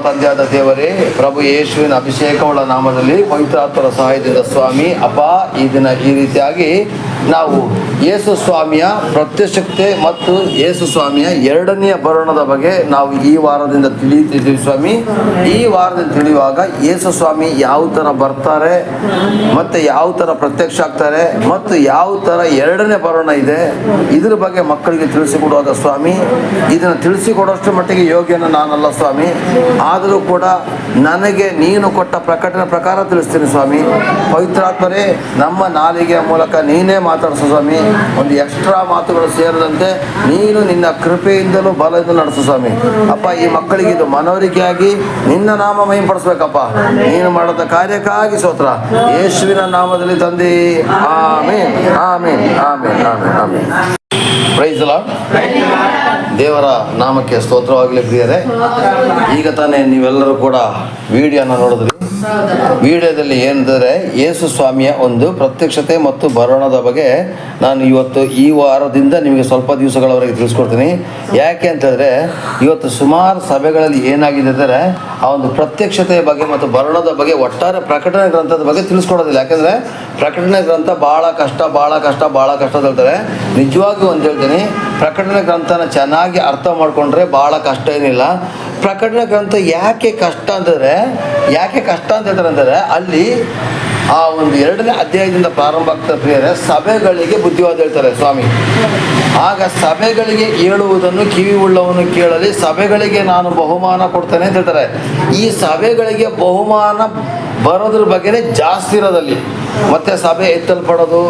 ತಂದೆಯಾದ ದೇವರೇ, ಪ್ರಭು ಯೇಸುವಿನ ಅಭಿಷೇಕವುಳ್ಳ ನಾಮದಲ್ಲಿ ಪವಿತ್ರಾತ್ಮರ ಸಹಾಯದಿಂದ ಸ್ವಾಮಿ ಅಪ್ಪ, ಈ ದಿನ ಈ ರೀತಿಯಾಗಿ ನಾವು ಯೇಸು ಸ್ವಾಮಿಯ ಪ್ರತ್ಯಕ್ಷತೆ ಮತ್ತು ಯೇಸು ಸ್ವಾಮಿಯ ಎರಡನೆಯ ಬರೋಣದ ಬಗ್ಗೆ ನಾವು ಈ ವಾರದಿಂದ ತಿಳಿಯುತ್ತಿದ್ದೀವಿ ಸ್ವಾಮಿ. ಈ ವಾರದಿಂದ ತಿಳಿಯುವಾಗ ಯೇಸು ಸ್ವಾಮಿ ಯಾವ ಥರ ಬರ್ತಾರೆ ಮತ್ತು ಯಾವ ಥರ ಪ್ರತ್ಯಕ್ಷ ಆಗ್ತಾರೆ ಮತ್ತು ಯಾವ ಥರ ಎರಡನೇ ಬರೋಣ ಇದೆ, ಇದ್ರ ಬಗ್ಗೆ ಮಕ್ಕಳಿಗೆ ತಿಳಿಸಿಕೊಡುವಾಗ ಸ್ವಾಮಿ, ಇದನ್ನು ತಿಳಿಸಿಕೊಡೋಷ್ಟು ಮಟ್ಟಿಗೆ ಯೋಗ್ಯನ ನಾನಲ್ಲ ಸ್ವಾಮಿ. ಆದರೂ ಕೂಡ ನನಗೆ ನೀನು ಕೊಟ್ಟ ಪ್ರಕಟಣೆ ಪ್ರಕಾರ ತಿಳಿಸ್ತೀನಿ ಸ್ವಾಮಿ. ಪವಿತ್ರಾತ್ಮರೇ, ನಮ್ಮ ನಾಲಿಗೆಯ ಮೂಲಕ ನೀನೇ ಮಾತಾಡಿಸು ಸ್ವಾಮಿ. ಒಂದು ಎಕ್ಸ್ಟ್ರಾ ಮಾತುಗಳು ಸೇರದಂತೆ ನೀನು ನಿನ್ನ ಕೃಪೆಯಿಂದಲೂ ಬಲದಿಂದ ನಡೆಸು ಸ್ವಾಮಿ. ಅಪ್ಪ, ಈ ಮಕ್ಕಳಿಗೆ ಇದು ಮನವರಿಕೆಯಾಗಿ ನಿನ್ನ ನಾಮ ಮಹಿಮೆಪಡಿಸ್ಬೇಕಪ್ಪ. ನೀನು ಮಾಡಿದ ಕಾರ್ಯಕ್ಕಾಗಿ ಸ್ತೋತ್ರ, ಯೇಸುವಿನ ನಾಮದಲ್ಲಿ ತಂದೆ. Amen, amen, amen, amen, amen. Praise the Lord. ದೇವರ ನಾಮಕ್ಕೆ ಸ್ತೋತ್ರವಾಗಲಿ ಪ್ರಿಯರೇ. ಈಗ ತಾನೇ ನೀವೆಲ್ಲರೂ ಕೂಡ ವಿಡಿಯೋನ ನೋಡಿದ್ರಿ. ವಿಡಿಯೋದಲ್ಲಿ ಏನಂದರೆ ಯೇಸು ಸ್ವಾಮಿಯ ಒಂದು ಪ್ರತ್ಯಕ್ಷತೆ ಮತ್ತು ಬರೋಣದ ಬಗ್ಗೆ ನಾನು ಇವತ್ತು ಈ ವಾರದಿಂದ ನಿಮಗೆ ಸ್ವಲ್ಪ ದಿವಸಗಳವರೆಗೆ ತಿಳಿಸ್ಕೊಡ್ತೀನಿ. ಯಾಕೆ ಅಂತಂದರೆ ಇವತ್ತು ಸುಮಾರು ಸಭೆಗಳಲ್ಲಿ ಏನಾಗಿದೆ ಅಂದರೆ ಆ ಒಂದು ಪ್ರತ್ಯಕ್ಷತೆಯ ಬಗ್ಗೆ ಮತ್ತು ಬರೋಣದ ಬಗ್ಗೆ ಒಟ್ಟಾರೆ ಪ್ರಕಟಣೆ ಗ್ರಂಥದ ಬಗ್ಗೆ ತಿಳಿಸ್ಕೊಡೋದಿಲ್ಲ. ಯಾಕೆಂದರೆ ಪ್ರಕಟಣೆ ಗ್ರಂಥ ಭಾಳ ಕಷ್ಟ ಅಂತ ಹೇಳ್ತಾರೆ. ನಿಜವಾಗಿಯೂ ಅಂತ ಹೇಳ್ತೀನಿ, ಪ್ರಕಟಣೆ ಗ್ರಂಥನ ಚೆನ್ನಾಗಿ ಅರ್ಥ ಮಾಡಿಕೊಂಡ್ರೆ ಭಾಳ ಕಷ್ಟ ಏನಿಲ್ಲ. ಪ್ರಕಟಣೆ ಗ್ರಂಥ ಯಾಕೆ ಕಷ್ಟ ಅಂತ ಹೇಳ್ತಾರೆ ಅಂದರೆ ಅಲ್ಲಿ ಆ ಒಂದು 2ನೇ ಅಧ್ಯಾಯದಿಂದ ಪ್ರಾರಂಭ ಆಗ್ತಾರೆ ಪ್ರಿಯರೇ. ಸಭೆಗಳಿಗೆ ಬುದ್ಧಿವಾದ ಹೇಳ್ತಾರೆ ಸ್ವಾಮಿ. ಆಗ ಸಭೆಗಳಿಗೆ ಹೇಳುವುದನ್ನು ಕಿವಿ ಉಳ್ಳವನು ಕೇಳಲಿ, ಸಭೆಗಳಿಗೆ ನಾನು ಬಹುಮಾನ ಕೊಡ್ತೇನೆ ಅಂತ ಹೇಳ್ತಾರೆ. ಈ ಸಭೆಗಳಿಗೆ ಬಹುಮಾನ ಬರೋದ್ರ ಬಗ್ಗೆನೇ ಜಾಸ್ತಿ ಇರೋದಲ್ಲಿ. ಮತ್ತು ಸಭೆ ಎತ್ತಲ್ಪಡೋದು,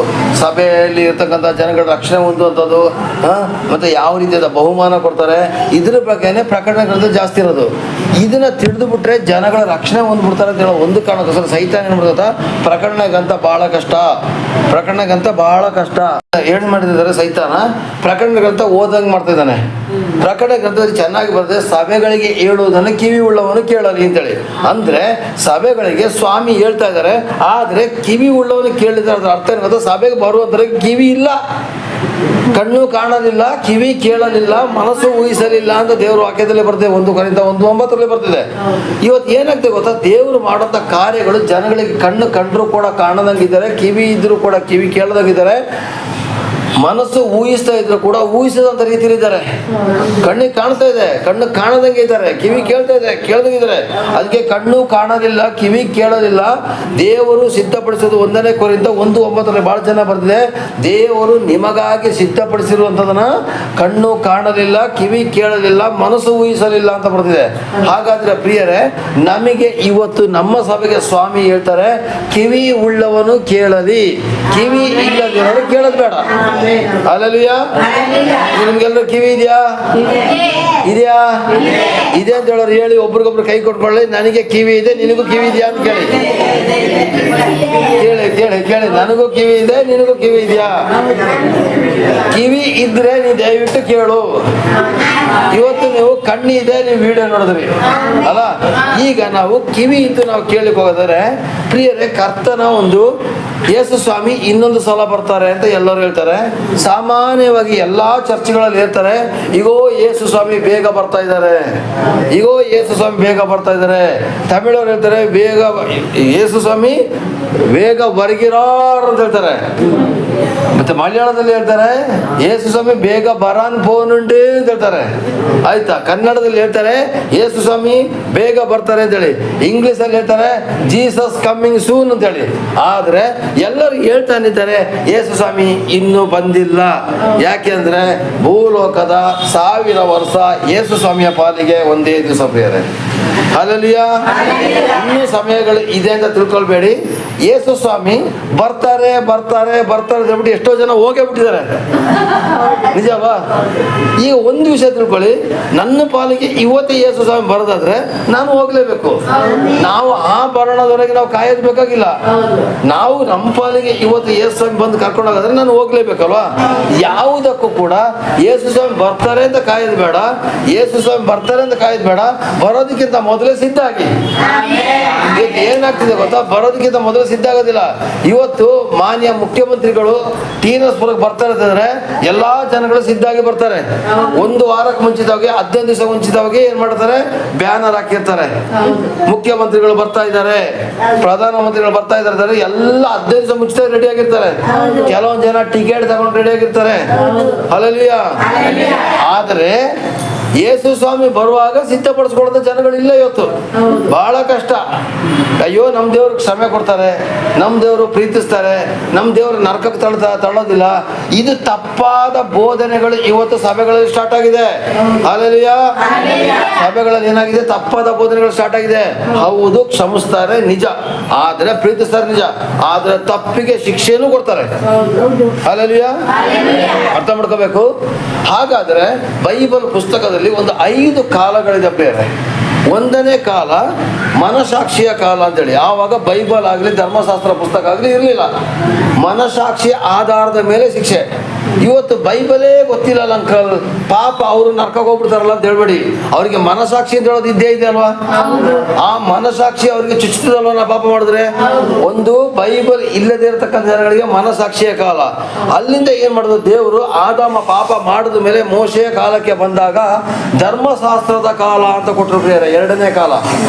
ಸಭೆಯಲ್ಲಿ ಇರ್ತಕ್ಕಂಥ ಜನಗಳ ರಕ್ಷಣೆ ಹೊಂದುವಂಥದ್ದು, ಮತ್ತು ಯಾವ ರೀತಿಯಾದ ಬಹುಮಾನ ಕೊಡ್ತಾರೆ, ಇದ್ರ ಬಗ್ಗೆನೇ ಪ್ರಕಟಣೆ ಗ್ರಂಥ ಜಾಸ್ತಿ ಇರೋದು. ಇದನ್ನು ತಿಳಿದು ಬಿಟ್ರೆ ಜನಗಳ ರಕ್ಷಣೆ ಹೊಂದ್ಬಿಡ್ತಾರೆ ಅಂತ ಹೇಳೋ ಒಂದು ಕಾರಣಕ್ಕೋಸ್ಕರ ಸೈತಾನ ಏನು ಮಾಡ್ತದ, ಪ್ರಕಟಣೆ ಗ್ರಂಥ ಭಾಳ ಕಷ್ಟ ಏನು ಮಾಡಿದ್ದಾರೆ ಸೈತಾನ, ಪ್ರಕಟಣೆ ಗ್ರಂಥ ಓದಂಗೆ ಮಾಡ್ತಿದ್ದಾನೆ. ಪ್ರಕಟಣೆ ಗ್ರಂಥದಲ್ಲಿ ಚೆನ್ನಾಗಿ ಬರ್ತದೆ, ಸಭೆಗಳಿಗೆ ಹೇಳುವುದನ್ನು ಕಿವಿ ಉಳ್ಳವನು ಕೇಳಲಿ ಅಂತೇಳಿ. ಅಂದರೆ ಸಭೆಗಳಿಗೆ ಸ್ವಾಮಿ ಹೇಳ್ತಾ ಇದ್ದಾರೆ, ಆದರೆ ಕಿವಿ ಉಳ್ಳವನು ಕೇಳಿದ್ರೆ ಅದ್ರ ಅರ್ಥ ಏನು ಗೊತ್ತಾ? ಸಭೆಗೆ ಬರುವಂಥವ್ರಿಗೆ ಕಿವಿ ಇಲ್ಲ, ಕಣ್ಣು ಕಾಣಲಿಲ್ಲ, ಕಿವಿ ಕೇಳಲಿಲ್ಲ, ಮನಸ್ಸು ಊಹಿಸಲಿಲ್ಲ ಅಂತ ದೇವರು ವಾಕ್ಯದಲ್ಲಿ ಬರ್ತದೆ. 1 ಕೊರಿಂಥ 1:9 ಬರ್ತಿದೆ. ಇವತ್ತು ಏನಾಗ್ತದೆ ಗೊತ್ತಾ? ದೇವರು ಮಾಡೋಂಥ ಕಾರ್ಯಗಳು ಜನಗಳಿಗೆ ಕಣ್ಣು ಕಂಡ್ರೂ ಕೂಡ ಕಾಣದಂಗಿದ್ದಾರೆ, ಕಿವಿ ಇದ್ರೂ ಕೂಡ ಕಿವಿ ಕೇಳದಂಗಿದ್ದಾರೆ, ಮನಸ್ಸು ಊಹಿಸ್ತಾ ಇದ್ರು ಕೂಡ ಊಹಿಸದಂಥ ರೀತಿಯಲ್ಲಿದ್ದಾರೆ. ಕಣ್ಣಿಗೆ ಕಾಣ್ತಾ ಇದೆ, ಕಣ್ಣು ಕಾಣದಂಗೆ ಇದ್ದಾರೆ, ಕಿವಿ ಕೇಳ್ತಾ ಇದೆ, ಕೇಳದಂಗಿದ್ದಾರೆ. ಅದಕ್ಕೆ ಕಣ್ಣು ಕಾಣೋದಿಲ್ಲ, ಕಿವಿ ಕೇಳೋದಿಲ್ಲ. ದೇವರು ಸಿದ್ಧಪಡಿಸೋದು 1 ಕೊರಿಂಥ 1:9 ಭಾಳ ಜನ ಬರ್ತಿದೆ. ದೇವರು ನಿಮಗಾಗಿ ಸಿದ್ಧಪಡಿಸಿರುವಂಥದನ್ನ ಕಣ್ಣು ಕಾಣಲಿಲ್ಲ, ಕಿವಿ ಕೇಳಲಿಲ್ಲ, ಮನಸ್ಸು ಊಹಿಸಲಿಲ್ಲ ಅಂತ ಬರ್ತಿದೆ. ಹಾಗಾದ್ರೆ ಪ್ರಿಯರೇ, ನಮಗೆ ಇವತ್ತು ನಮ್ಮ ಸಭೆಗೆ ಸ್ವಾಮಿ ಹೇಳ್ತಾರೆ, ಕಿವಿ ಉಳ್ಳವನು ಕೇಳಲಿ, ಕಿವಿ ಇಲ್ಲದಿರೋರು ಕೇಳೋದು ಬೇಡ. ಹಲ್ಲೆಲೂಯಾ. ನಿಮ್ಗೆಲ್ಲರೂ ಕಿವಿ ಇದೆಯಾ ಇದೆ ಅಂತ ಹೇಳೋರು ಹೇಳಿ, ಒಬ್ರಿಗೊಬ್ರು ಕೈ ಕೊಟ್ಕೊಳ್ಳಿ. ನನಗೆ ಕಿವಿ ಇದೆ, ನಿನಗೂ ಕಿವಿ ಇದೆಯಾ ಅಂತ ಕೇಳಿ. ನನಗೂ ಕಿವಿ ಇದೆ, ನಿನಗೂ ಕಿವಿ ಇದೆಯಾ? ಕಿವಿ ಇದ್ರೆ ನೀವು ದಯವಿಟ್ಟು ಕೇಳು. ಇವತ್ತು ನೀವು ಕಣ್ಣಿದೆ, ನೀವು ವಿಡಿಯೋ ನೋಡಿದ್ರಿ ಅಲ್ಲ. ಈಗ ನಾವು ಕಿವಿ ಇದ್ದು ನಾವು ಕೇಳಲಿಕ್ಕೆ ಹೋಗೋದಾದ್ರೆ ಪ್ರಿಯರೇ, ಕರ್ತನ ಒಂದು ಯೇಸು ಸ್ವಾಮಿ ಇನ್ನೊಂದು ಸಲ ಬರ್ತಾರೆ ಅಂತ ಎಲ್ಲರೂ ಹೇಳ್ತಾರೆ. ಸಾಮಾನ್ಯವಾಗಿ ಎಲ್ಲಾ ಚರ್ಚ್ಗಳಲ್ಲಿ ಹೇಳ್ತಾರೆ, ಈಗೋ ಯೇಸು ಸ್ವಾಮಿ ಬೇಗ ಬರ್ತಾ ಇದ್ದಾರೆ, ತಮಿಳವ್ರು ಹೇಳ್ತಾರೆ ಯೇಸು ಸ್ವಾಮಿ ಬೇಗ ಬರ್ಗಿರಾರ್ ಅಂತ ಹೇಳ್ತಾರೆ. ಮತ್ತೆ ಮಲಯಾಳದಲ್ಲಿ ಹೇಳ್ತಾರೆ ಯೇಸು ಸ್ವಾಮಿ ಬೇಗ ಬರಾನ್ ಫೋನ್ ಉಂಟು ಅಂತ ಹೇಳ್ತಾರೆ. ಆಯ್ತಾ? ಕನ್ನಡದಲ್ಲಿ ಹೇಳ್ತಾರೆ ಯೇಸು ಸ್ವಾಮಿ ಬೇಗ ಬರ್ತಾರೆ ಅಂತೇಳಿ. ಇಂಗ್ಲಿಷ್ ಅಲ್ಲಿ ಹೇಳ್ತಾರೆ ಜೀಸಸ್ ಕಮ್ಮಿಂಗ್ ಸೂನ್ ಅಂತೇಳಿ. ಆದ್ರೆ ಎಲ್ಲರೂ ಹೇಳ್ತಾನಿದ್ದಾರೆ ಯೇಸು ಸ್ವಾಮಿ ಇನ್ನೂ ಬಂದಿಲ್ಲ. ಯಾಕೆ ಅಂದ್ರೆ ಭೂಲೋಕದ 1000 ವರ್ಷ ಯೇಸು ಸ್ವಾಮಿಯ ಪಾಲಿಗೆ ಒಂದೇ ದಿವಸ ಪ್ರಿಯರೇ. ಹಲ್ಲೆಲೂಯಾ. ಇನ್ನೂ ಸಮಯಗಳು ಇದೆ ಅಂತ ತಿಳ್ಕೊಳ್ಬೇಡಿ. ಯೇಸು ಸ್ವಾಮಿ ಬರ್ತಾರೆ ಅಂದ್ಬಿಟ್ಟು ಎಷ್ಟೋ ಜನ ಹೋಗೇ ಬಿಟ್ಟಿದ್ದಾರೆ. ನಿಜವಾ? ಈಗ ಒಂದು ವಿಷಯ ತಿಳ್ಕೊಳ್ಳಿ, ನನ್ನ ಪಾಲಿಗೆ ಇವತ್ತೇ ಯೇಸು ಸ್ವಾಮಿ ಬರೋದಾದ್ರೆ ನಾನು ಹೋಗ್ಲೇಬೇಕು. ನಾವು ಆ ಬರೋಣದವರೆಗೆ ನಾವು ಕಾಯೋದು ಬೇಕಾಗಿಲ್ಲ. ನಾವು ನಮ್ಮ ಪಾಲಿಗೆ ಇವತ್ತು ಯೇಸು ಸ್ವಾಮಿ ಬಂದು ಕರ್ಕೊಂಡು ಹೋಗೋದ್ರೆ ನಾನು ಹೋಗ್ಲೇಬೇಕಲ್ವಾ? ಯಾವುದಕ್ಕೂ ಕೂಡ ಯೇಸು ಸ್ವಾಮಿ ಬರ್ತಾರೆ ಅಂತ ಕಾಯೋದು ಬೇಡ, ಬರೋದಕ್ಕಿಂತ ಮೊದಲು ಮೊದಲೇ ಸಿದ್ಧ ಆಗಿ. ಏನಾಗ್ತಿದೆ ಗೊತ್ತಾ, ಬರೋದಕ್ಕಿಂತ ಮೊದಲು ಸಿದ್ಧ ಆಗೋದಿಲ್ಲ. ಇವತ್ತು ಮಾನ್ಯ ಮುಖ್ಯಮಂತ್ರಿಗಳು ಟೀನಸ್ಪುರಕ್ಕೆ ಬರ್ತಾರೆ ಅಂತಂದ್ರೆ ಎಲ್ಲಾ ಜನಗಳು ಸಿದ್ಧ ಆಗಿ ಬರ್ತಾರೆ. ಒಂದು ವಾರಕ್ಕೆ ಮುಂಚಿತವಾಗಿ 15 ದಿವಸ ಮುಂಚಿತವಾಗಿ ಏನ್ ಮಾಡ್ತಾರೆ, ಬ್ಯಾನರ್ ಹಾಕಿರ್ತಾರೆ. ಮುಖ್ಯಮಂತ್ರಿಗಳು ಬರ್ತಾ ಇದ್ದಾರೆ, ಪ್ರಧಾನಮಂತ್ರಿಗಳು ಬರ್ತಾ ಇದ್ದಾರೆ, ಎಲ್ಲ 15 ದಿವಸ ಮುಂಚಿತ ರೆಡಿ ಆಗಿರ್ತಾರೆ. ಕೆಲವೊಂದು ಜನ ಟಿಕೆಟ್ ತಗೊಂಡು ರೆಡಿ ಆಗಿರ್ತಾರೆ. ಹಲ್ಲೆಲೂಯಾ. ಆದ್ರೆ ಯೇಸು ಸ್ವಾಮಿ ಬರುವಾಗ ಸಿದ್ಧಪಡಿಸ್ಕೊಳ್ಳೋದ ಜನಗಳಿಲ್ಲ ಇವತ್ತು. ಬಹಳ ಕಷ್ಟ. ಅಯ್ಯೋ, ನಮ್ ದೇವ್ರಿಗೆ ಕ್ಷಮೆ ಕೊಡ್ತಾರೆ, ನಮ್ ದೇವರು ಪ್ರೀತಿಸ್ತಾರೆ, ನಮ್ ದೇವ್ರ ನರಕಕ್ಕೆ ತಳ್ಳೋದಿಲ್ಲ. ಇದು ತಪ್ಪಾದ ಬೋಧನೆಗಳು ಇವತ್ತು ಸಭೆಗಳಲ್ಲಿ ಸ್ಟಾರ್ಟ್ ಆಗಿದೆ. ಹಲ್ಲೆಲೂಯಾ. ಸಭೆಗಳಲ್ಲಿ ಏನಾಗಿದೆ, ತಪ್ಪಾದ ಬೋಧನೆಗಳು ಸ್ಟಾರ್ಟ್ ಆಗಿದೆ. ಹೌದು, ಕ್ಷಮಿಸ್ತಾರೆ ನಿಜ, ಆದ್ರೆ ಪ್ರೀತಿಸ್ತಾರೆ ನಿಜ, ಆದ್ರೆ ತಪ್ಪಿಗೆ ಶಿಕ್ಷೆನೂ ಕೊಡ್ತಾರೆ. ಹಲ್ಲೆಲೂಯಾ. ಅರ್ಥ ಮಾಡ್ಕೋಬೇಕು. ಹಾಗಾದ್ರೆ ಬೈಬಲ್ ಪುಸ್ತಕದಲ್ಲಿ ಒಂದು 5 ಕಾಲಗಳಿದೆ ಬೇರೆ. ಒಂದನೇ ಕಾಲ ಮನಸಾಕ್ಷಿಯ ಕಾಲ ಅಂತೇಳಿ. ಆವಾಗ ಬೈಬಲ್ ಆಗಲಿ ಧರ್ಮಶಾಸ್ತ್ರ ಪುಸ್ತಕ ಆಗಲಿ ಇರಲಿಲ್ಲ. ಮನಸಾಕ್ಷಿಯ ಆಧಾರದ ಮೇಲೆ ಶಿಕ್ಷೆ. ಇವತ್ತು ಬೈಬಲೇ ಗೊತ್ತಿಲ್ಲಲ್ಲ ಅಂಕಲ್, ಪಾಪ ಅವರು ನರ್ಕಕ್ಕೆ ಹೋಗ್ಬಿಡ್ತಾರಲ್ಲ ಅಂತ ಹೇಳ್ಬೇಡಿ. ಅವ್ರಿಗೆ ಮನಸಾಕ್ಷಿ ಅಂತ ಹೇಳೋದು ಇದ್ದೇ ಇದೆ ಅಲ್ವಾ? ಆ ಮನಸಾಕ್ಷಿ ಅವ್ರಿಗೆ ಚುಚ್ಚುತ್ತದಲ್ವ ನಾ ಪಾಪ ಮಾಡಿದ್ರೆ? ಒಂದು ಬೈಬಲ್ ಇಲ್ಲದೆ ಇರತಕ್ಕಂಥ ಜನಗಳಿಗೆ ಮನಸಾಕ್ಷಿಯ ಕಾಲ. ಅಲ್ಲಿಂದ ಏನ್ ಮಾಡಿದ್ರು ದೇವರು, ಆದಾಮ ಪಾಪ ಮಾಡಿದ ಮೇಲೆ ಮೋಶೆಯ ಕಾಲಕ್ಕೆ ಬಂದಾಗ ಧರ್ಮಶಾಸ್ತ್ರದ ಕಾಲ ಅಂತ ಕೊಟ್ಟರು ಪ್ರಿಯರೇ, 2ನೇ ಕಾಲ.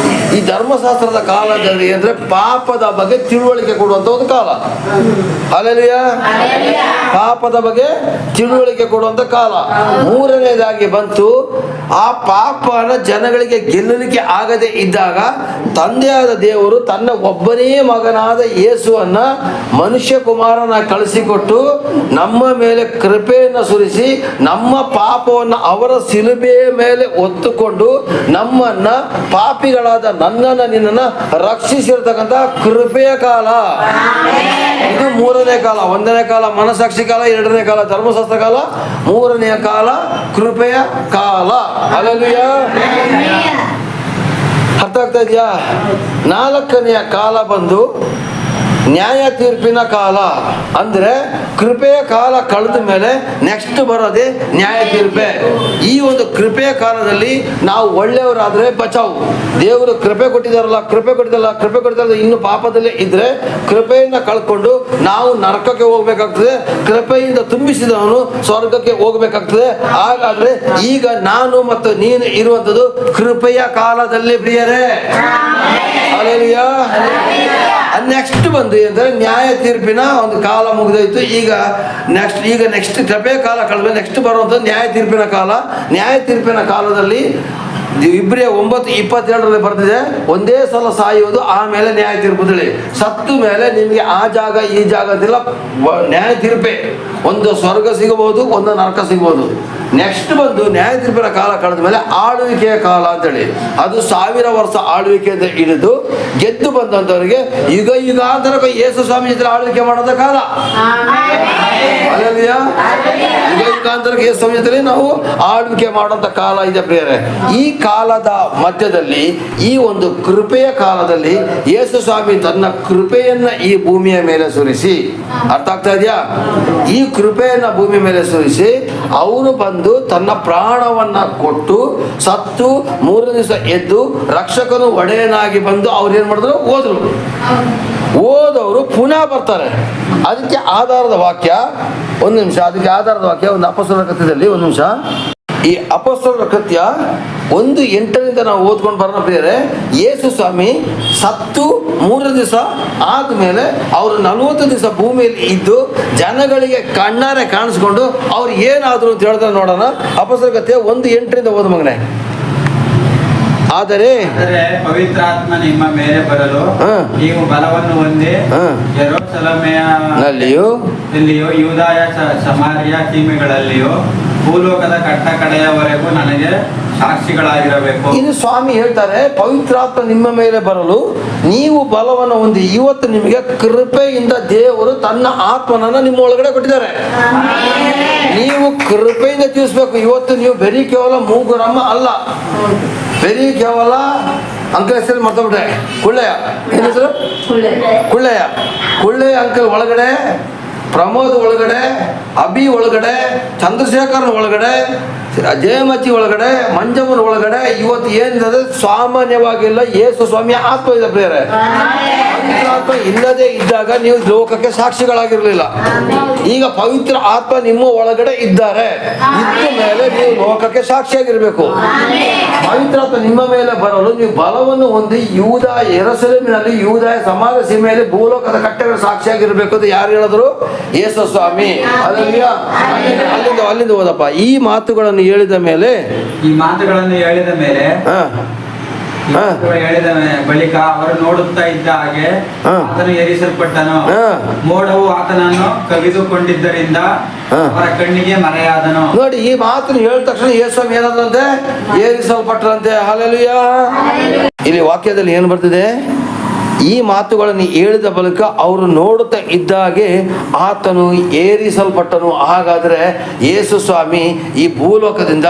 ಈ ಧರ್ಮಶಾಸ್ತ್ರದ ಕಾಲದಲ್ಲಿ ಅಂದ್ರೆ ಪಾಪದ ಬಗ್ಗೆ ತಿಳುವಳಿಕೆ ಕೊಡುವಂತ ಒಂದು ಕಾಲ. ಹಲ್ಲೆಲೂಯಾ. ಪಾಪದ ಬಗ್ಗೆ ತಿಳುವಳಿಕೆ ಕೊಡುವಂತ ಕಾಲ. 3ನೇದಾಗಿ ಬಂತು, ಆ ಪಾಪನ ಜನಗಳಿಗೆ ಗೆಲ್ಲಲಿಕ್ಕೆ ಆಗದೆ ಇದ್ದಾಗ ತಂದೆಯಾದ ದೇವರು ತನ್ನ ಒಬ್ಬನೇ ಮಗನಾದ ಯೇಸುವನ್ನ ಮನುಷ್ಯ ಕುಮಾರನ ಕಳಿಸಿಕೊಟ್ಟು ನಮ್ಮ ಮೇಲೆ ಕೃಪೆಯನ್ನು ಸುರಿಸಿ ನಮ್ಮ ಪಾಪವನ್ನು ಅವರ ಶಿಲುಬೆಯ ಮೇಲೆ ಹೊತ್ತುಕೊಂಡು ನಮ್ಮನ್ನ ಪಾಪಿಗಳಾದ ನನ್ನನ್ನ ನಿನ್ನನ್ನ ರಕ್ಷಿಸಿರ್ತಕ್ಕಂಥ ಕೃಪೆಯ ಕಾಲ. ಇದು 3ನೇ ಕಾಲ. 1ನೇ ಕಾಲ ಮನಸಾಕ್ಷಿ ಕಾಲ, 2ನೇ ಕಾಲ ಧರ್ಮಶಾಸ್ತ್ರ ಕಾಲ, 3ನೇ ಕಾಲ ಕೃಪೆಯ ಕಾಲ. ಹಲ್ಲೆಲೂಯಾ. ಅರ್ಥ ಆಗ್ತಾ ಇದೆಯಾ? 4ನೆಯ ಕಾಲ ಬಂದು ನ್ಯಾಯ ತೀರ್ಪಿನ ಕಾಲ. ಅಂದ್ರೆ ಕೃಪೆಯ ಕಾಲ ಕಳೆದ ಮೇಲೆ ನೆಕ್ಸ್ಟ್ ಬರೋದೇ ನ್ಯಾಯ ತೀರ್ಪೆ. ಈ ಒಂದು ಕೃಪೆಯ ಕಾಲದಲ್ಲಿ ನಾವು ಒಳ್ಳೆಯವರಾದ್ರೆ ಬಚಾವು. ದೇವರು ಕೃಪೆ ಕೊಟ್ಟಿದಾರಲ್ಲ, ಕೃಪೆ ಕೊಟ್ಟಿದ್ದಾರಲ್ಲ, ಇನ್ನು ಪಾಪದಲ್ಲೇ ಇದ್ರೆ ಕೃಪೆಯನ್ನ ಕಳ್ಕೊಂಡು ನಾವು ನರಕಕ್ಕೆ ಹೋಗ್ಬೇಕಾಗ್ತದೆ. ಕೃಪೆಯಿಂದ ತುಂಬಿಸಿದವನು ಸ್ವರ್ಗಕ್ಕೆ ಹೋಗ್ಬೇಕಾಗ್ತದೆ. ಹಾಗಾದ್ರೆ ಈಗ ನಾನು ಮತ್ತು ನೀನು ಇರುವಂತದ್ದು ಕೃಪೆಯ ಕಾಲದಲ್ಲಿ ಪ್ರಿಯರೇ. ಹಲ್ಲೆಲೂಯಾ. ನೆಕ್ಸ್ಟ್ ಬಂದು ಅಂದ್ರೆ ನ್ಯಾಯ ತೀರ್ಪಿನ ಒಂದು ಕಾಲ ಮುಗಿದೋಯ್ತು. ಈಗ ನೆಕ್ಸ್ಟ್ ಕೃಪೆಯ ಕಾಲ ಕಳೆದ ನೆಕ್ಸ್ಟ್ ಬರುವಂತ ನ್ಯಾಯ ತೀರ್ಪಿನ ಕಾಲ. ನ್ಯಾಯ ತೀರ್ಪಿನ ಕಾಲದಲ್ಲಿ ಇಬ್ರಿಯ 9:27 ಬರ್ತಿದೆ, ಒಂದೇ ಸಲ ಸಾಯುವುದು, ಆಮೇಲೆ ನ್ಯಾಯ ತೀರ್ಪುದಲ್ಲಿ. ಸತ್ತು ಮೇಲೆ ನಿಮಗೆ ಆ ಜಾಗ ಈ ಜಾಗ ಅಂತಿಲ್ಲ, ನ್ಯಾಯ ತೀರ್ಪೆ. ಒಂದು ಸ್ವರ್ಗ ಸಿಗಬಹುದು, ಒಂದು ನರಕ ಸಿಗಬಹುದು. ನೆಕ್ಸ್ಟ್ ಬಂದು ನ್ಯಾಯ ತೀರ್ಪಿನ ಕಾಲ ಕಳೆದ ಮೇಲೆ ಆಳ್ವಿಕೆಯ ಕಾಲ ಅಂತೇಳಿ. ಅದು 1000 ವರ್ಷ ಆಳ್ವಿಕೆಯಿಂದ ಹಿಡಿದು ಗೆದ್ದು ಬಂದಂಥವರಿಗೆ ಯುಗಾಂತರಕ್ಕೆ ಯೇಸು ಸ್ವಾಮಿ ಜೊತೆ ಆಳ್ವಿಕೆ ಮಾಡೋದ ಕಾಲ. ಹಲ್ಲೆಲೂಯಾ. ಯುಗಾಂತರಕ್ಕೆ ಯೇಸು ಸ್ವಾಮಿ ಜೊತೆ ನಾವು ಆಳ್ವಿಕೆ ಮಾಡುವಂತ ಕಾಲ ಇದೆ ಪ್ರಿಯರೇ. ಈ ಕಾಲದ ಮಧ್ಯದಲ್ಲಿ, ಈ ಒಂದು ಕೃಪೆಯ ಕಾಲದಲ್ಲಿ ಯೇಸು ಸ್ವಾಮಿ ತನ್ನ ಕೃಪೆಯನ್ನ ಈ ಭೂಮಿಯ ಮೇಲೆ ಸುರಿಸಿ, ಅರ್ಥ ಆಗ್ತಾ ಇದೆಯಾ? ಈ ಕೃಪೆಯನ್ನ ಭೂಮಿ ಮೇಲೆ ಸುರಿಸಿ ಅವರು ಬಂದು ತನ್ನ ಪ್ರಾಣವನ್ನ ಕೊಟ್ಟು ಸತ್ತು 3 ದಿವಸ ಎದ್ದು ರಕ್ಷಕನು ಒಡೆಯನಾಗಿ ಬಂದು ಅವ್ರು ಏನ್ ಮಾಡಿದ್ರು, ಓದವರು ಪುನಃ ಬರ್ತಾರೆ. ಅದಕ್ಕೆ ಆಧಾರದ ವಾಕ್ಯ, ಒಂದು ನಿಮಿಷ, ಅದಕ್ಕೆ ಆಧಾರದ ವಾಕ್ಯ ಒಂದು ಅಪೊಸ್ತಲರ ಕೃತ್ಯದಲ್ಲಿ, ಒಂದು ನಿಮಿಷ. ಈ ಅಪೊಸ್ತಲರ ಕೃತ್ಯ 1:8 ನಾವು ಓದ್ಕೊಂಡು ಬರೋಣ ಪ್ರಿಯರೇ. ಯೇಸು ಸ್ವಾಮಿ ಸತ್ತು 3 ದಿವಸ ಆದ್ಮೇಲೆ ಅವರು 40 ದಿವಸ ಭೂಮಿಯಲ್ಲಿ ಇದ್ದು ಜನಗಳಿಗೆ ಕಣ್ಣಾರೆ ಕಾಣಿಸ್ಕೊಂಡು ಅವ್ರು ಏನಾದ್ರು ಅಂತ ಹೇಳಿದ್ರೆ ನೋಡೋಣ. ಅಪೊಸ್ತಲರ ಕೃತ್ಯ 1:8 ಓದು ಮಗನೇ. ಆದರೆ ಪವಿತ್ರಾತ್ಮ ನಿಮ್ಮ ಮೇಲೆ ಬರಲು ನೀವು ಬಲವನ್ನು ಹೊಂದಿ ಯೆರೂಸಲೇಮಿನಲ್ಲಿಯೂ ಯೂದಾಯ ಸಮಾರ್ಯ ಸೀಮೆಗಳಲ್ಲಿಯೂ ಭೂಲೋಕದ ಕಟ್ಟಕಡೆಯವರೆಗೂ ನನಗೆ ಸಾಕ್ಷಿಗಳಾಗಿರಬೇಕು. ಇದು ಸ್ವಾಮಿ ಹೇಳ್ತಾರೆ, ಪವಿತ್ರಾತ್ಮ ನಿಮ್ಮ ಮೇಲೆ ಬರಲು ನೀವು ಬಲವನ್ನು ಹೊಂದಿ. ಇವತ್ತು ನಿಮಗೆ ಕೃಪೆಯಿಂದ ದೇವರು ತನ್ನ ಆತ್ಮನನ್ನ ನಿಮ್ಮ ಒಳಗಡೆ ಕೊಟ್ಟಿದ್ದಾರೆ. ನೀವು ಕೃಪೆಯಿಂದ ತಿಳಿಸ್ಬೇಕು. ಇವತ್ತು ನೀವು ಬರೀ ಕೇವಲ ಮೂಗುರಮ್ಮ ಅಲ್ಲ, ಬರೀ ಕೇವಲ ಅಂಕಲ್ ಹೆಸರು ಮರ್ತಬಿಟ್ರೆ, ಕುಳ್ಳೆಯ ಏನ್ ಹೆಸರು, ಕುಳ್ಳೆಯ ಅಂಕಲ್ ಒಳಗಡೆ, ಪ್ರಮೋದ್ ಒಳಗಡೆ, ಅಭಿ ಒಳಗಡೆ, ಚಂದ್ರಶೇಖರ್ ಒಳಗಡೆ, ಜಯಮತಿ ಒಳಗಡೆ, ಮಂಜಮ್ಮನ ಒಳಗಡೆ ಇವತ್ತು ಏನಿದೆ ಸಾಮಾನ್ಯವಾಗಿಲ್ಲ. ಯೇಸು ಸ್ವಾಮಿ ಆತ್ಮ ಇದೆ ಪ್ರಿಯರೇ. ಆತ್ಮ ಇಲ್ಲದೆ ಇದ್ದಾಗ ನೀವು ಲೋಕಕ್ಕೆ ಸಾಕ್ಷಿಗಳಾಗಿರ್ಲಿಲ್ಲ. ಈಗ ಪವಿತ್ರ ಆತ್ಮ ನಿಮ್ಮ ಒಳಗಡೆ ಇದ್ದಾರೆ. ಇದ್ದ ಮೇಲೆ ನೀವು ಲೋಕಕ್ಕೆ ಸಾಕ್ಷಿಯಾಗಿರ್ಬೇಕು. ಪವಿತ್ರ ಆತ್ಮ ನಿಮ್ಮ ಮೇಲೆ ಬರಲು ನೀವು ಬಲವನ್ನು ಹೊಂದಿ ಯೂದ ಯೆರೂಸಲೇಮಿನಲ್ಲಿ ಯೂದಾಯ ಸಮಾಜ ಸೀಮೆಯಲ್ಲಿ ಭೂಲೋಕದ ಕಟ್ಟೆಗಳ ಸಾಕ್ಷಿಯಾಗಿರ್ಬೇಕು ಅಂತ ಯಾರು ಹೇಳಿದ್ರು? ಯೇಸು ಸ್ವಾಮಿ. ಅಲ್ಲಿಂದ ಹೋದಪ್ಪ. ಈ ಮಾತುಗಳನ್ನು ಹೇಳಿದ ಮೇಲೆ ಹೇಳಿದ ಬಳಿಕ ಅವರು ನೋಡುತ್ತಾ ಇದ್ದ ಹಾಗೆ ಆತನು ಏರಿಸಲ್ಪಟ್ಟನು. ಮೋಡವು ಆತನನ್ನು ಕವಿದುಕೊಂಡಿದ್ದರಿಂದ ಅವರ ಕಣ್ಣಿಗೆ ಮರೆಯಾದನು. ನೋಡಿ, ಈ ಮಾತನ್ನು ಹೇಳಿದ ತಕ್ಷಣ ಯೇಸು ಏನಾದ್ರಂತೆ? ಏರಿಸಲ್ಪಟ್ಟರಂತೆ. ಹಲ್ಲೆಲೂಯಾ. ಇಲ್ಲಿ ವಾಕ್ಯದಲ್ಲಿ ಏನು ಬರ್ತಿದೆ? ಈ ಮಾತುಗಳನ್ನು ಹೇಳಿದ ಬಳಿಕ ಅವರು ನೋಡುತ್ತಾ ಇದ್ದಾಗೆ ಆತನು ಏರಿಸಲ್ಪಟ್ಟನು. ಹಾಗಾದರೆ ಯೇಸು ಸ್ವಾಮಿ ಈ ಭೂಲೋಕದಿಂದ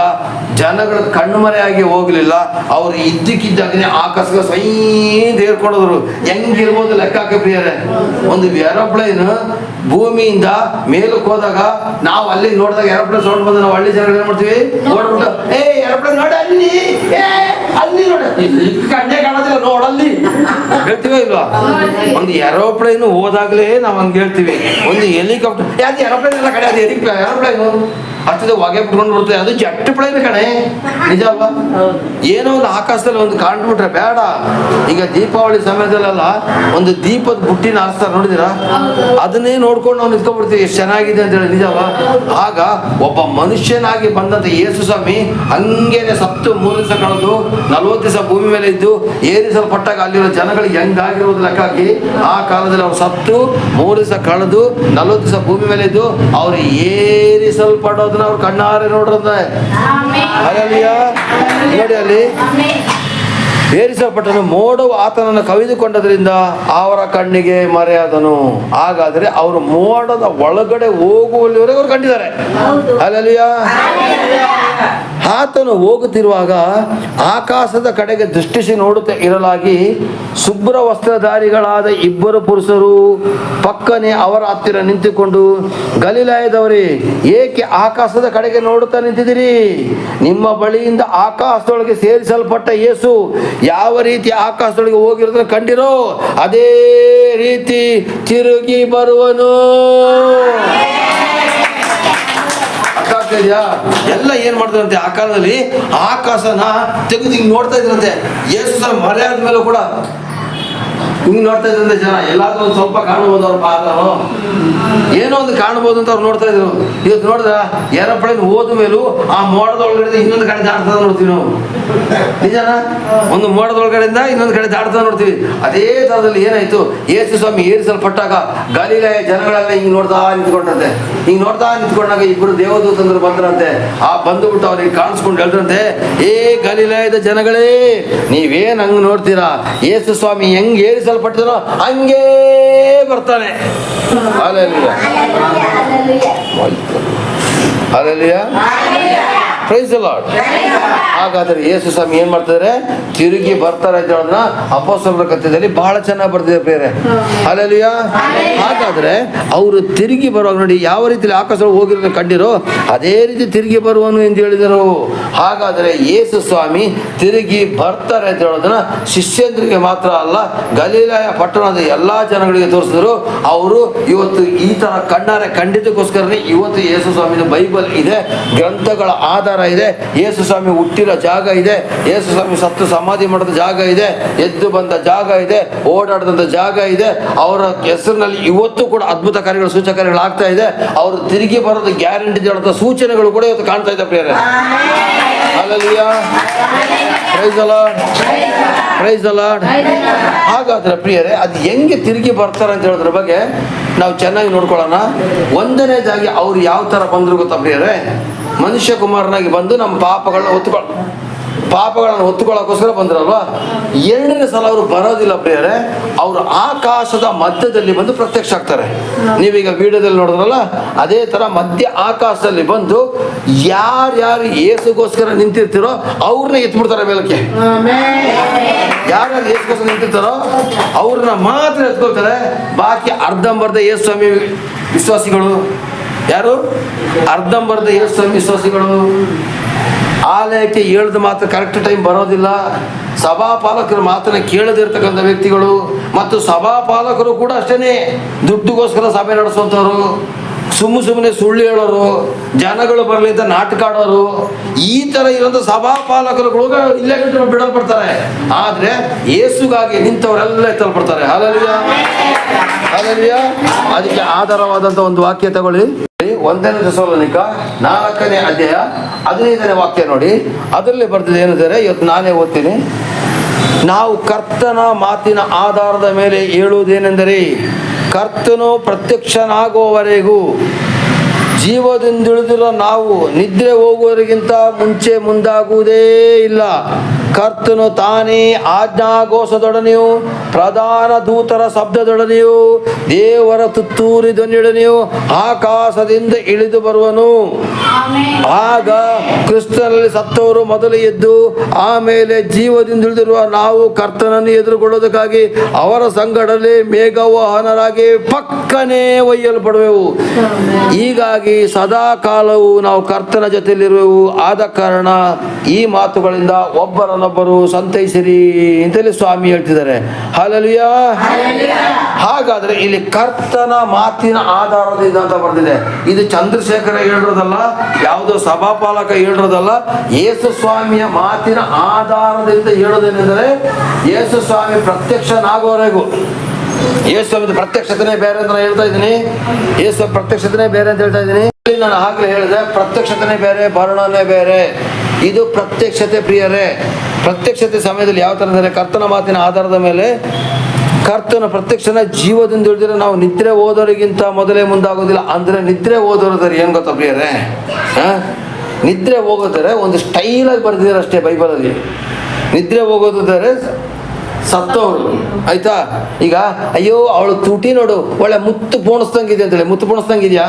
ಜನಗಳ ಕಣ್ಮರೆಯಾಗಿ ಹೋಗಲಿಲ್ಲ. ಅವರು ಇದ್ದಕ್ಕಿದ್ದಾಗನೇ ಆಕಾಶಕ್ಕೆ ಸ್ವೈಂತ ಏರ್ಕೊಂಡೋದ್ರು. ಹೆಂಗಿರ್ಬೋದು ಲೆಕ್ಕ ಹಾಕಿ ಪ್ರಿಯರೇ. ಒಂದು ಏರೋಪ್ಲೇನ್ ಭೂಮಿಯಿಂದ ಮೇಲಕ್ಕೆ ಹೋದಾಗ ನಾವು ಅಲ್ಲಿ ನೋಡಿದಾಗ ಏರೋಪ್ಲೇನ್ ಸೌಂಡ್ ಬಂದು ನಾವು ಹಳ್ಳಿ ಜನಗಳು ಏನ್ ಮಾಡ್ತೀವಿ? ನೋಡ್ಬಿಟ್ಟು ಏರೋಪ್ಲೇನ್ ನೋಡ ಅಲ್ಲಿ, ಅಲ್ಲಿ ನೋಡ, ಕಣ್ಣೆ ಕಾಣೋದಿಲ್ಲ ನೋಡಲ್ಲಿ ಹೇಳ್ತೀವಿ ಇಲ್ವಾ? ಒಂದು ಏರೋಪ್ಲೇನ್ ಹೋದಾಗ್ಲೇ ನಾವು ಹಂಗೆ ಹೇಳ್ತೀವಿ. ಒಂದು ಹೆಲಿಕಾಪ್ಟರ್, ಅದು ಏರೋಪ್ಲೇನ್ ಎಲ್ಲ ಕಡೆ, ಅದು ಏರೋಪ್ಲೇನ್ ಹತ್ತಿದ ಹೊಗೆ ಬಿಟ್ಕೊಂಡು ಬರ್ತದೆ, ಅದು ಜೆಟ್ ಪ್ಲೇನ್ ಕಣೆ. ನಿಜ ಅಲ್ವಾ? ಏನೋ ಒಂದು ಆಕಾಶದಲ್ಲಿ ಒಂದು ಕಾಣ್ಬಿಟ್ರೆ ಬೇಡ. ಈಗ ದೀಪಾವಳಿ ಸಮಯದಲ್ಲೆಲ್ಲ ಒಂದು ದೀಪದ ಬುಟ್ಟಿನ ಹಾರಿಸ್ತಾರೆ, ನೋಡಿದಿರಾ? ಅದನ್ನೇ ನೋಡ್ಕೊಂಡು ನಾವು ನಿಂತ್ಕೊಂಡ್ಬಿಡ್ತೀವಿ, ಎಷ್ಟು ಚೆನ್ನಾಗಿದೆ ಅಂತ ಹೇಳಿ. ನಿಜ ಅಲ್ವಾ? ಆಗ ಒಬ್ಬ ಮನುಷ್ಯನಾಗಿ ಬಂದಂತ ಯೇಸು ಸ್ವಾಮಿ ಹಂಗೇನೆ ಸತ್ತು 3 ದಿವಸ ಕಳೆದು 40 ದಿವಸ ಭೂಮಿ ಮೇಲೆ ಇದ್ದು ಏರಿಸಲ್ಪಟ್ಟಾಗ ಅಲ್ಲಿರೋ ಜನಗಳಿಗೆ ಹೆಂಗಾಗಿರೋದು ಲೆಕ್ಕ ಹಾಕಿ, ಆ ಕಾಲದಲ್ಲಿ ಅವ್ರು ಸತ್ತು 3 ದಿವಸ ಕಳೆದು 40 ದಿವಸ ಭೂಮಿ ಮೇಲೆ ಇದ್ದು ಅವ್ರು ಏರಿಸಲ್ಪಡೋದನ್ನ ಅವ್ರು ಕಣ್ಣಾರೆ ನೋಡ್ರಂತೆ. ಹಲ್ಲೆಲೂಯಾ. ನೋಡಿ, ಅಲ್ಲಿ ಏರಿಸಲ್ಪಟ್ಟನು. ಮೋಡವು ಆತನನ್ನು ಕವಿದುಕೊಂಡದ್ರಿಂದ ಅವರ ಕಣ್ಣಿಗೆ ಮರೆಯಾದನು. ಹಾಗಾದ್ರೆ ಅವರು ಮೋಡದ ಒಳಗಡೆ ಹೋಗುವಲ್ಲಿವರೆಗೆ ಅವ್ರು ಕಂಡಿದ್ದಾರೆ. ಹಲ್ಲೆಲೂಯಾ. ಆತನು ಹೋಗುತ್ತಿರುವಾಗ ಆಕಾಶದ ಕಡೆಗೆ ದೃಷ್ಟಿಸಿ ನೋಡುತ್ತಾ ಇರಲಾಗಿ ಶುಭ್ರ ವಸ್ತ್ರಧಾರಿಗಳಾದ 2 ಪುರುಷರು ಪಕ್ಕನೆ ಅವರ ಹತ್ತಿರ ನಿಂತುಕೊಂಡು, ಗಲಿಲಾಯದವರೇ, ಏಕೆ ಆಕಾಶದ ಕಡೆಗೆ ನೋಡುತ್ತಾ ನಿಂತಿದ್ದೀರಿ? ನಿಮ್ಮ ಬಳಿಯಿಂದ ಆಕಾಶದೊಳಗೆ ಸೇರಿಸಲ್ಪಟ್ಟ ಯೇಸು ಯಾವ ರೀತಿ ಆಕಾಶದೊಳಗೆ ಹೋಗಿರೋದನ್ನ ಕಂಡಿರೋ ಅದೇ ರೀತಿ ತಿರುಗಿ ಬರುವನು. ಎಲ್ಲ ಏನ್ ಮಾಡ್ತಾರಂತೆ? ಆ ಕಾಲದಲ್ಲಿ ಆಕಾಶನ ತೆಗೆದು ಹಿಂಗ್ ನೋಡ್ತಾ ಇದ್ರಂತೆ. ಯೇಸು ಮರೆಯಾದ ಮೇಲೂ ಕೂಡ ಹಿಂಗ್ ನೋಡ್ತಾ ಇದ್ರಂತೆ ಜನ. ಎಲ್ಲಾದ್ರೂ ಒಂದು ಸ್ವಲ್ಪ ಕಾಣಬಹುದು ಅವ್ರ ಪಾದನು, ಏನೋ ಒಂದು ಕಾಣಬಹುದು ಅಂತ ಅವ್ರು ನೋಡ್ತಾ ಇದ್ರು. ಇವತ್ತು ನೋಡಿದ್ರ ಏರೋಪ್ಲೇನ್ ಹೋದ ಮೇಲೂ ಆ ಮೋಡದ ಒಳಗಡೆ ಇನ್ನೊಂದು ಕಡೆ ದಾಟ್ತದ ನೋಡ್ತೀವಿ ನಾವು. ನಿಜನಾ? ಒಂದು ಮೋಡದ ಒಳಗಡೆಯಿಂದ ಇನ್ನೊಂದು ಕಡೆ ದಾಟ್ತದ ನೋಡ್ತೀವಿ. ಅದೇ ತರದಲ್ಲಿ ಏನಾಯ್ತು? ಯೇಸು ಸ್ವಾಮಿ ಏರಿಸಲ್ಪಟ್ಟಾಗ ಗಲಿಲಾಯ ಜನಗಳೆಲ್ಲ ಹಿಂಗ್ ನೋಡ್ತಾ ನಿಂತ್ಕೊಂಡಂತೆ. ಹಿಂಗ್ ನೋಡ್ತಾ ನಿಂತ್ಕೊಂಡಾಗ 2 ದೇವದೂತಂದ್ರು ಬಂದ್ರಂತೆ. ಆ ಬಂದುಬಿಟ್ಟು ಅವ್ರಿಗೆ ಕಾಣಿಸ್ಕೊಂಡು ಹೇಳ್ರಂತೆ, ಏ ಗಲಿಲಾಯದ ಜನಗಳೇ, ನೀವೇನ್ ಹಂಗ್ ನೋಡ್ತೀರಾ? ಯೇಸು ಸ್ವಾಮಿ ಹೆಂಗ್ ಏರಿಸಲ್ಪಟ್ಟಿದನೋ ಹಂಗೇ ಬರ್ತಾನೆ. Hallelujah. Hallelujah. Praise the Lord. ಹಾಗಾದ್ರೆ ಯೇಸು ಸ್ವಾಮಿ ಏನ್ ಮಾಡ್ತಿದ್ದಾರೆ? ತಿರುಗಿ ಬರ್ತಾರೆ ಅಂತ ಹೇಳೋದನ್ನ ಅಪೊಸ್ತಲರ ಕಥೆಯಲ್ಲಿ ಬಹಳ ಚೆನ್ನಾಗಿ ಬರ್ತಿದೆ ಬೇರೆ. ಹಲ್ಲೆಲೂಯಾ. ಹಾಗಾದ್ರೆ ಅವರು ತಿರುಗಿ ಬರುವಾಗ ನೋಡಿ, ಯಾವ ರೀತಿಯಲ್ಲಿ ಆಕಾಶ ಹೋಗಿರೋದನ್ನ ಕಂಡಿರೋ ಅದೇ ರೀತಿ ತಿರುಗಿ ಬರುವನು ಎಂದು ಹೇಳಿದರು. ಹಾಗಾದ್ರೆ ಯೇಸು ಸ್ವಾಮಿ ತಿರುಗಿ ಬರ್ತಾರೆ ಅಂತ ಹೇಳೋದನ್ನ ಶಿಷ್ಯಂದ್ರಿಗೆ ಮಾತ್ರ ಅಲ್ಲ, ಗಲಿಲಾಯ ಪಟ್ಟಣದ ಎಲ್ಲಾ ಜನಗಳಿಗೆ ತೋರಿಸಿದ್ರು. ಅವರು ಇವತ್ತು ಈ ತರ ಕಣ್ಣಾರೆ ಕಂಡಿದ್ದಕ್ಕೋಸ್ಕರನೇ ಇವತ್ತು ಯೇಸು ಸ್ವಾಮಿ ಬೈಬಲ್ ಇದೆ, ಗ್ರಂಥಗಳ ಆಧಾರ ಇದೆ, ಯೇಸು ಸ್ವಾಮಿ ಹುಟ್ಟಿರೋ ಜಾಗ ಇದೆ, ಯೇಸು ಸ್ವಾಮಿ ಸತ್ತು ಸಮಾಧಿ ಮಾಡಿದ ಜಾಗ ಇದೆ, ಎದ್ದು ಬಂದ ಜಾಗ ಇದೆ, ಓಡಾಡಿದಂಥ ಜಾಗ ಇದೆ. ಅವರ ಹೆಸರಿನಲ್ಲಿ ಇವತ್ತು ಕೂಡ ಅದ್ಭುತ ಕಾರ್ಯಗಳು, ಸೂಚಕ ಕಾರ್ಯಗಳು ಆಗ್ತಾ ಇದೆ. ಅವರು ತಿರುಗಿ ಬರೋದು ಗ್ಯಾರಂಟಿ ಹೇಳುವಂಥ ಸೂಚನೆಗಳು ಕೂಡ ಇವತ್ತು ಕಾಣ್ತಾ ಇದೆ ಪ್ರಿಯರೇ. Hallelujah. Praise the lord. Praise the Lord. ಹಾಗಾದ್ರೆ ಪ್ರಿಯರೇ, ಅದು ಹೆಂಗೆ ತಿರುಗಿ ಬರ್ತಾರೆ ಅಂತ ಹೇಳೋದ್ರ ಬಗ್ಗೆ ನಾವು ಚೆನ್ನಾಗಿ ನೋಡ್ಕೊಳ್ಳೋಣ. ಒಂದನೇದಾಗಿ ಅವ್ರು ಯಾವ ತರ ಬಂದ್ರು ಗೊತ್ತಾ ಪ್ರಿಯರೇ? ಮನುಷ್ಯ ಕುಮಾರನಾಗಿ ಬಂದು ನಮ್ಮ ಪಾಪಗಳನ್ನ ಹೊತ್ತುಕೊಳ್ಳೋಕ್ಕೋಸ್ಕರ ಬಂದ್ರಲ್ವಾ. 2ನೇ ಸಲ ಅವರು ಬರೋದಿಲ್ಲ ಪ್ರಿಯರೇ, ಅವರು ಆಕಾಶದ ಮಧ್ಯದಲ್ಲಿ ಬಂದು ಪ್ರತ್ಯಕ್ಷ ಆಗ್ತಾರೆ. ನೀವೀಗ ವಿಡಿಯೋದಲ್ಲಿ ನೋಡಿದ್ರಲ್ಲ, ಅದೇ ತರ ಮಧ್ಯ ಆಕಾಶದಲ್ಲಿ ಬಂದು ಯಾರ್ಯಾರು ಯೇಸುಗೋಸ್ಕರ ನಿಂತಿರ್ತಿರೋ ಅವ್ರನ್ನ ಎತ್ಬಿಡ್ತಾರೆ ಮೇಲಕ್ಕೆ. ಯಾರ್ಯಾರು ಯೇಸುಗೋಸ್ಕರ ನಿಂತಿರ್ತಾರೋ ಅವ್ರನ್ನ ಮಾತ್ರ ಎತ್ಕೊಳ್ತಾರೆ. ಬಾಕಿ ಅರ್ಧಂಬರ್ಧ ಯೇಸು ಸ್ವಾಮಿ ವಿಶ್ವಾಸಿಗಳು ಯಾರು? ಅರ್ಧಂಬರ್ಧ ಯೇಸು ಸ್ವಾಮಿ ವಿಶ್ವಾಸಿಗಳು ಆಲಯಕ್ಕೆ ಹೇಳಿದ ಮಾತ್ರ ಕರೆಕ್ಟ್ ಟೈಮ್ ಬರೋದಿಲ್ಲ. ಸಭಾಪಾಲಕರ ಮಾತನ್ನ ಕೇಳದಿರ್ತಕ್ಕಂಥ ವ್ಯಕ್ತಿಗಳು, ಮತ್ತು ಸಭಾಪಾಲಕರು ಕೂಡ ಅಷ್ಟೇ ದುಡ್ಡುಗೋಸ್ಕರ ಸಭೆ ನಡೆಸುವಂಥವ್ರು, ಸುಮ್ಮನೆ ಸುಳ್ಳು ಹೇಳೋರು, ಜನಗಳು ಬರಲಿ ಅಂತ ನಾಟಕ ಆಡೋರು, ಈ ಥರ ಇರೋಂಥ ಸಭಾಪಾಲಕರುಗಳು ಇಲ್ಲೇ ಗಂಟೆ ಬಿಡಲ್ಪಡ್ತಾರೆ. ಆದರೆ ಯೇಸುಗಾಗಿ ನಿಂತವರೆಲ್ಲ ಎತ್ತಲ್ಪಡ್ತಾರೆ. Hallelujah, hallelujah. ಅದಕ್ಕೆ ಆಧಾರವಾದಂಥ ಒಂದು ವಾಕ್ಯ ತಗೊಳ್ಳಿ. 1 ಥೆಸಲೋನಿಕ 4ನೇ ಅಧ್ಯಾಯ 15ನೇ ವಾಕ್ಯ ನೋಡಿ. ಅದರಲ್ಲಿ ಬರ್ತಿದೆ ಏನಿದ್ದಾರೆ, ಇವತ್ತು ನಾನೇ ಓದ್ತೀನಿ. ನಾವು ಕರ್ತನ ಮಾತಿನ ಆಧಾರದ ಮೇಲೆ ಹೇಳುವುದೇನೆಂದರೆ, ಕರ್ತನು ಪ್ರತ್ಯಕ್ಷನಾಗುವವರೆಗೂ ಜೀವದಿಂದುಳಿದಿರೋ ನಾವು ನಿದ್ರೆ ಹೋಗುವವರಿಗಿಂತ ಮುಂಚೆ ಮುಂದಾಗುವುದೇ ಇಲ್ಲ. ಕರ್ತನು ತಾನೇ ಆಜ್ಞಾಘೋಷದೊಡನೆಯೂ ಪ್ರಧಾನ ದೂತರ ಶಬ್ದದೊಡನೆಯೂ ದೇವರ ತುತ್ತೂರಿ ಧ್ವನಿಯೊಡನೆಯೂ ಆಕಾಶದಿಂದ ಇಳಿದು ಬರುವನು. ಆಗ ಕ್ರಿಸ್ತನಲ್ಲಿ ಸತ್ತವರು ಮೊದಲು ಎದ್ದು ಆಮೇಲೆ ಜೀವದಿಂದುಳಿದಿರುವ ನಾವು ಕರ್ತನನ್ನು ಎದುರುಗೊಳ್ಳೋದಕ್ಕಾಗಿ ಅವರ ಸಂಗಡಲ್ಲಿ ಮೇಘವಾಹನರಾಗಿ ಪಕ್ಕನೆ ಒಯ್ಯಲ್ಪಡುವೆವು. ಹೀಗಾಗಿ ಸದಾ ಕಾಲವು ನಾವು ಕರ್ತನ ಜೊತೆಯಲ್ಲಿರುವೆವು. ಆದ ಕಾರಣ ಈ ಮಾತುಗಳಿಂದ ಒಬ್ಬರನ್ನೊಬ್ಬರು ಸಂತೈಸಿರಿ ಅಂತೇಳಿ ಸ್ವಾಮಿ ಹೇಳ್ತಿದ್ದಾರೆ. ಹಲ್ಲೆಲೂಯಾ. ಹಾಗಾದ್ರೆ ಇಲ್ಲಿ ಕರ್ತನ ಮಾತಿನ ಆಧಾರದಿಂದ ಅಂತ ಬರ್ತಿದೆ. ಇದು ಚಂದ್ರಶೇಖರ ಹೇಳಿರೋದಲ್ಲ, ಯಾವುದೋ ಸಭಾಪಾಲಕ ಹೇಳಿರೋದಲ್ಲ, ಯೇಸು ಸ್ವಾಮಿಯ ಮಾತಿನ ಆಧಾರದಿಂದ ಹೇಳೋದೇನೆಂದರೆ, ಯೇಸು ಸ್ವಾಮಿ ಪ್ರತ್ಯಕ್ಷನಾಗುವವರೆಗೂ. ಯೇಸು ಸ್ವಾಮಿ ಪ್ರತ್ಯಕ್ಷತೆನೇ ಬೇರೆ ಅಂತ ನಾನು ಹೇಳ್ತಾ ಇದ್ದೀನಿ. ಯೇಸು ಪ್ರತ್ಯಕ್ಷತೆನೇ ಬೇರೆ ಅಂತ ಹೇಳ್ತಾ ಇದ್ದೀನಿ. ನಾನು ಆಗ್ಲೇ ಹೇಳಿದೆ, ಪ್ರತ್ಯಕ್ಷತೆನೇ ಬೇರೆ, ವರ್ಣನೆ ಬೇರೆ. ಇದು ಪ್ರತ್ಯಕ್ಷತೆ ಪ್ರಿಯರೇ. ಪ್ರತ್ಯಕ್ಷತೆ ಸಮಯದಲ್ಲಿ ಯಾವ ತರ ಅಂದರೆ, ಕರ್ತನ ಮಾತಿನ ಆಧಾರದ ಮೇಲೆ ಕರ್ತನ ಪ್ರತ್ಯಕ್ಷನ ಜೀವದಿಂದ ಹಿಡಿದ್ರೆ ನಾವು ನಿದ್ರೆ ಓದೋರಿಗಿಂತ ಮೊದಲೇ ಮುಂದಾಗೋದಿಲ್ಲ. ಅಂದರೆ ನಿದ್ರೆ ಓದೋರಿದ್ದಾರೆ ಏನು ಗೊತ್ತಾ ಪ್ರಿಯರೇ, ನಿದ್ರೆ ಹೋಗೋದಾರೆ ಒಂದು ಸ್ಟೈಲಾಗಿ ಬರ್ದಿದ್ದಾರೆ ಅಷ್ಟೇ ಬೈಬಲಲ್ಲಿ. ನಿದ್ರೆ ಹೋಗೋದಿದ್ದಾರೆ ಸತ್ತವರು, ಆಯ್ತಾ. ಈಗ ಅಯ್ಯೋ ಅವಳು ತುಟಿ ನೋಡು ಒಳ್ಳೆ ಮುತ್ತು ಪೋಣಿಸ್ದಂಗಿದೆ ಅಂತೇಳಿ, ಮುತ್ತು ಪೋಣಿಸ್ದಂಗಿದ್ಯಾ?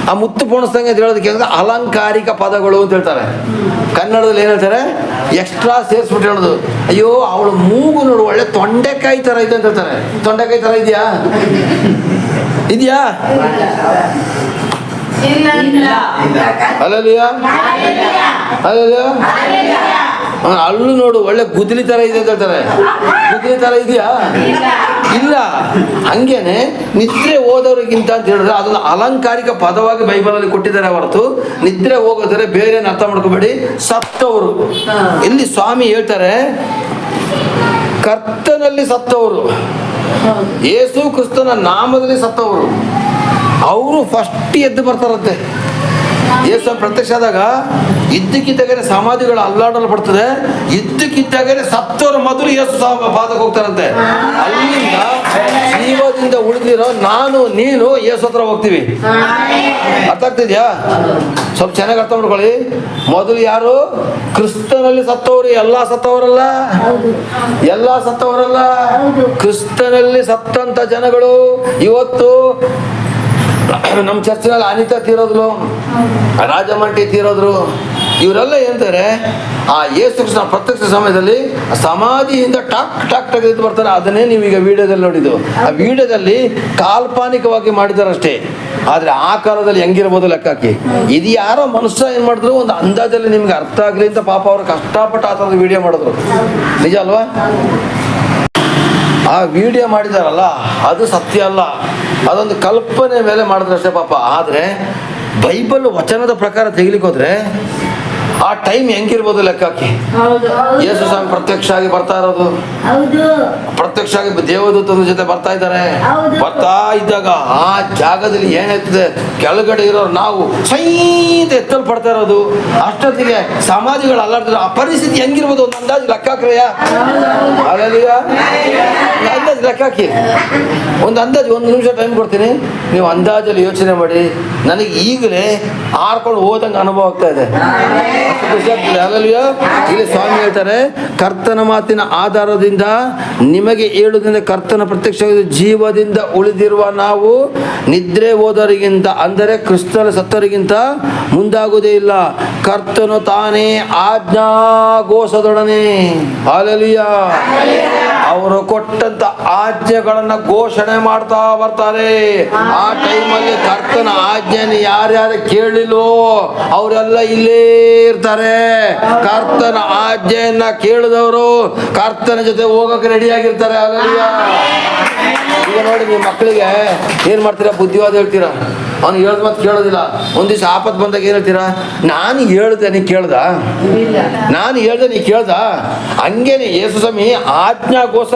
ಆ ಮುತ್ತು ಪೋಣಿಸ್ದಂಗೆ ಅಂತ ಹೇಳೋದಕ್ಕೆ ಅಲಂಕಾರಿಕ ಪದಗಳು ಅಂತ ಹೇಳ್ತಾರೆ. ಕನ್ನಡದಲ್ಲಿ ಏನು ಹೇಳ್ತಾರೆ, ಎಕ್ಸ್ಟ್ರಾ ಸೇರಿಸ್ಬಿಟ್ಟು ಹೇಳೋದು. ಅಯ್ಯೋ ಅವಳು ಮೂಗು ನೋಡು ಒಳ್ಳೆ ತೊಂಡೆಕಾಯಿ ಥರ ಇದೆ ಅಂತ ಹೇಳ್ತಾರೆ. ತೊಂಡೆಕಾಯಿ ಥರ ಇದೆಯಾ? ಇದೆಯಾ? Hallelujah, hallelujah. ಅಲ್ಲೂ ನೋಡು ಒಳ್ಳೆ ಗುದ್ದಲಿ ತರ ಇದೆ ಅಂತ ಹೇಳ್ತಾರೆ. ಗುದ್ದಲಿ ತರ ಇದೆಯಾ? ಇಲ್ಲ. ಹಂಗೇನೆ ನಿದ್ರೆ ಹೋದವರಿಗಿಂತ ಅಂತ ಹೇಳಿದ್ರೆ ಅದನ್ನು ಅಲಂಕಾರಿಕ ಪದವಾಗಿ ಬೈಬಲಲ್ಲಿ ಕೊಟ್ಟಿದ್ದಾರೆ ಹೊರತು ನಿದ್ರೆ ಹೋಗೋದ್ರೆ ಬೇರೆ ಅರ್ಥ ಮಾಡ್ಕೋಬೇಡಿ. ಸತ್ತವರು ಇಲ್ಲಿ ಸ್ವಾಮಿ ಹೇಳ್ತಾರೆ, ಕರ್ತನಲ್ಲಿ ಸತ್ತವರು, ಯೇಸು ಕ್ರಿಸ್ತನ ನಾಮದಲ್ಲಿ ಸತ್ತವರು, ಅವರು ಫಸ್ಟ್ ಎದ್ದು ಬರ್ತಾರಂತೆ. ಯೇಸು ಪ್ರತ್ಯಕ್ಷ ಆದಾಗ ಇದ್ದಕ್ಕಿದ್ದಾಗಲೇ ಸಮಾಧಿಗಳು ಅಲ್ಲಾಡಲ್ಪಡ್ತದೆ. ಇದ್ದಕ್ಕಿದ್ದಾಗಲೇ ಸತ್ತವರ ಮೊದಲು ಯೇಸು ಪಾದಕ್ಕೆ ಹೋಗ್ತಾರಂತೆ. ಅಲ್ಲಿಂದ ಜೀವದಿಂದ ಉಳಿದಿರೋ ನಾನು ನೀನು ಯೇಸು ಹತ್ರ ಹೋಗ್ತೀವಿ. ಅರ್ಥ ಆಗ್ತಿದ್ಯಾ? ಸ್ವಲ್ಪ ಚೆನ್ನಾಗಿ ಅರ್ಥ ಮಾಡ್ಕೊಳ್ಳಿ. ಮೊದಲು ಯಾರು? ಕ್ರಿಸ್ತನಲ್ಲಿ ಸತ್ತವರು. ಎಲ್ಲ ಸತ್ತವರಲ್ಲ, ಎಲ್ಲ ಸತ್ತವರಲ್ಲ. ಕ್ರಿಸ್ತನಲ್ಲಿ ಸತ್ತಂತ ಜನಗಳು ಇವತ್ತು ನಮ್ಮ ಚರ್ಚಿನಲ್ಲಿ ಅನಿತಾ ತೀರೋದ್ರು, ರಾಜಮಂಟಿ ತೀರೋದ್ರು. ಇವರೆಲ್ಲ ಏನಂತಾರೆ, ಆ ಯೇಸು ಕೃಷ್ಣ ಪ್ರತ್ಯಕ್ಷ ಸಮಯದಲ್ಲಿ ಸಮಾಧಿಯಿಂದ ಟಾಕ್ ಟಾಕ್ ಟಾಕ್ ಎದ್ದು ಬರ್ತಾರೆ. ಅದನ್ನೇ ನೀವೀಗ ವಿಡಿಯೋದಲ್ಲಿ ನೋಡಿದ್ದು. ಆ ವಿಡಿಯೋದಲ್ಲಿ ಕಾಲ್ಪನಿಕವಾಗಿ ಮಾಡಿದ್ದಾರೆ ಅಷ್ಟೇ. ಆದರೆ ಆ ಕಾಲದಲ್ಲಿ ಹೆಂಗಿರ್ಬೋದು ಲೆಕ್ಕ ಹಾಕಿ. ಇದು ಯಾರೋ ಮನುಷ್ಯ ಏನು ಮಾಡಿದ್ರು, ಒಂದು ಅಂದಾಜಲ್ಲಿ ನಿಮ್ಗೆ ಅರ್ಥ ಆಗಲಿ ಅಂತ ಪಾಪ ಅವರು ಕಷ್ಟಪಟ್ಟು ಆ ಥರದ ವಿಡಿಯೋ ಮಾಡಿದ್ರು. ನಿಜ ಅಲ್ವಾ? ಆ ವಿಡಿಯೋ ಮಾಡಿದಾರಲ್ಲ ಅದು ಸತ್ಯ ಅಲ್ಲ, ಅದೊಂದು ಕಲ್ಪನೆ ಮೇಲೆ ಮಾಡಿದ್ರೆ ಅಷ್ಟೇ ಪಾಪ. ಆದರೆ ಬೈಬಲ್ ವಚನದ ಪ್ರಕಾರ ತೆಗಿಲಿಕ್ಕೆ ಹೋದ್ರೆ ಆ ಟೈಮ್ ಹೆಂಗಿರ್ಬೋದು ಲೆಕ್ಕ ಹಾಕಿ. ಯೇಸು ಸ್ವಾಮಿ ಪ್ರತ್ಯಕ್ಷ ಆಗಿ ಬರ್ತಾ ಇರೋದು, ಪ್ರತ್ಯಕ್ಷ ಆಗಿ ದೇವದೂತನ ಜೊತೆ ಬರ್ತಾ ಇದ್ದಾರೆ. ಬರ್ತಾ ಇದ್ದಾಗ ಆ ಜಾಗದಲ್ಲಿ ಏನಾಯ್ತದೆ, ಕೆಳಗಡೆ ಇರೋರು ನಾವು ಸೈತ ಎತ್ತಲ್ ಪಡ್ತಾ ಇರೋದು. ಅಷ್ಟೊತ್ತಿಗೆ ಸಮಾಧಿಗಳು ಅಲ್ಲಾಡ್ತಾರೆ. ಆ ಪರಿಸ್ಥಿತಿ ಹೆಂಗಿರ್ಬೋದು ಒಂದು ಅಂದಾಜು ಲೆಕ್ಕ ಹಾಕ್ರಯ್ಯ. ಅಲ್ಲಲ್ಲಿಯ ಅಂದಾಜು ಲೆಕ್ಕ ಹಾಕಿ. ಒಂದು ಅಂದಾಜು 1 ನಿಮಿಷ ಟೈಮ್ ಕೊಡ್ತೀನಿ, ನೀವು ಅಂದಾಜಲ್ಲಿ ಯೋಚನೆ ಮಾಡಿ. ನನಗೆ ಈಗಲೇ ಆರ್ಕೊಂಡು ಹೋದಂಗೆ ಅನುಭವ ಆಗ್ತಾ ಇದೆ. ಇಲ್ಲಿ ಸ್ವಾಮಿ ಹೇಳ್ತಾರೆ, ಕರ್ತನ ಮಾತಿನ ಆಧಾರದಿಂದ ನಿಮಗೆ ಹೇಳುವುದರಿಂದ ಕರ್ತನ ಪ್ರತ್ಯಕ್ಷ ಜೀವದಿಂದ ಉಳಿದಿರುವ ನಾವು ನಿದ್ರೆ ಹೋದವರಿಗಿಂತ, ಅಂದರೆ ಕ್ರಿಸ್ತನ ಸತ್ತವರಿಗಿಂತ ಮುಂದಾಗುವುದೇ ಇಲ್ಲ. ಕರ್ತನು ತಾನೇ ಆಜ್ಞಾಘೋಷದೊಡನೆ, ಹಲ್ಲೆಲೂಯಾ, ಅವರು ಕೊಟ್ಟಂತ ಆಜ್ಞೆಗಳನ್ನ ಘೋಷಣೆ ಮಾಡ್ತಾ ಬರ್ತಾರೆ. ಆ ಟೈಮಲ್ಲಿ ಕರ್ತನ ಆಜ್ಞೆಯನ್ನು ಯಾರ್ಯಾರು ಕೇಳಿಲ್ವೋ ಅವರೆಲ್ಲ ಇಲ್ಲೇ ರೆಡಿಯಾಗಿರ್ತಾರೆ. ಕರ್ತನ ಆಜ್ಞೆಯನ್ನ ಕೇಳಿದವರು ಕರ್ತನ ಜೊತೆ ಹೋಗಕ್ಕೆ ರೆಡಿಯಾಗಿರ್ತಾರೆ. ಹಲ್ಲೆಲೂಯಾ. ಈಗ ನೋಡಿ, ನಿಮ್ಮ ಮಕ್ಕಳಿಗೆ ಏನ್ ಮಾಡ್ತೀರಾ? ಬುದ್ಧಿವಾದ ಹೇಳ್ತೀರಾ. ಅವ್ನು ಹೇಳ್ದ ಮತ್ತೆ ಕೇಳೋದಿಲ್ಲ. ಒಂದ್ ದಿವಸ ಆಪತ್ ಬಂದಾಗ ಏನ್ ಹೇಳ್ತೀರಾ? ನಾನು ಹೇಳ್ದೆ ನೀ ಕೇಳ್ದ? ನಾನು ಹೇಳ್ದೆ ನೀ ಕೇಳ್ದ? ಹಂಗೇನೆ ಯೇಸು ಸ್ವಾಮಿ ಆಜ್ಞಾಘೋಷ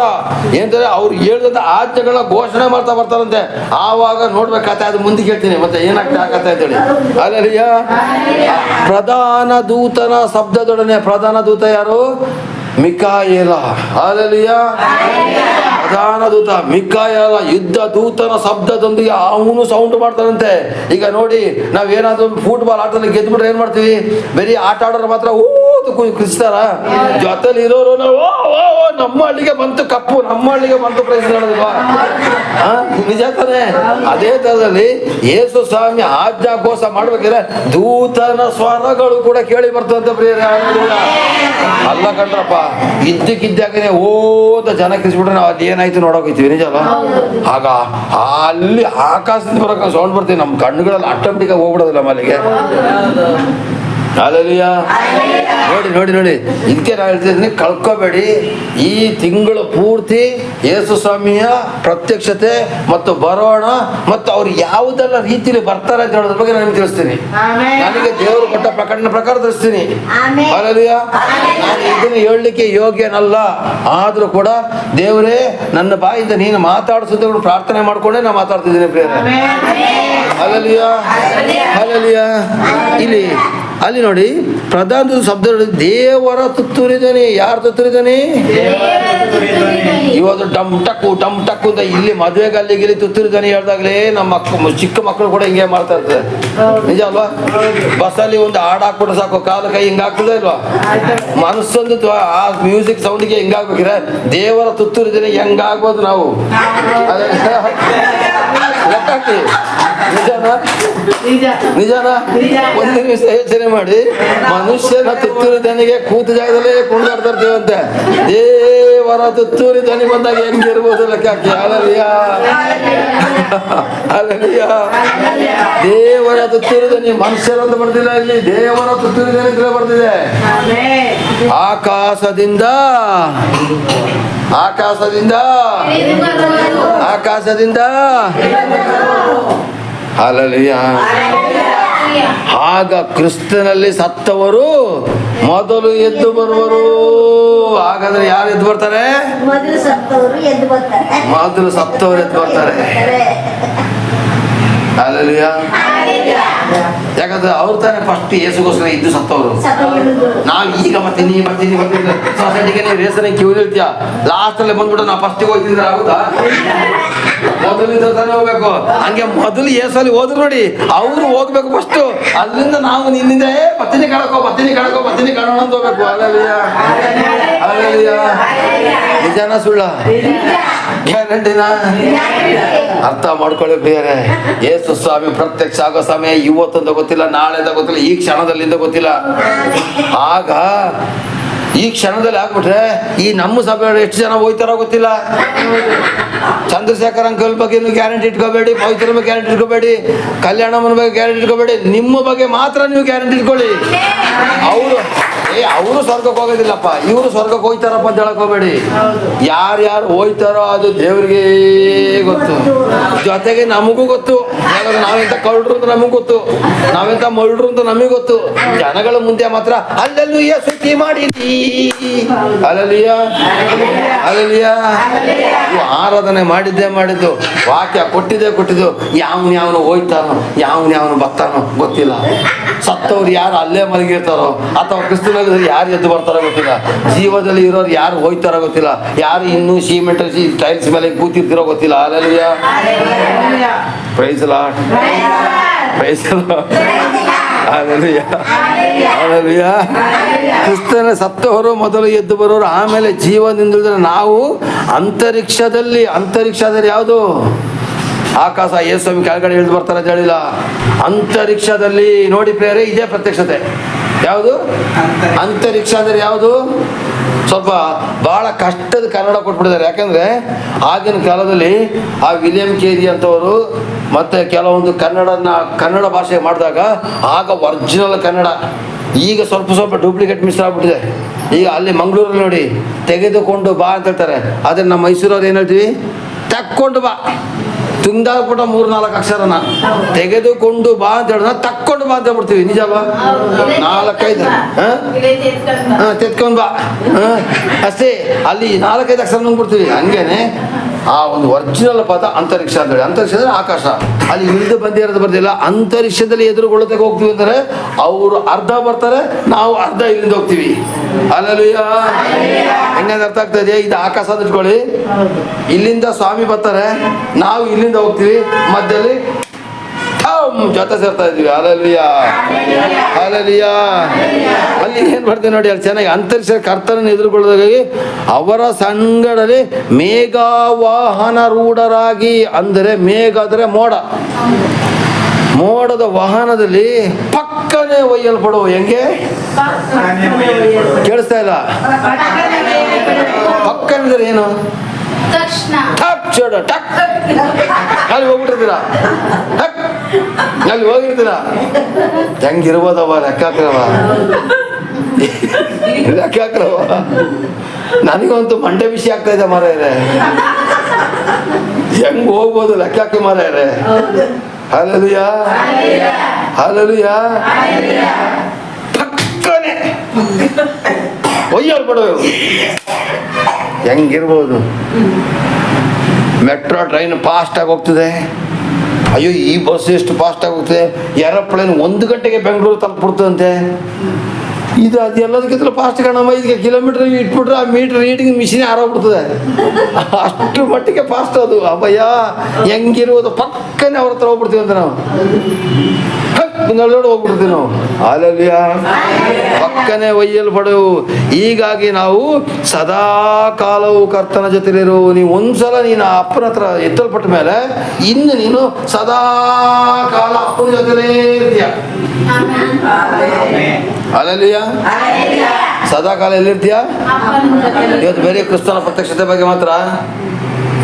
ಏನಂತಾರೆ, ಅವ್ರು ಹೇಳ್ದಂತ ಆಜ್ಞೆಗಳ ಘೋಷಣೆ ಮಾಡ್ತಾ ಬರ್ತಾರಂತೆ. ಆವಾಗ ನೋಡ್ಬೇಕಾತ, ಅದು ಮುಂದೆ ಹೇಳ್ತೀನಿ ಮತ್ತೆ ಏನಾಗ್ತಾ ಆಗತ್ತೆ ಅಂತೇಳಿ. ಹಲ್ಲೆಲೂಯಾ. ಪ್ರಧಾನ ದೂತನ ಶಬ್ದದೊಡನೆ, ಪ್ರಧಾನ ದೂತ ಯಾರು? ಮಿಕಾಯೇಲ. ಹಲ್ಲೆಲೂಯಾ. ಪ್ರಧಾನ ದೂತ ಮಿಕಾಯೇಲ ಯುದ್ಧ ದೂತನ ಶಬ್ದದೊಂದಿಗೆ ಅವನು ಸೌಂಡ್ ಮಾಡ್ತಾನಂತೆ. ಈಗ ನೋಡಿ, ನಾವೇನಾದ್ರೂ ಫುಟ್ಬಾಲ್ ಆಟದಲ್ಲಿ ಗೆದ್ಬಿಟ್ರೆ ಏನ್ ಮಾಡ್ತೀವಿ? ಬರೀ ಆಟ ಆಡೋರು ಮಾತ್ರ ಕುಸಿತಾರ, ಜೊತೆಲಿ ಇರೋರು ನಮ್ಮ ಹಳ್ಳಿಗೆ ಬಂತು ಕಪ್ಪು, ನಮ್ಮ ಹಳ್ಳಿಗೆ ಬಂತು ಪ್ರೈಸ್ ಹೇಳೋದಿಲ್ವಾ? ನಿಜ ತಾನೆ? ಅದೇ ತರದಲ್ಲಿ ಯೇಸು ಸ್ವಾಮಿ ಆಜ್ಞಾಘೋಷ ಮಾಡ್ಬೇಕಾದ್ರೆ ದೂತನ ಸ್ವರಗಳು ಕೂಡ ಕೇಳಿ ಬರ್ತಂತೆ ಪ್ರಿಯರೇ. ಅಲ್ಲ ಕಣ್ರಪ್ಪ, ಇದ್ದಕ್ಕಿದ್ದಾಗನೆ ಓದ ಜನ ಕಿಸ್ಬಿಟ್ರೆ ನಾವು ಅದೇನಾಯ್ತು ನೋಡೋಕೈತೀವಿ. ನಿಜ ಅಲ್ಲ? ಆಗ ಅಲ್ಲಿ ಆಕಾಶದಿಂದ ಬರೋಕೆ ಸೌಂಡ್ ಬರ್ತೀವಿ, ನಮ್ಮ ಕಣ್ಣುಗಳಲ್ಲಿ ಆಟೋಮೆಟಿಕ್ ಹೋಗ್ಬಿಡೋದಿಲ್ಲ ಮಲ್ಲಿಗೆ. ಹಲ್ಲೆಲೂಯಾ. ನೋಡಿ ನೋಡಿ ನೋಡಿ, ಇದಕ್ಕೆ ನಾನು ಹೇಳ್ತಿದ್ದೀನಿ, ಕಳ್ಕೋಬೇಡಿ. ಈ ತಿಂಗಳು ಪೂರ್ತಿ ಯೇಸು ಸ್ವಾಮಿಯ ಪ್ರತ್ಯಕ್ಷತೆ ಮತ್ತು ಬರೋಣ ಮತ್ತು ಅವ್ರು ಯಾವುದೆಲ್ಲ ರೀತಿಯಲ್ಲಿ ಬರ್ತಾರೆ ಅಂತ ಹೇಳೋದ್ರ ಬಗ್ಗೆ ನಾನು ತಿಳಿಸ್ತೀನಿ. ನನಗೆ ದೇವರು ಕೊಟ್ಟ ಪ್ರಕಟಣೆ ಪ್ರಕಾರ ತಿಳಿಸ್ತೀನಿ. ಹಲ್ಲೆಲೂಯಾ. ನಾನು ಇದನ್ನು ಹೇಳಲಿಕ್ಕೆ ಯೋಗ್ಯನಲ್ಲ, ಆದ್ರೂ ಕೂಡ ದೇವರೇ ನನ್ನ ಬಾಯಿಂದ ನೀನು ಮಾತಾಡಿಸೋದು ಪ್ರಾರ್ಥನೆ ಮಾಡ್ಕೊಂಡೇ ನಾನು ಮಾತಾಡ್ತಿದ್ದೀನಿ ಪ್ರಿಯರೇ. ಹಲ್ಲೆಲೂಯಾ. ಹಲ್ಲೆಲೂಯಾ. ಅಲ್ಲಿ ನೋಡಿ, ಪ್ರಧಾನ ಶಬ್ದ ದೇವರ ತುತ್ತೂರಿದನಿ. ಯಾರು ತುತ್ತೂರಿದನಿ? ಇವತ್ತು ಡಮ್ ಟಕ್ಕು ಅಂತ ಇಲ್ಲಿ ಮದುವೆಗಲ್ಲಿಗೆ ತುತ್ತೂರಿದನಿ ಹೇಳ್ದಾಗ್ಲೇ ನಮ್ಮ ಚಿಕ್ಕ ಮಕ್ಕಳು ಕೂಡ ಹಿಂಗೆ ಮಾಡ್ತಾ ಇರ್ತದೆ. ನಿಜ ಅಲ್ವಾ? ಬಸ್ಸಲ್ಲಿ ಒಂದು ಹಾಡು ಹಾಕ್ಬಿಟ್ರೆ ಸಾಕು, ಕಾಲ ಕೈ ಹಿಂಗಾಗ್ತದೆ ಇಲ್ವಾ? ಮನಸ್ಸೊಂದು ಆ ಮ್ಯೂಸಿಕ್ ಸೌಂಡ್ಗೆ ಹಿಂಗಾಗ್ಬೇಕಿದ್ರೆ ದೇವರ ತುತ್ತೂರಿದನಿ ಹೆಂಗಾಗ್ಬೋದು ನಾವು? ಲೆಕ್ಕಾಕಿ. ನಿಜನಾ? ಒಂದು ನಿಮಿಷ ಯೋಚನೆ ಮಾಡಿ, ಮನುಷ್ಯನ ತುತ್ತೂರಿ ದನಿಗೆ ಕೂತ ಜಾಗದಲ್ಲೇ ಕುಣಿದಾಡ್ತಾ ಇರ್ತೀವಂತೆ. ದೇವರ ತುತ್ತೂರಿ ದನಿ ಬಂದಾಗ ಹೆಂಗಿರ್ಬೋದು ಲೆಕ್ಕಾಕಿ. ಹಲ್ಲೆಲೂಯಾ. ಹಲ್ಲೆಲೂಯಾ. ದೇವರ ತುತ್ತೂರಿ ದನಿ, ಮನುಷ್ಯರಂತ ಬರ್ತಿಲ್ಲ ಇಲ್ಲಿ, ದೇವರ ತುತ್ತೂರಿ ದನಿ ಅಂತ ಬರ್ತಿದೆ. ಆಕಾಶದಿಂದ ಆಕಾಶದಿಂದ ಆಕಾಶದಿಂದ ಹಲ್ಲೆಲೂಯಾ. ಆಗ ಕ್ರಿಸ್ತನಲ್ಲಿ ಸತ್ತವರು ಮೊದಲು ಎದ್ದು ಬರುವರು. ಹಾಗಾದ್ರೆ ಯಾರು ಎದ್ದು ಬರ್ತಾರೆ? ಮೊದಲು ಸತ್ತವರು ಎದ್ದು ಬರ್ತಾರೆ. ಹಲ್ಲೆಲೂಯಾ. ಯಾಕಂದ್ರೆ ಅವ್ರು ತಾನೇ ಫಸ್ಟ್ ಯೇಸುಗೋಸ್ಕರ ಇದ್ದು ಸತ್ತವರು. ನಾವು ಈಗ ಬರ್ತೀನಿ ಸೊಸೈಟಿಗೆ ನೀವು ರೇಸನ ಕ್ಯೂ ಇರ್ತೀಯ, ಲಾಸ್ಟ್ ಅಲ್ಲಿ ಬಂದ್ಬಿಟ್ಟು ನಾವು ಫಸ್ಟಿಗೆ ಹೋಗ್ತಿದ್ರೆ ಆಗುತ್ತಾ? ಮೊದಲಿಂದ ತಾನೇ ಹೋಗ್ಬೇಕು. ಹಂಗೆ ಮೊದಲು ಯೇಸಲ್ಲಿ ಹೋದ್ರು ನೋಡಿ, ಅವ್ರು ಹೋಗ್ಬೇಕು ಫಸ್ಟ್. ಅಲ್ಲಿಂದ ನಾವು ನಿನ್ನಿಂದ ಬತ್ತೀನಿ ಕಾಣೋಣ ಅಂತ ಹೋಗ್ಬೇಕು. ಹಲ್ಲೆಲೂಯಾ. ಹಲ್ಲೆಲೂಯಾ. ನಿಜಾನ ಸುಳ್ಳ? ಗ್ಯಾರಂಟಿನ? ಅರ್ಥ ಮಾಡ್ಕೊಳ್ಳಿ ಪ್ರಿಯರೇ. ಯೇಸು ಸ್ವಾಮಿ ಪ್ರತ್ಯಕ್ಷ ಆಗೋ ಸಮಯ ಇವತ್ತಂತ ಗೊತ್ತಿಲ್ಲ, ನಾಳೆದ ಗೊತ್ತಿಲ್ಲ, ಈ ಕ್ಷಣದಲ್ಲಿಂದ ಗೊತ್ತಿಲ್ಲ. ಆಗ ಈ ಕ್ಷಣದಲ್ಲಿ ಆಗ್ಬಿಟ್ರೆ ಈ ನಮ್ಮ ಸಭೆ ಎಷ್ಟು ಜನ ಹೋಯ್ತಾರೋ ಗೊತ್ತಿಲ್ಲ. ಚಂದ್ರಶೇಖರ್ ಅಂಕಲ್ ಬಗ್ಗೆ ಗ್ಯಾರಂಟಿ ಇಟ್ಕೋಬೇಡಿ, ಪವಿತ್ರ ಬಗ್ಗೆ ಗ್ಯಾರಂಟಿ ಇಟ್ಕೋಬೇಡಿ, ಕಲ್ಯಾಣಮ್ಮನ ಬಗ್ಗೆ ಗ್ಯಾರಂಟಿ ಇಟ್ಕೋಬೇಡಿ. ನಿಮ್ಮ ಬಗ್ಗೆ ಮಾತ್ರ ನೀವು ಗ್ಯಾರಂಟಿ ಇಟ್ಕೊಳ್ಳಿ. ಅವರು ಸ್ವರ್ಗಕ್ಕೆ ಹೋಗೋದಿಲ್ಲಪ್ಪ, ಇವರು ಸ್ವರ್ಗಕ್ಕೆ ಹೋಯ್ತಾರಪ್ಪ ಅಂತ ಹೇಳಕ್ ಹೋಗ್ಬೇಡಿ. ಯಾರ್ಯಾರು ಹೋಯ್ತಾರೋ ಅದು ದೇವ್ರಿಗೆ ಗೊತ್ತು, ಜೊತೆಗೆ ನಮಗೂ ಗೊತ್ತು. ನಾವೆಂತ ಕಳ್ಳರು ಅಂತ ನಮಗ್ ಗೊತ್ತು, ನಾವೆಂತ ಮಳ್ರು ಅಂತ ನಮಗ್ ಗೊತ್ತು. ಜನಗಳ ಮುಂದೆ ಮಾತ್ರ ಹಲ್ಲೆಲೂಯಾ ಸ್ತುತಿ ಮಾಡಿರಿ, ಹಲ್ಲೆಲೂಯಾ ಹಲ್ಲೆಲೂಯಾ. ಆರಾಧನೆ ಮಾಡಿದ್ದು, ವಾಕ್ಯ ಕೊಟ್ಟಿದ್ದು. ಯಾವನು ಹೋಯ್ತಾನೋ ಯಾವನು ಬರ್ತಾನೋ ಗೊತ್ತಿಲ್ಲ. ಸತ್ತವ್ರು ಯಾರು ಅಲ್ಲೇ ಮಲಗಿರ್ತಾರೋ ಅಥವಾ ಕ್ರಿಸ್ತನಲ್ಲಿ ಯಾರು ಎದ್ದು ಬರ್ತಾರೋ ಗೊತ್ತಿಲ್ಲ. ಜೀವದಲ್ಲಿ ಇರೋರು ಯಾರು ಹೋಯ್ತಾರೋ ಗೊತ್ತಿಲ್ಲ. ಯಾರು ಇನ್ನೂ ಸಿಮೆಂಟ್ ಟೈಲ್ಸ್ ಮೇಲೆ ಕೂತಿರ್ತಿರೋ ಗೊತ್ತಿಲ್ಲ. Hallelujah. Praise Lord. Praise Lord. Hallelujah. Hallelujah. ಕ್ರಿಸ್ತನ ಸತ್ತವರು ಮೊದಲು ಎದ್ದು ಬರೋರು, ಆಮೇಲೆ ಜೀವದಿಂದ ನಾವು ಅಂತರಿಕ್ಷದಲ್ಲಿ ಯಾವುದು? ಆಕಾಶ. ಯೇಸು ಸ್ವಾಮಿ ಕೆಳಗಡೆ ಇಳಿದು ಬರ್ತಾರೆ ಅಂತ ಹೇಳಿಲ್ಲ. ಅಂತರಿಕ್ಷದಲ್ಲಿ ನೋಡಿ ಪ್ರಿಯರೇ, ಇದೇ ಪ್ರತ್ಯಕ್ಷತೆ. ಯಾವುದು? ಅಂತರಿಕ್ಷ ಅಂದ್ರೆ ಯಾವುದು? ಸ್ವಲ್ಪ ಬಹಳ ಕಷ್ಟದ ಕನ್ನಡ ಕೊಟ್ಬಿಟ್ಟಿದ್ದಾರೆ. ಯಾಕಂದ್ರೆ ಆಗಿನ ಕಾಲದಲ್ಲಿ ಆ ವಿಲಿಯಂ ಕೇರಿ ಅಂತವರು ಮತ್ತೆ ಕೆಲವೊಂದು ಕನ್ನಡ ಭಾಷೆ ಮಾಡಿದಾಗ ಆಗ ಒರಿಜಿನಲ್ ಕನ್ನಡ ಈಗ ಸ್ವಲ್ಪ ಸ್ವಲ್ಪ ಡೂಪ್ಲಿಕೇಟ್ ಮಿಸ್ ಆಗ್ಬಿಟ್ಟಿದೆ. ಈಗ ಅಲ್ಲಿ ಮಂಗಳೂರಲ್ಲಿ ನೋಡಿ ತೆಗೆದುಕೊಂಡು ಬಾ ಅಂತ ಹೇಳ್ತಾರೆ, ಆದರೆ ನಮ್ಮ ಮೈಸೂರವ್ರು ಏನು ಹೇಳ್ತೀವಿ, ತಕ್ಕೊಂಡು ಬಾ. ತುಂದಾಗ್ಬಿಟ್ಟ 3-4 ಅಕ್ಷರನ ತೆಗೆದುಕೊಂಡು ಬಾ ಅಂತ ಹೇಳಿದ್ರೆ ತಕ್ಕೊಂಡು ಬಾ ಅಂತ ಹೇಳ್ಬಿಡ್ತೀವಿ. ನಿಜ ಬಾ 4-5 ತೆತ್ಕೊಂಡು ಬಾ ಅಷ್ಟೇ. ಅಲ್ಲಿ 4-5 ಅಕ್ಷರ ನುಂಗ್ಬಿಡ್ತೀವಿ. ಹಂಗೇನೆ ಆ ಒಂದು ಒರಿಜಿನಲ್ ಪದ ಅಂತರಿಕ್ಷ ಅಂತ ಹೇಳಿ. ಅಂತರಿಕ್ಷ ಅಂದರೆ ಆಕಾಶ. ಅಲ್ಲಿ ಇಳಿದು ಬಂದಿರೋದು ಬರ್ದಿಲ್ಲ. ಅಂತರಿಕ್ಷದಲ್ಲಿ ಎದುರುಗೊಳ್ಳೋದಕ್ಕೆ ಹೋಗ್ತೀವಿ ಅಂದರೆ ಅವರು ಅರ್ಧ ಬರ್ತಾರೆ, ನಾವು ಅರ್ಧ ಇಲ್ಲಿಂದ ಹೋಗ್ತೀವಿ. ಹಲ್ಲೆಲೂಯಾ. ಹೆಂಗಂದ್ರೆ ಅರ್ಥ ಆಗ್ತಾ ಇದೆಯಾ? ಇದು ಆಕಾಶ ಅಂತ ಇಟ್ಕೊಳ್ಳಿ. ಇಲ್ಲಿಂದ ಸ್ವಾಮಿ ಬರ್ತಾರೆ, ನಾವು ಇಲ್ಲಿಂದ ಹೋಗ್ತೀವಿ, ಮಧ್ಯದಲ್ಲಿ ಜೊತೆ ಸೇರ್ತಾ ಇದ್ವಿ. Hallelujah, hallelujah. ಅಲ್ಲಿ ಏನ್ ಬರ್ತೀವಿ ನೋಡಿ, ಅಲ್ಲಿ ಚೆನ್ನಾಗಿ ಅಂತರಿಕ್ಷ ಕರ್ತನನ್ನು ಎದುರುಗೊಳ್ಳೋದಾಗಿ ಅವರ ಸಂಗಡಲ್ಲಿ ಮೇಘವಾಹನ ರೂಢರಾಗಿ, ಅಂದರೆ ಮೇಘ ಅಂದರೆ ಮೋಡ, ಮೋಡದ ವಾಹನದಲ್ಲಿ ಪಕ್ಕನೆ ಒಯ್ಯಲ್ಪಡುವ. ಹೆಂಗೆ ಕೇಳಿಸ್ತಾ ಇಲ್ಲ? ಪಕ್ಕನೆ ಏನು? ಅಲ್ಲಿ ಹೋಗ್ಬಿಟ್ಟಿರ್ತೀರಾ, ಅಲ್ಲಿ ಹೋಗಿರ್ತೀರಾ. ಹೆಂಗಿರ್ಬೋದವ ಲೆಕ್ಕ ಹಾಕ್ರವ, ಲೆಕ್ಕ ಹಾಕ್ರವ. ನನಗಂತೂ ಮಂಡೆ ಬಿಸಿ ಆಗ್ತಾ ಇದೆ ಮಾರಾಯರೆ. ಹೆಂಗ್ ಹೋಗ್ಬೋದು ಲೆಕ್ಕ ಹಾಕಿ ಮಾರಾಯರೆ. Hallelujah, hallelujah. ಪಕ್ಕನೆ ಒಯ್ಯಲ್ಪಡುವ. ಹೆಂಗಿರ್ಬೋದು? ಮೆಟ್ರೋ ಟ್ರೈನ್ ಫಾಸ್ಟಾಗಿ ಹೋಗ್ತದೆ. ಅಯ್ಯೋ, ಈ ಬಸ್ ಎಷ್ಟು ಫಾಸ್ಟಾಗಿ ಹೋಗ್ತದೆ. ಏರೋಪ್ಲೇನ್ 1 ಗಂಟೆಗೆ ಬೆಂಗಳೂರು ತಲುಪಿಬಿಡ್ತದಂತೆ. ಇದು ಅದು ಎಲ್ಲದಕ್ಕಿಂತಲೂ ಫಾಸ್ಟ್ ಕಣಮ್ಮ. ಇದಕ್ಕೆ ಕಿಲೋಮೀಟ್ರ್ ಇಟ್ಬಿಟ್ರೆ ಆ ಮೀಟ್ರ್ ರೀಡಿಂಗ್ ಮಿಷಿನೇ ಆರೋಗ್ಬಿಡ್ತದೆ. ಅಷ್ಟು ಮಟ್ಟಿಗೆ ಫಾಸ್ಟ್ ಅದು. ಅಬ್ಬಯ್ಯ, ಹೆಂಗಿರುವುದು? ಪಕ್ಕನೆ ಅವ್ರ ಹತ್ರ ಹೋಗ್ಬಿಡ್ತೀವಿ ಅಂತ ನಾವು ಹೋಗ್ಬಿಡ್ತೀವಿ ನಾವು. ಹಲ್ಲೆಲೂಯಾ. ಪಕ್ಕನೆ ಒಯ್ಯಲ್ಪಡೆವು. ಹೀಗಾಗಿ ನಾವು ಸದಾ ಕಾಲವು ಕರ್ತನ ಜೊತೆಲಿರು. ನೀವು ಒಂದ್ಸಲ ನೀನು ಅಪ್ಪನ ಹತ್ರ ಎತ್ತಲ್ಪಟ್ಟ ಮೇಲೆ ಇನ್ನು ನೀನು ಸದಾ ಕಾಲ ಅಪ್ಪನ ಜೊತೆಲೇ ಇರ್ತೀಯ. ಹಲ್ಲೆಲೂಯಾ. ಸದಾ ಕಾಲ ಎಲ್ಲಿರ್ತೀಯ? ಇವತ್ತು ಬೇರೆ ಕ್ರಿಸ್ತನ ಪ್ರತ್ಯಕ್ಷತೆ ಬಗ್ಗೆ ಮಾತ್ರ.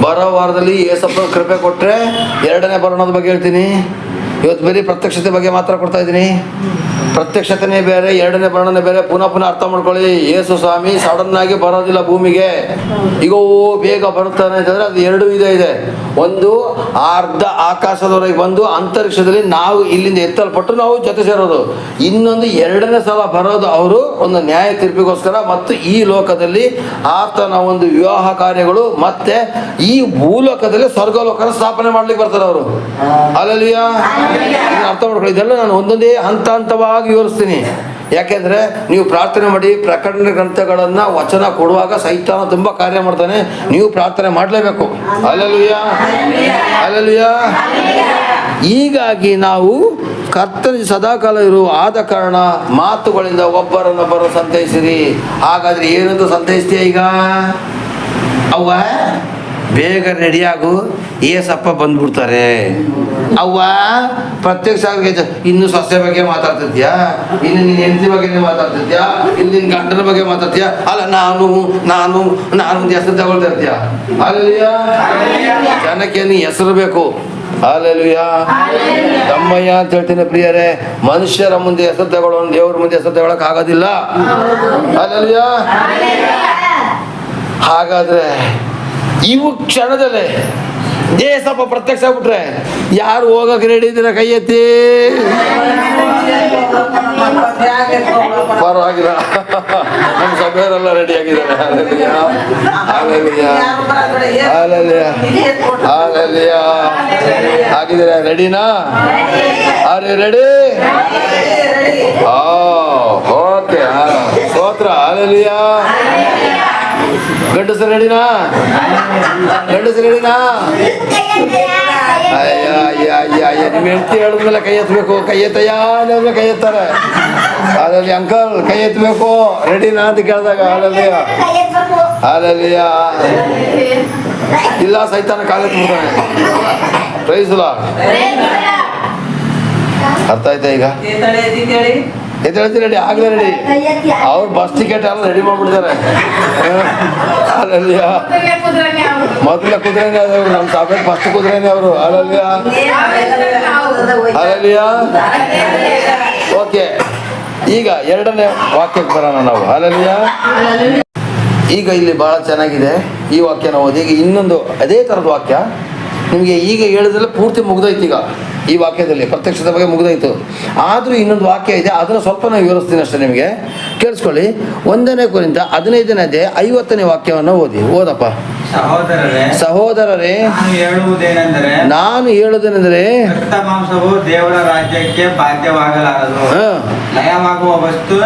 ಬರೋ ವಾರದಲ್ಲಿ ಏಸಪ್ಪನ ಕೃಪೆ ಕೊಟ್ಟರೆ 2ನೇ ಬರೋಣದ ಬಗ್ಗೆ ಹೇಳ್ತೀನಿ. ಇವತ್ತು ಬೇರೆ ಪ್ರತ್ಯಕ್ಷತೆ ಬಗ್ಗೆ ಮಾತ್ರ ಕೊಡ್ತಾ ಇದ್ದೀನಿ. ಪ್ರತ್ಯಕ್ಷತೆನೇ ಬೇರೆ, 2ನೇ ಬರೋಣನೇ ಬೇರೆ. ಪುನಃ ಅರ್ಥ ಮಾಡ್ಕೊಳ್ಳಿ. ಯೇಸು ಸ್ವಾಮಿ ಸಡನ್ ಆಗಿ ಬರೋದಿಲ್ಲ ಭೂಮಿಗೆ. ಈಗ ಬೇಗ ಬರುತ್ತಾನೆ ಅಂತಂದರೆ ಅದು 2 ವಿಧ ಇದೆ. ಒಂದು ಅರ್ಧ ಆಕಾಶದವರೆಗೆ ಬಂದು ಅಂತರಿಕ್ಷದಲ್ಲಿ ನಾವು ಇಲ್ಲಿಂದ ಎತ್ತಲ್ಪಟ್ಟು ನಾವು ಜೊತೆ ಸೇರೋದು. ಇನ್ನೊಂದು 2ನೇ ಸಲ ಬರೋದು ಅವರು ಒಂದು ನ್ಯಾಯ ತೀರ್ಪಿಗೋಸ್ಕರ ಮತ್ತು ಈ ಲೋಕದಲ್ಲಿ ಆತನ ಒಂದು ವಿವಾಹ ಕಾರ್ಯಗಳು ಮತ್ತೆ ಈ ಭೂಲೋಕದಲ್ಲಿ ಸ್ವರ್ಗಲೋಕನ ಸ್ಥಾಪನೆ ಮಾಡ್ಲಿಕ್ಕೆ ಬರ್ತಾರೆ ಅವರು. ಹಲ್ಲೆಲೂಯಾ. ಅರ್ಥ ಮಾಡ್ಕೊಳ್ಳಿ. ಇದೆಲ್ಲ ನಾನು ಒಂದೊಂದೇ ಹಂತ ಹಂತವಾಗಿ ವಿವರಿಸ್ತೀನಿ. ಯಾಕೆಂದ್ರೆ ನೀವು ಪ್ರಾರ್ಥನೆ ಮಾಡಿ ಪ್ರಕಟಣೆ ಗ್ರಂಥಗಳನ್ನು ವಚನ ಕೊಡುವಾಗ ಸೈತಾನ ತುಂಬ ಕಾರ್ಯ ಮಾಡ್ತಾನೆ. ನೀವು ಪ್ರಾರ್ಥನೆ ಮಾಡಲೇಬೇಕು. Hallelujah, hallelujah. ಹೀಗಾಗಿ ನಾವು ಕರ್ತನ ಸದಾಕಾಲ ಇರುವ ಆದ ಕಾರಣ ಮಾತುಗಳಿಂದ ಒಬ್ಬರನ್ನೊಬ್ಬರು ಸಂತೈಸಿರಿ. ಹಾಗಾದ್ರೆ ಏನಂತ ಸಂತೈಸ್ತೀಯ? ಈಗ ಅವ್ವ ಬೇಗ ರೆಡಿಯಾಗು, ಏಸಪ್ಪ ಬಂದ್ಬಿಡ್ತಾರೆ. ಅವ್ವ ಪ್ರತ್ಯಕ್ಷ ಇನ್ನು ಸಸ್ಯ ಬಗ್ಗೆ ಮಾತಾಡ್ತಿದ್ಯಾ, ಇನ್ನು ನಿನ್ನ ಹೆಂಡತಿ ಬಗ್ಗೆ ಮಾತಾಡ್ತಿದ್ಯಾ, ಇಲ್ಲಿ ನಿನ್ನ ಗಂಡನ ಬಗ್ಗೆ ಮಾತಾಡ್ತೀಯಾ? ಅಲ್ಲ ನಾನು ನಾನು ನಾನು ಹೆಸರು ತಗೊಳ್ತಾ ಇರ್ತೀಯ. ಅಲ್ಲಯ್ಯ, ಜನಕ್ಕೆ ನೀ ಹೆಸರು ಬೇಕು. ಹಲ್ಲೆಲೂಯಾ. ತಮ್ಮಯ್ಯ ಅಂತ ಹೇಳ್ತೀನಿ ಪ್ರಿಯರೇ. ಮನುಷ್ಯರ ಮುಂದೆ ಹೆಸರು ತಗೊಳ್ಳೋನು ದೇವ್ರ ಮುಂದೆ ಹೆಸರು ತಗೊಳಕ್ ಆಗೋದಿಲ್ಲ. ಹಲ್ಲೆಲೂಯಾ. ಹಾಗಾದ್ರೆ ಇವು ಕ್ಷಣದಲ್ಲೇ ಏಸಪ್ಪ ಪ್ರತ್ಯಕ್ಷ ಆಗ್ಬಿಟ್ರೆ ಯಾರು ಹೋಗಕ್ಕೆ ರೆಡಿ ಇದ್ದೀರಾ? ಕೈ ಎತ್ತಿ. ಪರವಾಗಿಲ್ಲ, ನಮ್ಮ ಸಭೆಯವರೆಲ್ಲ ರೆಡಿ ಆಗಿದ್ದಾರೆ. Hallelujah, hallelujah, hallelujah, hallelujah. ಆಗಿದ್ದೀರಾ? ರೆಡಿನಾ? Are you ready? ಓಕೆ, ಸ್ತೋತ್ರ. ಹಾಲೆಲೂಯಾ. ಗಂಡಸರು ರೆಡಿನಾ? ಗಂಡಸರು ರೆಡಿನಾ? ಅಯ್ಯ ಅಯ್ಯ ಅಯ್ಯ ಅಯ್ಯ, ನಿಮ್ಮ ಹೆಂಡತಿ ಹೇಳಿದ್ಮೇಲೆ ಕೈ ಎತ್ತಬೇಕು. ಕೈ ಎತ್ತಯ್ಯ ಅಂದ್ರೆ ಕೈ ಎತ್ತಾರೆ. ಅದ್ರಲ್ಲಿ ಅಂಕಲ್ ಕೈ ಎತ್ತಬೇಕು. ರೆಡಿನಾ ಅಂತ ಕೇಳಿದಾಗ ಹಾಲೆಲೂಯಾ, ಹಾಲೆಲೂಯಾ. ಇಲ್ಲ ಸೈತಾನ ಕಾಲೆತ್ಬಿಡ್ತಾನೆ. Price the lord. ಅರ್ಥ ಆಯ್ತಾ? ಈಗ ಎದ್ದೇಳ್ತಿ ರೆಡಿ ಆಗಲೇ ರೆಡಿ. ಅವ್ರು ಬಸ್ ಟಿಕೆಟ್ ಎಲ್ಲ ರೆಡಿ ಮಾಡ್ಬಿಡ್ತಾರೆ. ಅಲ್ಲಲ್ಲಿಯ ಮೊದಲ ಕುದುರೆನೇ ಅವರು, ನಮ್ಮ ಸಭೆ ಫಸ್ಟ್ ಕುದುರೆನೇ ಅವರು. ಅಲ್ಲಲ್ಲಿಯ, ಅಲ್ಲಲ್ಲಿಯ. ಓಕೆ, ಈಗ ಎರಡನೇ ವಾಕ್ಯಕ್ಕೆ ಬರೋಣ ನಾವು. ಹಲ್ಲೆಲೂಯಾ. ಈಗ ಇಲ್ಲಿ ಬಹಳ ಚೆನ್ನಾಗಿದೆ ಈ ವಾಕ್ಯನ ಓದಿ. ಈಗ ಇನ್ನೊಂದು ಅದೇ ಥರದ ವಾಕ್ಯ ನಿಮಗೆ ಈಗ ಹೇಳಿದ್ರಲ್ಲ ಪೂರ್ತಿ ಮುಗ್ದೋಯ್ತು. ಈಗ ಈ ವಾಕ್ಯದಲ್ಲಿ ಪ್ರತ್ಯಕ್ಷದ ಬಗ್ಗೆ ಮುಗ್ದೋಯ್ತು. ಆದರೂ ಇನ್ನೊಂದು ವಾಕ್ಯ ಇದೆ, ಅದನ್ನು ಸ್ವಲ್ಪ ನಾನು ವಿವರಿಸ್ತೀನಿ ಅಷ್ಟೇ, ನಿಮಗೆ ಕೇಳಿಸ್ಕೊಳ್ಳಿ. 1 ಕೊರಿಂಥ 15ನೇ ಅಧ್ಯಾಯ 50ನೇ ವಾಕ್ಯವನ್ನು ಓದಪ್ಪ. ಸಹೋದರರೇ, ನಾನು ಹೇಳುವುದೇನೆಂದರೆ ರಕ್ತ ಮಾಂಸವು ದೇವರ ರಾಜ್ಯಕ್ಕೆ ಬಾಧ್ಯವಾಗಲಾರದು, ಲಯವಾಗುವ ವಸ್ತು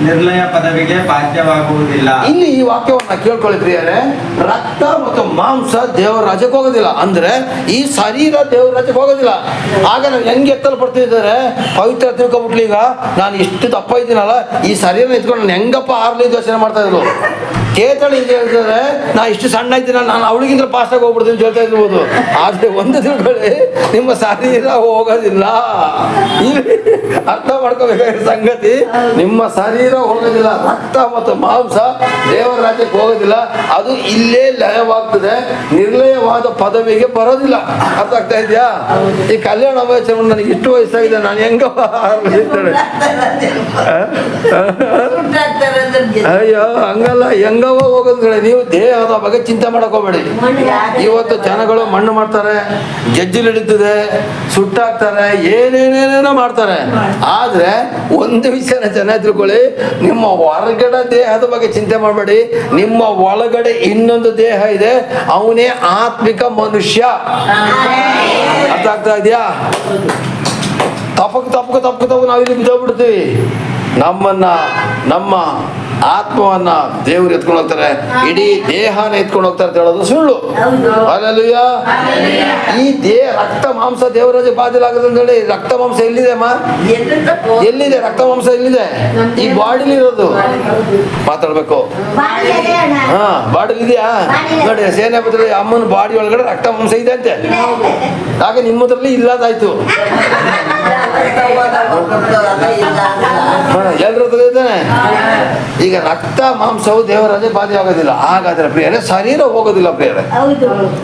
ನಿರ್ಲಯ ಪದವಿಗೆ ಬಾಧ್ಯವಾಗುವುದಿಲ್ಲ. ಇಲ್ಲಿ ಈ ವಾಕ್ಯವನ್ನು ಕೇಳ್ಕೊಳ್ಳಿ ಪ್ರಿಯರೇ. ರಕ್ತ ಮತ್ತು ಮಾಂಸ ದೇವರ ರಾಜ್ಯಕ್ಕೆ ಹೋಗೋದಿಲ್ಲ, ಅಂದ್ರೆ ಈ ಶರೀರ ದೇವರ ರಾಜ್ಯಕ್ಕೆ ಹೋಗೋದಿಲ್ಲ. ಆಗ ನಾವು ಹೆಂಗೆ ಎತ್ತಲ್ಪಡ್ತಿದ್ದಾರೆ, ಪವಿತ್ರ ತಿಳ್ಕೊಬಿಟ್ಲಿ. ಈಗ ನಾನು ಇಷ್ಟು ದಪ್ಪ ಇದ್ದೀನಲ್ಲ, ಈ ಶರೀರ ಎತ್ಕೊಂಡು ನಾನು ಹೆಂಗಪ್ಪ ಆರ್ಲಿ ಯೋಚನೆ ಮಾಡ್ತಾ ಇದ್ರು. ಕೇತಳಿ ಹಿಂಗೆ ಹೇಳ್ತಾರೆ, ನಾ ಇಷ್ಟು ಸಣ್ಣ ಇದ್ದೀನ, ನಾನು ಅವಳಿಗಿಂತ ಫಾಸ್ಟಾಗಿ ಹೋಗ್ಬಿಡ್ತೀನಿ ಅಂತ ಹೇಳ್ತಾ ಇರ್ಬೋದು. ಆದರೆ ಒಂದು ತಿಳ್ಕೊಳ್ಳಿ, ನಿಮ್ಮ ಶರೀರ ಹೋಗೋದಿಲ್ಲ. ಇಲ್ಲಿ ಅರ್ಥ ಮಾಡ್ಕೋಬೇಕಾಗಿರೋ ಸಂಗತಿ, ನಿಮ್ಮ ಶರೀರ ಹೋಗೋದಿಲ್ಲ. ರಕ್ತ ಮತ್ತು ಮಾಂಸ ದೇವರ ರಾಜ್ಯಕ್ಕೆ ಹೋಗೋದಿಲ್ಲ, ಅದು ಇಲ್ಲೇ ಲಯವಾಗ್ತದೆ, ನಿರ್ಲಯವಾದ ಪದವಿಗೆ ಬರೋದಿಲ್ಲ. ಅರ್ಥ ಆಗ್ತಾ ಇದೆಯಾ? ಈ ಕಲ್ಯಾಣ ವಯಸ್ಸು ನನಗೆ ಇಷ್ಟು ವಯಸ್ಸಾಗಿದೆ, ನಾನು ಹೆಂಗಪ್ಪ ಅಯ್ಯೋ ಹಂಗಲ್ಲ, ಹೆಂಗವ ಹೋಗೋದು. ನೀವು ದೇಹದ ಬಗ್ಗೆ ಚಿಂತೆ ಮಾಡಕ್ ಹೋಗ್ಬೇಡಿ. ಇವತ್ತು ಜನಗಳು ಮಣ್ಣು ಮಾಡ್ತಾರೆ, ಜಜ್ಜಿಲ್ ಹಿಡಿತದೆ, ಸುಟ್ಟಾಕ್ತಾರೆ, ಏನೇನೇನೇನೋ ಮಾಡ್ತಾರೆ. ಆದ್ರೆ ಒಂದು ವಿಷಯನ ಚೆನ್ನಾಗಿ ತಿಳ್ಕೊಳ್ಳಿ, ನಿಮ್ಮ ಹೊರಗಡೆ ದೇಹದ ಬಗ್ಗೆ ಚಿಂತೆ ಮಾಡಬೇಡಿ. ನಿಮ್ಮ ಒಳಗಡೆ ಇನ್ನೊಂದು ದೇಹ ಇದೆ, ಅವನೇ ಆತ್ಮಿಕ ಮನುಷ್ಯ. ಅರ್ಥ ಆಗ್ತಾ ಇದೆಯಾ? ತಪ್ಪಕ ನಾವಿಲ್ಲಿ ಬಿದ್ದೋಗ್ಬಿಡ್ತೀವಿ. ನಮ್ಮ ಆತ್ಮವನ್ನ ದೇವ್ರು ಎತ್ಕೊಂಡು ಹೋಗ್ತಾರೆ, ಇಡೀ ದೇಹನ ಎತ್ಕೊಂಡು ಹೋಗ್ತಾರೆ ಅಂತ ಹೇಳೋದು ಸುಳ್ಳು. ಹಲ್ಲೆಲೂಯಾ. ಈ ದೇಹ ರಕ್ತ ಮಾಂಸ ದೇವರಾಜ ಬಾಧ್ಯಲಾಗದೆ ಅಂತ ಹೇಳಿ, ರಕ್ತ ಮಾಂಸ ಎಲ್ಲಿದೆ ಅಮ್ಮ? ಎಲ್ಲಿದೆ ರಕ್ತ ಮಾಂಸ? ಎಲ್ಲಿದೆ? ಈ ಬಾಡಿಲಿ ಇರೋದು. ಮಾತಾಡ್ಬೇಕು. ಹಾ, ಬಾಡಿಲಿ ಇದೆಯಾ ನೋಡಿ. ಸೇನೆ ಬದಲು ಅಮ್ಮನ ಬಾಡಿ ಒಳಗಡೆ ರಕ್ತ ಮಾಂಸ ಇದೆ ಅಂತೆ. ಆಗ ನಿಮ್ಮದ್ರಲ್ಲಿ ಇಲ್ಲದಾಯ್ತು. ಎಲ್ರದ್ದು ಇದ್ದಾನೆ. ಈಗ ರಕ್ತ ಮಾಂಸವು ದೇವರಾಜೆ ಬಾಧೆ ಆಗೋದಿಲ್ಲ. ಹಾಗಾದ್ರೆ ಪ್ರಿಯರೇ, ಶರೀರ ಹೋಗೋದಿಲ್ಲ ಪ್ರಿಯರೇ.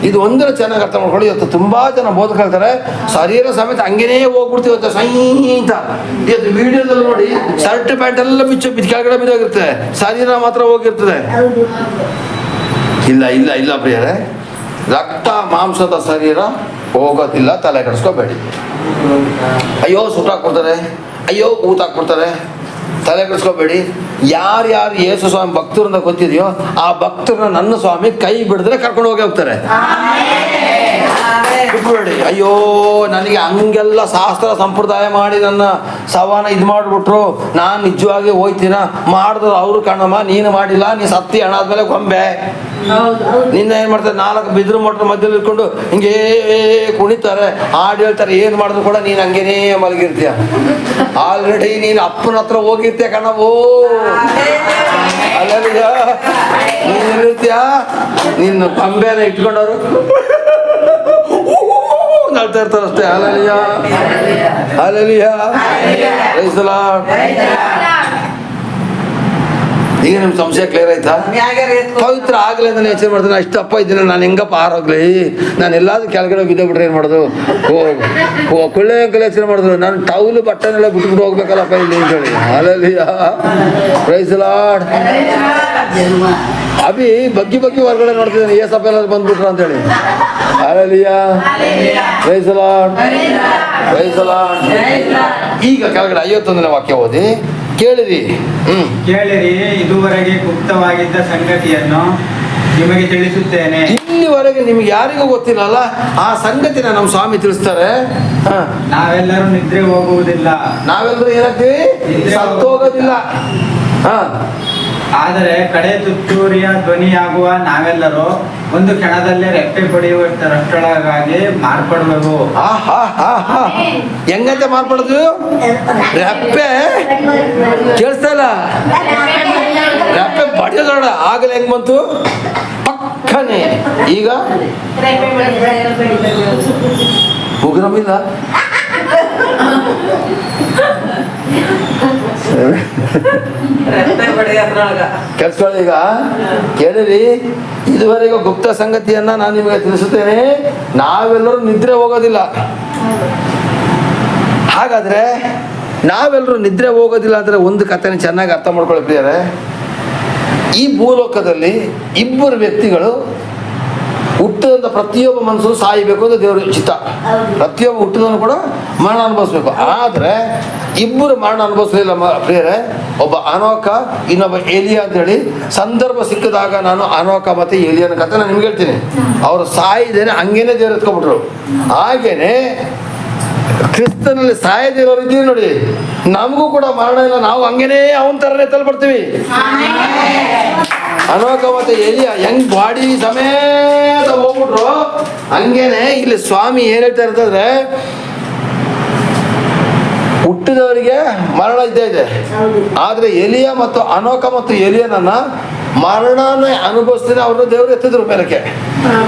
ಇದು ಒಂದರ ಚೆನ್ನಾಗಿ ಅರ್ಥ ಮಾಡ್ಕೊಳ್ಳಿ. ಇವತ್ತು ತುಂಬಾ ಜನ ಬೋಧಕ ಹೇಳ್ತಾರೆ, ಶರೀರ ಸಮೇತ ಹಂಗೇನೇ ಹೋಗ್ಬಿಡ್ತೀವಿ ಅಂತ ಸೈಂತ. ಇವತ್ತು ವಿಡಿಯೋದಲ್ಲಿ ನೋಡಿ, ಶರ್ಟ್ ಪ್ಯಾಂಟ್ ಎಲ್ಲ ಕೆಳಗಡೆ ಬಿದ್ದೋಗಿರ್ತದೆ, ಶರೀರ ಮಾತ್ರ ಹೋಗಿರ್ತದೆ. ಇಲ್ಲ ಇಲ್ಲ ಇಲ್ಲ ಪ್ರಿಯರೇ, ರಕ್ತ ಮಾಂಸದ ಶರೀರ ಹೋಗೋದಿಲ್ಲ. ತಲೆ ಕೆಡಿಸ್ಕೋಬೇಡಿ. ಅಯ್ಯೋ ಸುಟ್ಟಾಕ್ಬಿಡ್ತಾರೆ, ಅಯ್ಯೋ ಊತ ಹಾಕ್ಬಿಡ್ತಾರೆ, ತಲೆ ಕೆಡಿಸ್ಕೋಬೇಡಿ. ಯಾರ್ಯಾರು ಯೇಸು ಸ್ವಾಮಿ ಭಕ್ತರನ್ನ ಗೊತ್ತಿದೆಯೋ ಆ ಭಕ್ತರನ್ನ ನನ್ನ ಸ್ವಾಮಿ ಕೈ ಬಿಡಿದ್ರೆ ಕರ್ಕೊಂಡು ಹೋಗ್ತಾರೆ. ಬಿಟ್ಬೇಡಿ. ಅಯ್ಯೋ ನನಗೆ ಹಂಗೆಲ್ಲ ಶಾಸ್ತ್ರ ಸಂಪ್ರದಾಯ ಮಾಡಿ ನನ್ನ ಸವಾನ ಇದು ಮಾಡಿಬಿಟ್ರು, ನಾನು ನಿಜವಾಗಿ ಹೋಯ್ತೀನ ಮಾಡಿದ್ರು ಅವರು ಕಣಮ್ಮ, ನೀನು ಮಾಡಿಲ್ಲ, ನೀ ಸತ್ತಿ ಹಣ ಆದ್ಮೇಲೆ ಗೊಂಬೆ. ನಿನ್ನ ಏನ್ ಮಾಡ್ತಾರೆ, 4 ಬಿದ್ರು ಮೋಟ್ರ್ ಮಧ್ಯದಲ್ಲಿ ಇಟ್ಕೊಂಡು ಹಿಂಗೇ ಕುಣಿತಾರೆ, ಹಾಡು ಹೇಳ್ತಾರೆ. ಏನ್ ಮಾಡಿದ್ರು ಕೂಡ ನೀನ್ ಹಂಗೇನೇ ಮಲಗಿರ್ತೀಯ. ಆಲ್ರೆಡಿ ನೀನ್ ಅಪ್ಪನ ಹತ್ರ ಹೋಗಿರ್ತೀಯ ಕಣವೋ. ಅಲ್ಲ ನೀನ್ ಎಲ್ಲಿರ್ತೀಯ, ನಿನ್ನ ಗೊಂಬೆನ ಇಟ್ಕೊಂಡವ್ರು ನಡ್ತಾ ಇರ್ತಾರೆ ಅಷ್ಟೇ. Hallelujah, hallelujah, praise the lord. ಈಗ ನಿಮ್ ಸಂಶಯ ಕ್ಲಿಯರ್ ಆಯ್ತಾ? ಪವಿತ್ರ ಆಗ್ಲೇ ನಾನು ಯೋಚನೆ ಮಾಡ್ತೀನಿ, ಅಷ್ಟು ಅಪ್ಪ ಇದ್ದೀನಿ, ನಾನು ಹೆಂಗಪ್ಪ ಆರೋಗ್ಲಿ, ನಾನು ಎಲ್ಲಾದ್ರೂ ಕೆಳಗಡೆ ಬಿದ್ದೋಗ್ಬಿಟ್ರೆ ಏನು ಮಾಡೋದು? ಕೊಳ್ಳೆ ಅಂಕಲ್ ಯೋಚನೆ ಮಾಡಿದ್ರು, ನಾನು ಟೌಲು ಬಟ್ಟೆನೆಲ್ಲ ಬಿಟ್ಬಿಟ್ಟು ಹೋಗ್ಬೇಕಲ್ಲಪ್ಪ ಇಲ್ಲಿ ಅಂತ ಹೇಳಿ. Hallelujah, praise the lord. ಅಭಿ ಬಗ್ಗಿ ಹೊರಗಡೆ ನೋಡ್ತಿದ್ದಾನೆ, ಏಸಪ್ಪ ಎಲ್ಲಾದ್ರು ಬಂದ್ಬಿಟ್ರು ಅಂತ ಹೇಳಿ. Hallelujah, praise the lord, praise the lord. ಈಗ ಕೆಳಗಡೆ 51ನೇ ವಾಕ್ಯ ಓದಿ ಕೇಳಿರಿ. ಕೇಳಿರಿ, ಇದುವರೆಗೆ ಗುಪ್ತವಾಗಿದ್ದ ಸಂಗತಿಯನ್ನು ನಿಮಗೆ ತಿಳಿಸುತ್ತೇನೆ. ಇಲ್ಲಿವರೆಗೆ ನಿಮ್ಗೆ ಯಾರಿಗೂ ಗೊತ್ತಿಲ್ಲಲ್ಲ, ಆ ಸಂಗತಿನ ನಮ್ಮ ಸ್ವಾಮಿ ತಿಳಿಸ್ತಾರೆ. ನಾವೆಲ್ಲರೂ ನಿದ್ರೆ ಹೋಗುವುದಿಲ್ಲ. ನಾವೆಲ್ಲರೂ ಏನಾಗ್ತೀವಿ? ಸತ್ತೋಗೋದಿಲ್ಲ. ಆದರೆ ಕಡೆ ತುತ್ತೂರಿಯ ಧ್ವನಿಯಾಗುವ ನಾವೆಲ್ಲರೂ ಒಂದು ಕ್ಷಣದಲ್ಲೇ ರೆಪ್ಪೆ ಪಡೆಯುವಷ್ಟರೊಳಗಾಗಿ ಮಾರ್ಪಡುವೆವು. ಹೆಂಗಂತೆ ಮಾರ್ಪಡುದು? ರೆಪ್ಪೆ ಕೇಳಿಸ್ತಾ ಇಲ್ಲ, ರೆಪ್ಪೆ ಬಡಿಯೋದೋಡ ಆಗಲೇ ಹೆಂಗ್ ಬಂತು? ಪಕ್ಕನೆ. ಈಗ ಉಗ್ರಮಿಲ್ಲ. ಕೆಲ್ಸಗಳು ಈಗ ಕೇಳಿರಿ, ಇದುವರೆಗೂ ಗುಪ್ತ ಸಂಗತಿಯನ್ನ ನಾನು ನಿಮಗೆ ತಿಳಿಸುತ್ತೇನೆ, ನಾವೆಲ್ಲರೂ ನಿದ್ರೆ ಹೋಗೋದಿಲ್ಲ. ಹಾಗಾದ್ರೆ ನಾವೆಲ್ಲರೂ ನಿದ್ರೆ ಹೋಗೋದಿಲ್ಲ ಅಂದರೆ ಒಂದು ಕಥೆನ ಚೆನ್ನಾಗಿ ಅರ್ಥ ಮಾಡ್ಕೊಳ್ಳಿ ಪ್ರಿಯರೇ. ಈ ಭೂಲೋಕದಲ್ಲಿ ಇಬ್ಬರು ವ್ಯಕ್ತಿಗಳು ಹುಟ್ಟಿದಂಥ ಪ್ರತಿಯೊಬ್ಬ ಮನಸ್ಸು ಸಾಯಬೇಕು ಅಂತ ದೇವರ ಚಿತ್ತ. ಪ್ರತಿಯೊಬ್ಬ ಹುಟ್ಟಿದವನು ಕೂಡ ಮರಣ ಅನುಭವಿಸ್ಬೇಕು. ಆದರೆ ಇಬ್ಬರು ಮರಣ ಅನುಭವಿಸಲಿಲ್ಲ ಪ್ರಿಯರೇ. ಒಬ್ಬ ಅನೋಕ, ಇನ್ನೊಬ್ಬ ಏಲಿಯಾ ಅಂತೇಳಿ. ಸಂದರ್ಭ ಸಿಕ್ಕಿದಾಗ ನಾನು ಅನೋಕ ಮತ್ತು ಏಲಿಯನ ಕಥೆ ನಾನು ನಿಮ್ಗೆ ಹೇಳ್ತೀನಿ. ಅವರು ಸಾಯಿದ್ದೇನೆ ಹಂಗೇನೆ ದೇವ್ರು ಎತ್ಕೊಂಡ್ಬಿಟ್ರು. ಹಾಗೇನೆ ಕ್ರಿಸ್ತನಲ್ಲಿ ಸಾಯದಿರೋರು ಇದ್ದೀವಿ ನೋಡಿ, ನಮಗೂ ಕೂಡ ಮರಣ ಇಲ್ಲ, ನಾವು ಹಂಗೇನೆ ಅವನ ಥರನೇ ತಲ್ಪಡ್ತೀವಿ. ಅನೋಕ ಮತ್ತು ಏಲಿಯಾ ಹೆಂಗ್ ಬಾಡಿ ಸಮೇತ ಹೋಗ್ಬಿಟ್ರು, ಹಂಗೇನೆ ಇಲ್ಲಿ ಸ್ವಾಮಿ ಏನ್ ಹೇಳ್ತಾ ಇರ್ತಂದ್ರೆ, ಹುಟ್ಟಿದವರಿಗೆ ಮರಣ ಇದ್ದೇ ಇದೆ. ಆದ್ರೆ ಎಲಿಯಾ ಮತ್ತು ಅನೋಕ ಮತ್ತು ಎಲಿಯನನ್ನ ಮರಣನೇ ಅನುಭವಿಸ್ತೀನಿ ಅವ್ರನ್ನ ದೇವರು ಎತ್ತಿದ್ರು ಮೇಲಕ್ಕೆ.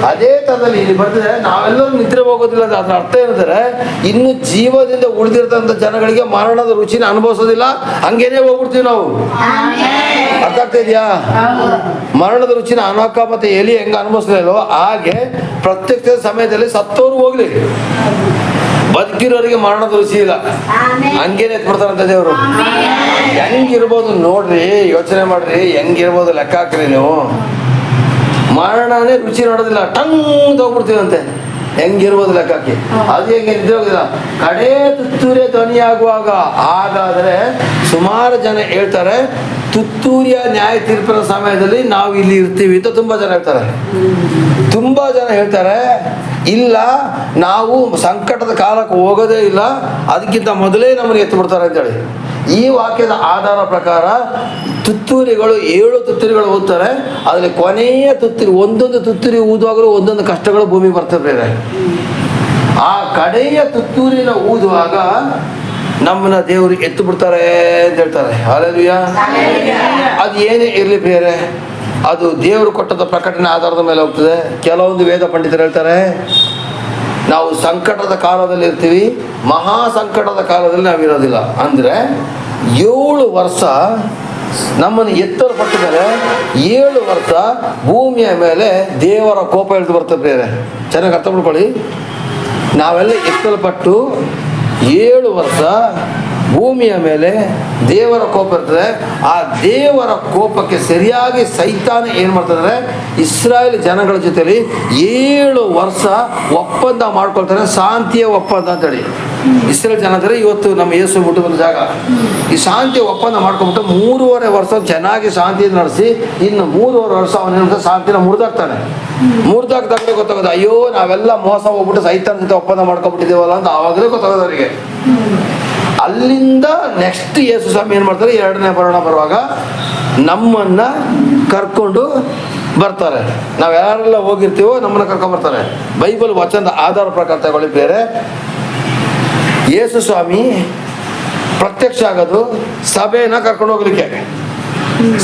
ಅದೇ ತರದಲ್ಲಿ ಇಲ್ಲಿ ಬರ್ತಿದೆ, ನಾವೆಲ್ಲರೂ ನಿದ್ರೆ ಹೋಗೋದಿಲ್ಲ ಅಂದ್ರೆ ಅದ್ರ ಅರ್ಥ ಏನಂದ್ರೆ, ಇನ್ನು ಜೀವದಿಂದ ಉಳಿದಿರ್ತಂಥ ಜನಗಳಿಗೆ ಮರಣದ ರುಚಿನ ಅನುಭವಿಸೋದಿಲ್ಲ, ಹಂಗೇನೆ ಹೋಗ್ಬಿಡ್ತೀವಿ ನಾವು. ಅರ್ಥ ಆಗ್ತಾ ಇದೆಯಾ? ಮರಣದ ರುಚಿನ ಅನೋಕ ಮತ್ತೆ ಎಲಿ ಹೆಂಗ ಅನುಭವಿಸ್ಲಿಲ್ವೋ ಹಾಗೆ ಪ್ರತ್ಯಕ್ಷ ಸಮಯದಲ್ಲಿ ಸತ್ತೋರು ಹೋಗ್ಲಿ, ಬದುಕಿರೋರಿಗೆ ಮರಣದ ರುಚಿ ಇಲ್ಲ, ಹಂಗೇನೆ ಎತ್ಬಿಡ್ತಾರಂತ ದೇವರು. ಹೆಂಗಿರ್ಬೋದು ನೋಡ್ರಿ, ಯೋಚನೆ ಮಾಡ್ರಿ, ಹೆಂಗಿರ್ಬೋದು ಲೆಕ್ಕ ಹಾಕ್ರಿ ನೀವು. ಮರಣನೇ ರುಚಿ ನೋಡೋದಿಲ್ಲ, ಟಂಗ್ ಹೋಗ್ಬಿಡ್ತೀವಂತೆ. ಹೆಂಗಿರ್ಬೋದು ಲೆಕ್ಕ ಹಾಕಿ. ಅದು ಹೆಂಗೆ ನಿದ್ರೆ ಹೋಗೋದಿಲ್ಲ, ಕಡೇ ತುತ್ತೂರೇ ಧ್ವನಿಯಾಗುವಾಗ. ಹಾಗಾದ್ರೆ ಸುಮಾರು ಜನ ಹೇಳ್ತಾರೆ ತುತ್ತೂರಿಯ ನ್ಯಾಯ ತೀರ್ಪಿನ ಸಮಯದಲ್ಲಿ ನಾವು ಇಲ್ಲಿ ಇರ್ತೀವಿ ಅಂತ ತುಂಬಾ ಜನ ಹೇಳ್ತಾರೆ. ತುಂಬಾ ಜನ ಹೇಳ್ತಾರೆ ಇಲ್ಲ, ನಾವು ಸಂಕಟದ ಕಾಲಕ್ಕೆ ಹೋಗೋದೇ ಇಲ್ಲ, ಅದಕ್ಕಿಂತ ಮೊದಲೇ ನಮ್ಮನ್ನು ಎತ್ತು ಬಿಡ್ತಾರೆ ಅಂತೇಳಿ. ಈ ವಾಕ್ಯದ ಆಧಾರ ಪ್ರಕಾರ ತುತ್ತೂರಿಗಳು 7 ತುತ್ತೂರಿಗಳು ಓದ್ತಾರೆ. ಅದರಲ್ಲಿ ಕೊನೆಯ ತುತ್ತೂರಿ, ಒಂದೊಂದು ತುತ್ತೂರಿ ಊದುವಾಗಲೂ ಒಂದೊಂದು ಕಷ್ಟಗಳು ಭೂಮಿ ಬರ್ತದೆ. ಆ ಕಡೆಯ ತುತ್ತೂರಿನ ಊದುವಾಗ ನಮ್ಮನ್ನ ದೇವರು ಎತ್ತು ಬಿಡ್ತಾರೆ ಅಂತ ಹೇಳ್ತಾರೆ. ಹಲ್ಲೆಲೂಯಾ. ಅದು ಏನೇ ಇರಲಿ ಪ್ರಿಯರೇ, ಅದು ದೇವರು ಕೊಟ್ಟದ ಪ್ರಕಟಣೆ ಆಧಾರದ ಮೇಲೆ ಹೋಗ್ತದೆ. ಕೆಲವೊಂದು ವೇದ ಪಂಡಿತರು ಹೇಳ್ತಾರೆ ನಾವು ಸಂಕಟದ ಕಾಲದಲ್ಲಿ ಇರ್ತೀವಿ, ಮಹಾ ಸಂಕಟದ ಕಾಲದಲ್ಲಿ ನಾವಿರೋದಿಲ್ಲ. ಅಂದರೆ 7 ವರ್ಷ ನಮ್ಮನ್ನು ಎತ್ತಲ್ಪಟ್ಟ ಮೇಲೆ 7 ವರ್ಷ ಭೂಮಿಯ ಮೇಲೆ ದೇವರ ಕೋಪ ಇಳಿದು ಬರ್ತದೆ ಬೇರೆ. ಚೆನ್ನಾಗಿ ಅರ್ಥ ಮಾಡ್ಕೊಳ್ಳಿ. ನಾವೆಲ್ಲ ಎತ್ತಲ್ಪಟ್ಟು 7 ವರ್ಷ ಭೂಮಿಯ ಮೇಲೆ ದೇವರ ಕೋಪ ಇರ್ತದೆ. ಆ ದೇವರ ಕೋಪಕ್ಕೆ ಸರಿಯಾಗಿ ಸೈತಾನ ಏನು ಮಾಡ್ತಂದ್ರೆ, ಇಸ್ರಾಯೇಲ್ ಜನಗಳ ಜೊತೆಲಿ 7 ವರ್ಷ ಒಪ್ಪಂದ ಮಾಡ್ಕೊಳ್ತಾರೆ, ಶಾಂತಿಯ ಒಪ್ಪಂದ ಅಂತೇಳಿ. ಇಸ್ರೇಲ್ ಜನ ಅಂದರೆ ಇವತ್ತು ನಮ್ಮ ಯೇಸು ಬಿಟ್ಟು ಬಂದ ಜಾಗ. ಈ ಶಾಂತಿಯ ಒಪ್ಪಂದ ಮಾಡ್ಕೊಂಬಿಟ್ಟು 3.5 ವರ್ಷ ಚೆನ್ನಾಗಿ ಶಾಂತಿಯನ್ನು ನಡೆಸಿ, ಇನ್ನು 3.5 ವರ್ಷ ಅವನೇನಂತ ಶಾಂತಿನ ಮುರಿದಾಕ್ತಾನೆ. ಮುರಿದಾಕ್ದಾಗಲೇ ಗೊತ್ತಾಗೋದು, ಅಯ್ಯೋ ನಾವೆಲ್ಲ ಮೋಸ ಹೋಗ್ಬಿಟ್ಟು ಸೈತಾನ ಜೊತೆ ಒಪ್ಪಂದ ಮಾಡ್ಕೊಂಡ್ಬಿಟ್ಟಿದ್ದೇವಲ್ಲ ಅಂತ ಆವಾಗಲೇ ಗೊತ್ತಾಗೋದು ಅವರಿಗೆ. ಅಲ್ಲಿಂದ ನೆಕ್ಸ್ಟ್ ಯೇಸು ಸ್ವಾಮಿ ಏನು ಮಾಡ್ತಾರೆ, 2ನೇ ಬರೋಣ ಬರುವಾಗ ನಮ್ಮನ್ನ ಕರ್ಕೊಂಡು ಬರ್ತಾರೆ. ನಾವು ಯಾರೆಲ್ಲ ಹೋಗಿರ್ತೀವೋ ನಮ್ಮನ್ನ ಕರ್ಕೊಂಡು ಬರ್ತಾರೆ. ಬೈಬಲ್ ವಚನದ ಆಧಾರ ಪ್ರಕಾರ ತಗೊಳ್ಳಿ ಬೇರೆ. ಯೇಸು ಸ್ವಾಮಿ ಪ್ರತ್ಯಕ್ಷ ಆಗೋದು ಸಭೆನ ಕರ್ಕೊಂಡು ಹೋಗ್ಲಿಕ್ಕೆ.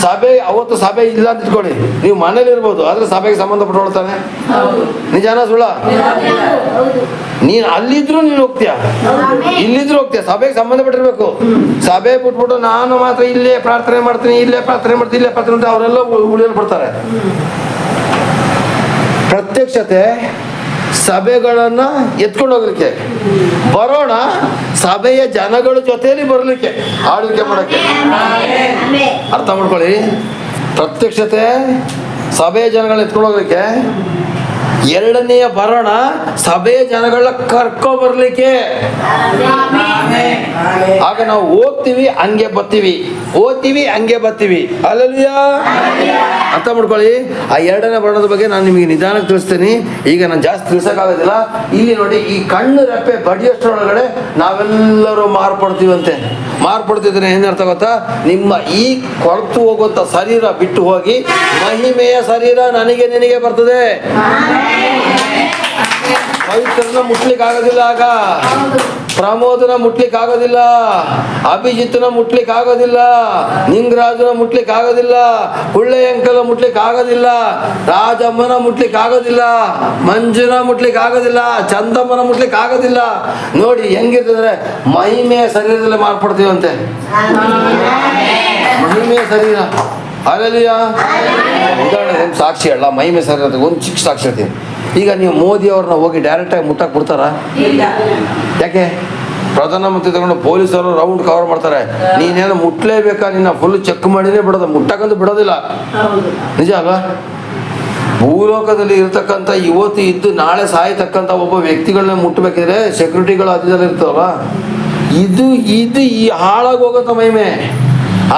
ಸಭೆ ಅವತ್ತು ಸಭೆ ಇಲ್ಲ ಅಂತ ಇಟ್ಕೊಳ್ಳಿ, ನೀವು ಮನೇಲಿ ಇರ್ಬೋದು, ಆದ್ರೆ ಸಭೆಗೆ ಸಂಬಂಧಪಟ್ಟು ಹೋಗ್ತಾನೆ. ನಿಜಾನ ಸುಳ್ಳ? ನೀನ್ ಅಲ್ಲಿದ್ರು ನೀನು ಹೋಗ್ತೀಯ, ಇಲ್ಲಿದ್ರು ಹೋಗ್ತೀಯ, ಸಭೆಗೆ ಸಂಬಂಧಪಟ್ಟಿರ್ಬೇಕು. ಸಭೆ ಬಿಟ್ಬಿಟ್ಟು ನಾನು ಮಾತ್ರ ಇಲ್ಲೇ ಪ್ರಾರ್ಥನೆ ಮಾಡ್ತೀನಿ, ಇಲ್ಲೇ ಪ್ರಾರ್ಥನೆ ಮಾಡ್ತೀನಿ, ಇಲ್ಲೇ ಪ್ರಾರ್ಥನೆ ಮಾಡ್ತೀನಿ, ಅವರೆಲ್ಲ ಉಳಿಯಲು ಬಿಡ್ತಾರೆ. ಪ್ರತ್ಯಕ್ಷತೆ ಸಭೆಗಳನ್ನ ಎತ್ಕೊಂಡು ಹೋಗ್ಲಿಕ್ಕೆ ಬರೋಣ, ಸಭೆಯ ಜನಗಳ ಜೊತೆಯಲ್ಲಿ ಬರಲಿಕ್ಕೆ, ಆಳ್ವಿಕೆ ಮಾಡಕ್ಕೆ. ಅರ್ಥ ಮಾಡ್ಕೊಳ್ಳಿ. ಪ್ರತ್ಯಕ್ಷತೆ ಸಭೆಯ ಜನಗಳನ್ನ ಎತ್ಕೊಂಡು ಹೋಗ್ಲಿಕ್ಕೆ, 2ನೇಯ ಬರೋಣ ಸಭೆಯ ಜನಗಳ ಕರ್ಕೊ ಬರ್ಲಿಕ್ಕೆ. ಆಗ ನಾವು ಹೋಗ್ತೀವಿ ಹಂಗೆ ಬರ್ತೀವಿ, ಓದ್ತೀವಿ ಹಂಗೆ ಬರ್ತೀವಿ. ಹಲ್ಲೆಲೂಯಾ. ಅರ್ಥ ಮಾಡ್ಕೊಳ್ಳಿ. ಆ 2ನೇ ಬರೋಣದ ಬಗ್ಗೆ ನಾನು ನಿಮಗೆ ನಿಧಾನಕ್ಕೆ ತಿಳಿಸ್ತೀನಿ. ಈಗ ನಾನು ಜಾಸ್ತಿ ತಿಳಿಸೋಕ್ಕಾಗೋದಿಲ್ಲ. ಇಲ್ಲಿ ನೋಡಿ, ಈ ಕಣ್ಣು ರೆಪ್ಪೆ ಬಡಿಯೋಷ್ಟರೊಳಗಡೆ ನಾವೆಲ್ಲರೂ ಮಾರ್ಪಡ್ತೀವಂತೆ. ಮಾರ್ಪಡ್ತಿದ್ರೆ ಏನರ್ಥ ಗೊತ್ತಾ? ನಿಮ್ಮ ಈ ಕೊಳತು ಹೋಗುವಂಥ ಶರೀರ ಬಿಟ್ಟು ಹೋಗಿ ಮಹಿಮೆಯ ಶರೀರ ನನಗೆ ನಿನಗೆ ಬರ್ತದೆ. ಪವಿತ್ರನ ಮುಟ್ಲಿಕ್ಕೆ ಆಗೋದಿಲ್ಲ, ಆಗ ಪ್ರಮೋದನ ಮುಟ್ಲಿಕ್ಕೆ ಆಗೋದಿಲ್ಲ, ಅಭಿಜಿತ್ನ ಮುಟ್ಲಿಕ್ಕೆ ಆಗೋದಿಲ್ಲ, ನಿಂಗರಾಜನ ಮುಟ್ಲಿಕ್ಕೆ ಆಗೋದಿಲ್ಲ, ಕುಳ್ಳೆಯಂಕಲ ಮುಟ್ಲಿಕ್ಕೆ ಆಗೋದಿಲ್ಲ, ರಾಜಮ್ಮನ ಮುಟ್ಲಿಕ್ಕೆ ಆಗೋದಿಲ್ಲ, ಮಂಜುನ ಮುಟ್ಲಿಕ್ಕೆ ಆಗೋದಿಲ್ಲ, ಚಂದಮ್ಮನ ಮುಟ್ಲಿಕ್ಕೆ ಆಗೋದಿಲ್ಲ. ನೋಡಿ ಹೆಂಗಿರ್ತಂದ್ರೆ ಮಹಿಮೆಯ ಶರೀರದಲ್ಲಿ ಮಾರ್ಪಡ್ತೀವಂತೆ. ಮಹಿಮೆಯ ಶರೀರ. ಹಲ್ಲೆಲೂಯಾ. ಉದಾಹರಣೆ ಸಾಕ್ಷಿ ಅಲ್ಲ, ಮಹಿಮೆ ಶರೀರ ಒಂದು ಚಿಕ್ಕ ಸಾಕ್ಷಿ ಹೇಳ್ತೀನಿ. ಈಗ ನೀವು ಮೋದಿ ಅವ್ರನ್ನ ಹೋಗಿ ಡೈರೆಕ್ಟಾಗಿ ಮುಟ್ಟಕ್ಕೆ ಬಿಡ್ತಾರ? ಯಾಕೆ? ಪ್ರಧಾನಮಂತ್ರಿ ತಗೊಂಡು ಪೊಲೀಸರು ರೌಂಡ್ ಕವರ್ ಮಾಡ್ತಾರೆ. ನೀನೇನು ಮುಟ್ಲೇಬೇಕಾ, ನಿನ್ನ ಫುಲ್ ಚೆಕ್ ಮಾಡಿನೇ ಬಿಡೋದು, ಮುಟ್ಟಕ್ಕಂತೂ ಬಿಡೋದಿಲ್ಲ. ನಿಜ ಅಲ್ವಾ? ಭೂಲೋಕದಲ್ಲಿ ಇರ್ತಕ್ಕಂಥ ಇವತ್ತು ಇದ್ದು ನಾಳೆ ಸಾಯ್ತಕ್ಕಂಥ ಒಬ್ಬ ವ್ಯಕ್ತಿಗಳನ್ನ ಮುಟ್ಟಬೇಕಿದ್ರೆ ಸೆಕ್ಯೂರಿಟಿಗಳು ಅದರಲ್ಲಿ ಇರ್ತಾವಲ್ಲ, ಇದು ಇದು ಈ ಹಾಳಾಗಿ ಹೋಗೋಂಥ ಮಹಿಮೆ.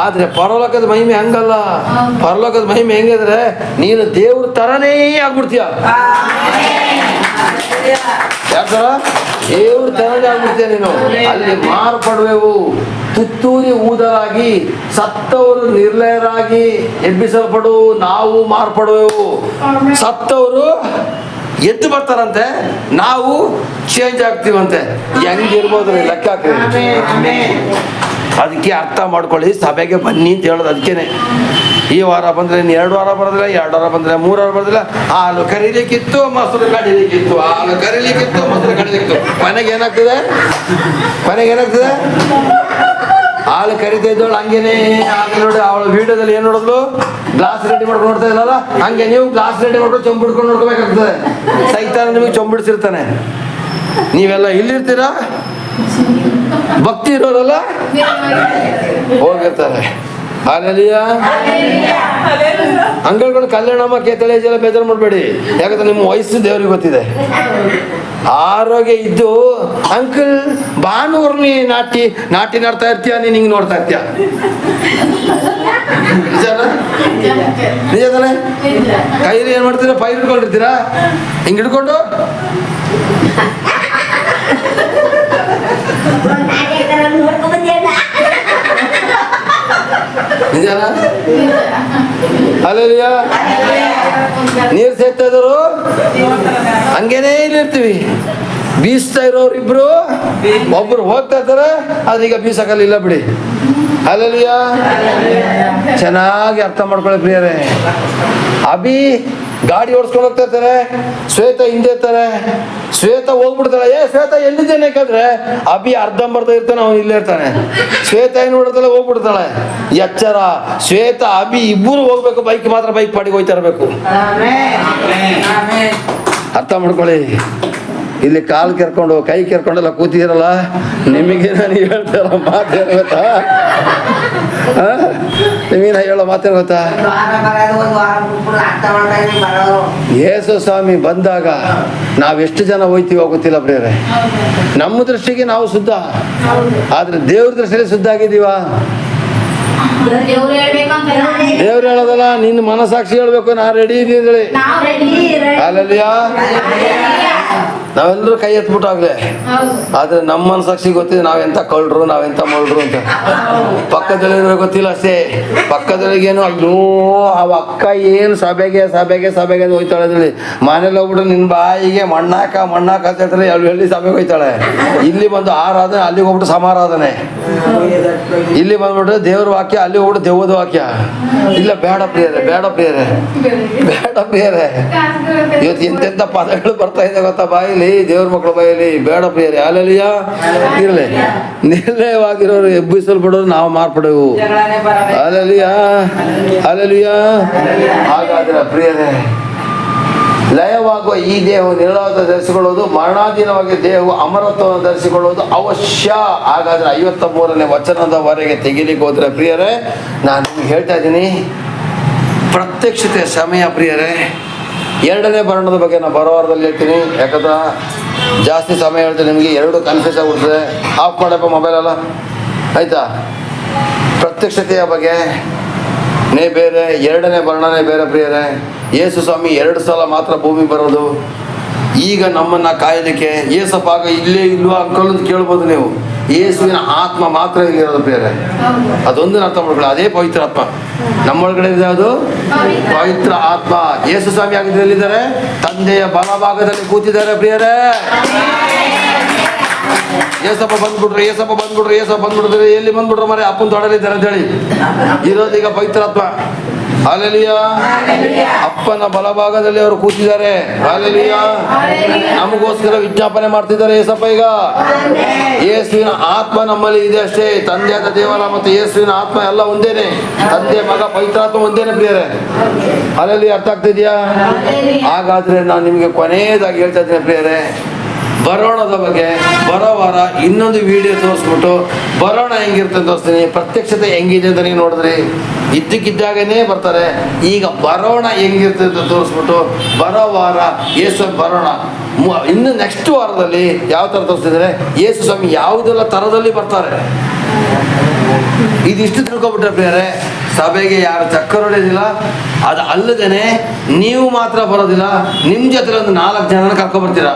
ಆದ್ರೆ ಪರಲೋಕದ ಮಹಿಮೆ ಹಂಗಲ್ಲ. ಪರಲೋಕದ ಮಹಿಮೆ ಹೆಂಗಿದ್ರೆ ನೀನು ದೇವ್ರ ತರನೇ ಆಗ್ಬಿಡ್ತೀಯ. ಯಾಕಂದ್ರ ದೇವ್ರ ತರನೇ ಆಗ್ಬಿಡ್ತೀಯ ನೀನು. ಅಲ್ಲಿ ಮಾರ್ಪಡುವೆವು, ತುತ್ತೂರಿ ಊದಲಾಗಿ ಸತ್ತವರು ನಿರ್ಲಯರಾಗಿ ಎಬ್ಬಿಸಲ್ಪಡು, ನಾವು ಮಾರ್ಪಡುವೆವು. ಸತ್ತವರು ಎದ್ದು ಬರ್ತಾರಂತೆ, ನಾವು ಚೇಂಜ್ ಆಗ್ತೀವಂತೆ. ಹೆಂಗಿರ್ಬೋದು ಲೆಕ್ಕ ಹಾಕ್ರಿ. ಅದಕ್ಕೆ ಅರ್ಥ ಮಾಡ್ಕೊಳ್ಳಿ, ಸಭೆಗೆ ಬನ್ನಿ ಅಂತ ಹೇಳೋದು ಅದಕ್ಕೇನೆ. ಈ ವಾರ ಬಂದ್ರೆ 2 ವಾರ ಬರೋದಿಲ್ಲ, 2 ವಾರ ಬಂದ್ರೆ 3 ವಾರ ಬರೋದಿಲ್ಲ. ಹಾಲು ಕರೀಲಿಕ್ಕಿತ್ತು, ಮೊಸರು ಕಡಿಲಿಕ್ಕಿತ್ತು, ಹಾಲು ಕರೀಲಿಕ್ಕಿತ್ತು, ಮೊಸರು ಕಡಿಲಿಕ್ಕಿತ್ತು. ಕೊನೆಗೆ ಏನಾಗ್ತದೆ? ಹಾಲು ಕರಿತಾ ಇದ್ದವಳು ಹಂಗೇನೆ ಆಗ ನೋಡಿ. ಅವಳ ವಿಡಿಯೋದಲ್ಲಿ ಏನ್ ನೋಡಿದ್ಲು? ಗ್ಲಾಸ್ ರೆಡಿ ಮಾಡ್ಕೊಂಡು ನೋಡ್ತಾ ಇಲ್ಲಲ್ಲ, ಹಂಗೆ ನೀವು ಗ್ಲಾಸ್ ರೆಡಿ ಮಾಡ್ಕೊಂಡು ಚೊಂಬಿಡ್ಕೊಂಡು ನೋಡ್ಕೋಬೇಕಾಗ್ತದೆ. ಸೈತಾನ ನಿಮಗೆ ಚೊಂಬಿಡ್ಸಿರ್ತಾನೆ. ನೀವೆಲ್ಲ ಇಲ್ಲಿರ್ತೀರಾ, ಭಕ್ತಿ ಇರೋರಲ್ಲ ಹೋಗಿರ್ತಾರೆ. ಹಾಲೆಲೂಯಾ. ಅಂಗಲ್ಗಳು ಕಲ್ಯಾಣಮ್ಮ ಕೇತಳೆ ಜಲ ಬೇಜಾರು ಮಾಡಬೇಡಿ. ಯಾಕಂದ್ರೆ ನಿಮ್ಮ ವಯಸ್ಸು ದೇವ್ರಿಗೆ ಗೊತ್ತಿದೆ. ಆರೋಗ್ಯ ಇದ್ದು ಅಂಕಲ್ ಭಾನುವಾರ ನಾಟಿ ನಾಡ್ತಾ ಇರ್ತೀಯ, ನೀನ್ ಹಿಂಗ್ ನೋಡ್ತಾ ಇರ್ತೀಯ. ನಿಜ ತಾನೆ? ಕೈಲಿ ಏನ್ ಮಾಡ್ತೀರಾ? ಪೈರ್ ಹಿಡ್ಕೊಂಡಿರ್ತೀರಾ, ಹಿಂಗ್ ಹಿಡ್ಕೊಂಡು ನಿಜಾನ? ಅಲ್ಲೆಲ್ಲ ನೀರ್ ಸೇರ್ತಾ ಇದ್ರು ಹಂಗೇನೇ ಇಲ್ಲಿರ್ತೀವಿ. ಬೀಸ್ತಾ ಇರೋರು ಇಬ್ರು, ಒಬ್ರು ಹೋಗ್ತಾ ಇರ್ತಾರೆ, ಅದೀಗ ಬೀಸಕಲ್ಲ ಬಿಡಿ. ಅಲ್ಲೆಲ್ಲ ಚೆನ್ನಾಗಿ ಅರ್ಥ ಮಾಡ್ಕೊಳ್ಳಿ ಪ್ರಿಯರೇ. ಅಭಿ ಗಾಡಿ ಓಡಿಸ್ಕೊಂಡು ಹೋಗ್ತಾ ಇರ್ತಾರೆ, ಶ್ವೇತ ಹಿಂದೆ ಇರ್ತಾರೆ. ಶ್ವೇತ ಹೋಗ್ಬಿಡ್ತಾಳೆ. ಶ್ವೇತ ಎಲ್ಲಿದ್ದೇನೆ ಯಾಕಂದ್ರೆ ಅಭಿ ಅರ್ಧಂಬರ್ಧ ಇರ್ತಾನೆ, ಅವನು ಇಲ್ಲೇ ಇರ್ತಾನೆ. ಶ್ವೇತ ಏನು ನೋಡ್ತಾಳೆ, ಹೋಗ್ಬಿಡ್ತಾಳೆ. ಎಚ್ಚರ, ಶ್ವೇತ ಅಭಿ ಇಬ್ಬರು ಹೋಗ್ಬೇಕು, ಬೈಕ್ ಮಾತ್ರ ಬೈಕ್ ಪಾಡಿಗೆ ಹೋಯ್ತಾ ಇರ್ಬೇಕು. ಅರ್ಥ ಮಾಡ್ಕೊಳ್ಳಿ. ಇಲ್ಲಿ ಕಾಲು ಕೆರ್ಕೊಂಡು ಕೈ ಕೆರ್ಕೊಂಡೆಲ್ಲ ಕೂತಿರಲ್ಲ, ನಿಮಗೆ ನಾನು ಹೇಳ್ತಾರ ಮಾತೇನು ಗೊತ್ತಾ? ನಿಮಗೇನ ಹೇಳೋ ಮಾತೇನು ಗೊತ್ತಾ? ಯೇಸು ಸ್ವಾಮಿ ಬಂದಾಗ ನಾವೆಷ್ಟು ಜನ ಹೋಯ್ತೀವೋ ಗೊತ್ತಿಲ್ಲ ಪ್ರಿಯರೇ. ನಮ್ಮ ದೃಷ್ಟಿಗೆ ನಾವು ಶುದ್ಧ, ಆದ್ರೆ ದೇವ್ರ ದೃಷ್ಟಿಯಲ್ಲಿ ಶುದ್ಧ ಆಗಿದ್ದೀವ? ದೇವ್ರು ಹೇಳೋದಲ್ಲ, ನಿನ್ನ ಮನಸಾಕ್ಷಿ ಹೇಳ್ಬೇಕು, ನಾ ರೆಡಿ ಇದ್ದೀನಿ. ಅಲ್ಲಲ್ಲಿಯಾ ನಾವೆಲ್ಲರೂ ಕೈ ಎತ್ಬಿಟ್ಟಾಗ್ಲೆ, ಆದ್ರೆ ನಮ್ಮ ಮನಸಾಕ್ಷಿ ಗೊತ್ತಿದೆ ನಾವೆಂತ ಕಳ್ರು, ನಾವೆಂತ ಮೊಳ್ರು ಅಂತ. ಪಕ್ಕದಲ್ಲಿರೋ ಗೊತ್ತಿಲ್ಲ ಅಷ್ಟೇ. ಪಕ್ಕದಲ್ಲಿಗೇನು ಅಲ್ಲೂ ಅವ ಅಕ್ಕ ಏನು ಸಭೆಗೆ ಹೋಯ್ತಾಳೆ ಹೇಳಿ, ಮನೇಲಿ ಹೋಗ್ಬಿಟ್ಟು ನಿನ್ನ ಬಾಯಿಗೆ ಮಣ್ಣಾಕ ಅಂತ ಹೇಳ್ತಾರೆ. ಎಲ್ಲಿ ಸಭೆಗೆ ಹೋಯ್ತಾಳೆ. ಇಲ್ಲಿ ಬಂದು ಆರಾಧನೆ, ಅಲ್ಲಿಗೆ ಹೋಗ್ಬಿಟ್ಟು ಸಮಾರಾಧನೆ. ಇಲ್ಲಿ ಬಂದ್ಬಿಟ್ಟು ದೇವ್ರ ವಾಕ್ಯ, ಅಲ್ಲಿ ಹೋಗ್ಬಿಟ್ಟು ದೆವ್ವದ ವಾಕ್ಯ. ಇಲ್ಲ, ಬೇಡ ಪ್ರಿಯರೇ. ಇವತ್ತು ಎಂತೆಂಥ ಪದಗಳು ಬರ್ತಾ ಇದೆ ಗೊತ್ತಾ ಬಾಯಿಲಿ, ದೇವ್ರ ಮಕ್ಕಳ ಬಾಯಲ್ಲಿ. ಬೇಡ ಪ್ರಿಯರೇ. ಅಲ್ಲೆಲ್ಲಿಯಾ ಇರಲಿ. ನಿರ್ಲಯವಾಗಿರೋರು ಎಬ್ಬಿಸಲ್ಪಡೋರು ನಾವು ಮಾರ್ಪಡೆವು. ಅಲ್ಲೆಲ್ಲಿಯಾ. ಹಾಗಾದ್ರೆ ಪ್ರಿಯರೇ, ಲಯವಾಗುವ ಈ ದೇಹವು ನಿರ್ಲಯವನ್ನು ಧರಿಸಿಕೊಳ್ಳುವುದು, ಮರಣಾಧೀನವಾಗಿ ದೇಹವು ಅಮರತ್ವವನ್ನು ಧರಿಸಿಕೊಳ್ಳುವುದು ಅವಶ್ಯ. ಹಾಗಾದ್ರೆ 53ನೇ ವಚನದವರೆಗೆ ತೆಗಿಲಿಕ್ಕೆ ಹೋದ್ರೆ ಪ್ರಿಯರೇ, ನಾನು ನಿಮ್ಗೆ ಹೇಳ್ತಾ ಇದ್ದೀನಿ, ಪ್ರತ್ಯಕ್ಷತೆ ಸಮಯ ಪ್ರಿಯರೇ. 2ನೇ ಬರಣದ ಬಗ್ಗೆ ನಾನು ಬರೋವಾರದಲ್ಲಿ ಹೇಳ್ತೀನಿ. ಯಾಕಂದ್ರೆ ಜಾಸ್ತಿ ಸಮಯ ಹೇಳ್ತೀನಿ ನಿಮಗೆ, 2 ಕನ್ಫ್ಯೂಸ್ ಆಗ್ಬಿಡ್ತದೆ. ಆಫ್ ಮಾಡಪ್ಪ ಮೊಬೈಲೆಲ್ಲ, ಆಯ್ತಾ? ಪ್ರತ್ಯಕ್ಷತೆಯ ಬಗ್ಗೆ ಬೇರೆ, 2ನೇ ಬರಣನೇ ಬೇರೆ ಪ್ರಿಯರೇ. ಯೇಸು ಸ್ವಾಮಿ 2 ಸಲ ಮಾತ್ರ ಭೂಮಿ ಬರೋದು. ಈಗ ನಮ್ಮನ್ನ ಕಾಯಲಿಕ್ಕೆ ಏಸಪ್ಪ ಆಗ ಇಲ್ಲೇ ಇಲ್ವಾ ಅಂಕಲ್ ಅಂತ ಕೇಳ್ಬೋದು ನೀವು. ಯೇಸುವಿನ ಆತ್ಮ ಮಾತ್ರ ಇಲ್ಲಿರೋದು ಪ್ರಿಯರೇ. ಅದೊಂದು ಅರ್ಥ ಮಾಡ್ಕೊಳ್ಳಿ, ಅದೇ ಪವಿತ್ರ ಆತ್ಮ ನಮ್ಮೊಳಗಡೆ ಇದೆ. ಅದು ಪವಿತ್ರ ಆತ್ಮ. ಯೇಸು ಸ್ವಾಮಿ ಆಗಿದ್ರೆ ಎಲ್ಲಿದ್ದಾರೆ? ತಂದೆಯ ಬಲಭಾಗದಲ್ಲಿ ಕೂತಿದ್ದಾರೆ ಪ್ರಿಯರೇ. ಏಸಪ್ಪ ಬಂದ್ಬಿಟ್ರು ಎಲ್ಲಿ ಬಂದ್ಬಿಟ್ರು ಮರೆ ಅಪ್ಪನ ತೊಡಲಿದ್ದಾರೆ ಅಂತ ಹೇಳಿ ಇರೋದೀಗ ಪವಿತ್ರಾತ್ಮ. ಹಾಲೆಲೂಯಾ. ಅಪ್ಪನ ಬಲಭಾಗದಲ್ಲಿ ಅವರು ಕೂತಿದ್ದಾರೆ. ಹಾಲೆಲೂಯಾ. ನಮಗೋಸ್ಕರ ವಿಜ್ಞಾಪನೆ ಮಾಡ್ತಿದ್ದಾರೆ ಏಸಪ್ಪ. ಈಗ ಯೇಸುವಿನ ಆತ್ಮ ನಮ್ಮಲ್ಲಿ ಇದೆ ಅಷ್ಟೇ. ತಂದೆಯಾದ ದೇವರ ಮತ್ತು ಯೇಸುವಿನ ಆತ್ಮ ಎಲ್ಲ ಒಂದೇನೆ. ತಂದೆ, ಮಗ, ಪವಿತ್ರಾತ್ಮ ಒಂದೇನೆ ಪ್ರಿಯರೇ. ಹಾಲೆಲೂಯಾ. ಅರ್ಥ ಆಗ್ತಿದ್ಯಾ? ಹಾಗಾದ್ರೆ ನಾನು ನಿಮಗೆ ಕೊನೆಯದಾಗಿ ಹೇಳ್ತಾ ಇದ್ದೇನೆ ಪ್ರಿಯರೇ, ಬರೋಣದ ಬಗ್ಗೆ ಬರೋ ವಾರ ಇನ್ನೊಂದು ವಿಡಿಯೋ ತೋರಿಸ್ಬಿಟ್ಟು ಬರೋಣ ಹೆಂಗಿರುತ್ತೆ ತೋರಿಸ್ತೀನಿ. ಪ್ರತ್ಯಕ್ಷತೆ ಹೆಂಗಿದೆ ಅಂತ ನೀವು ನೋಡಿದ್ರಿ, ಇದ್ದಕ್ಕಿದ್ದಾಗನೇ ಬರ್ತಾರೆ. ಈಗ ಬರೋಣ ಹೆಂಗಿರುತ್ತೆ ಅಂತ ತೋರಿಸ್ಬಿಟ್ಟು ಬರೋ ವಾರ ಯೇಸು ಬರೋಣ. ಇನ್ನು ನೆಕ್ಸ್ಟ್ ವಾರದಲ್ಲಿ ಯಾವ ಥರ ತೋರಿಸ್ತಿದ್ರೆ ಯೇಸು ಸ್ವಾಮಿ ಯಾವುದೆಲ್ಲ ಥರದಲ್ಲಿ ಬರ್ತಾರೆ. ಇದಿಷ್ಟು ತಿಳ್ಕೊಬಿಟ್ರೆ ಬೇರೆ ಸಭೆಗೆ ಯಾರು ಚಕ್ಕರ್ ಹೊಡೆಯೋದಿಲ್ಲ. ಅದು ಅಲ್ಲದೇನೆ ನೀವು ಮಾತ್ರ ಬರೋದಿಲ್ಲ, ನಿಮ್ಮ ಜೊತೆ ಒಂದು 4 ಜನನ ಕರ್ಕೊಬರ್ತೀರ.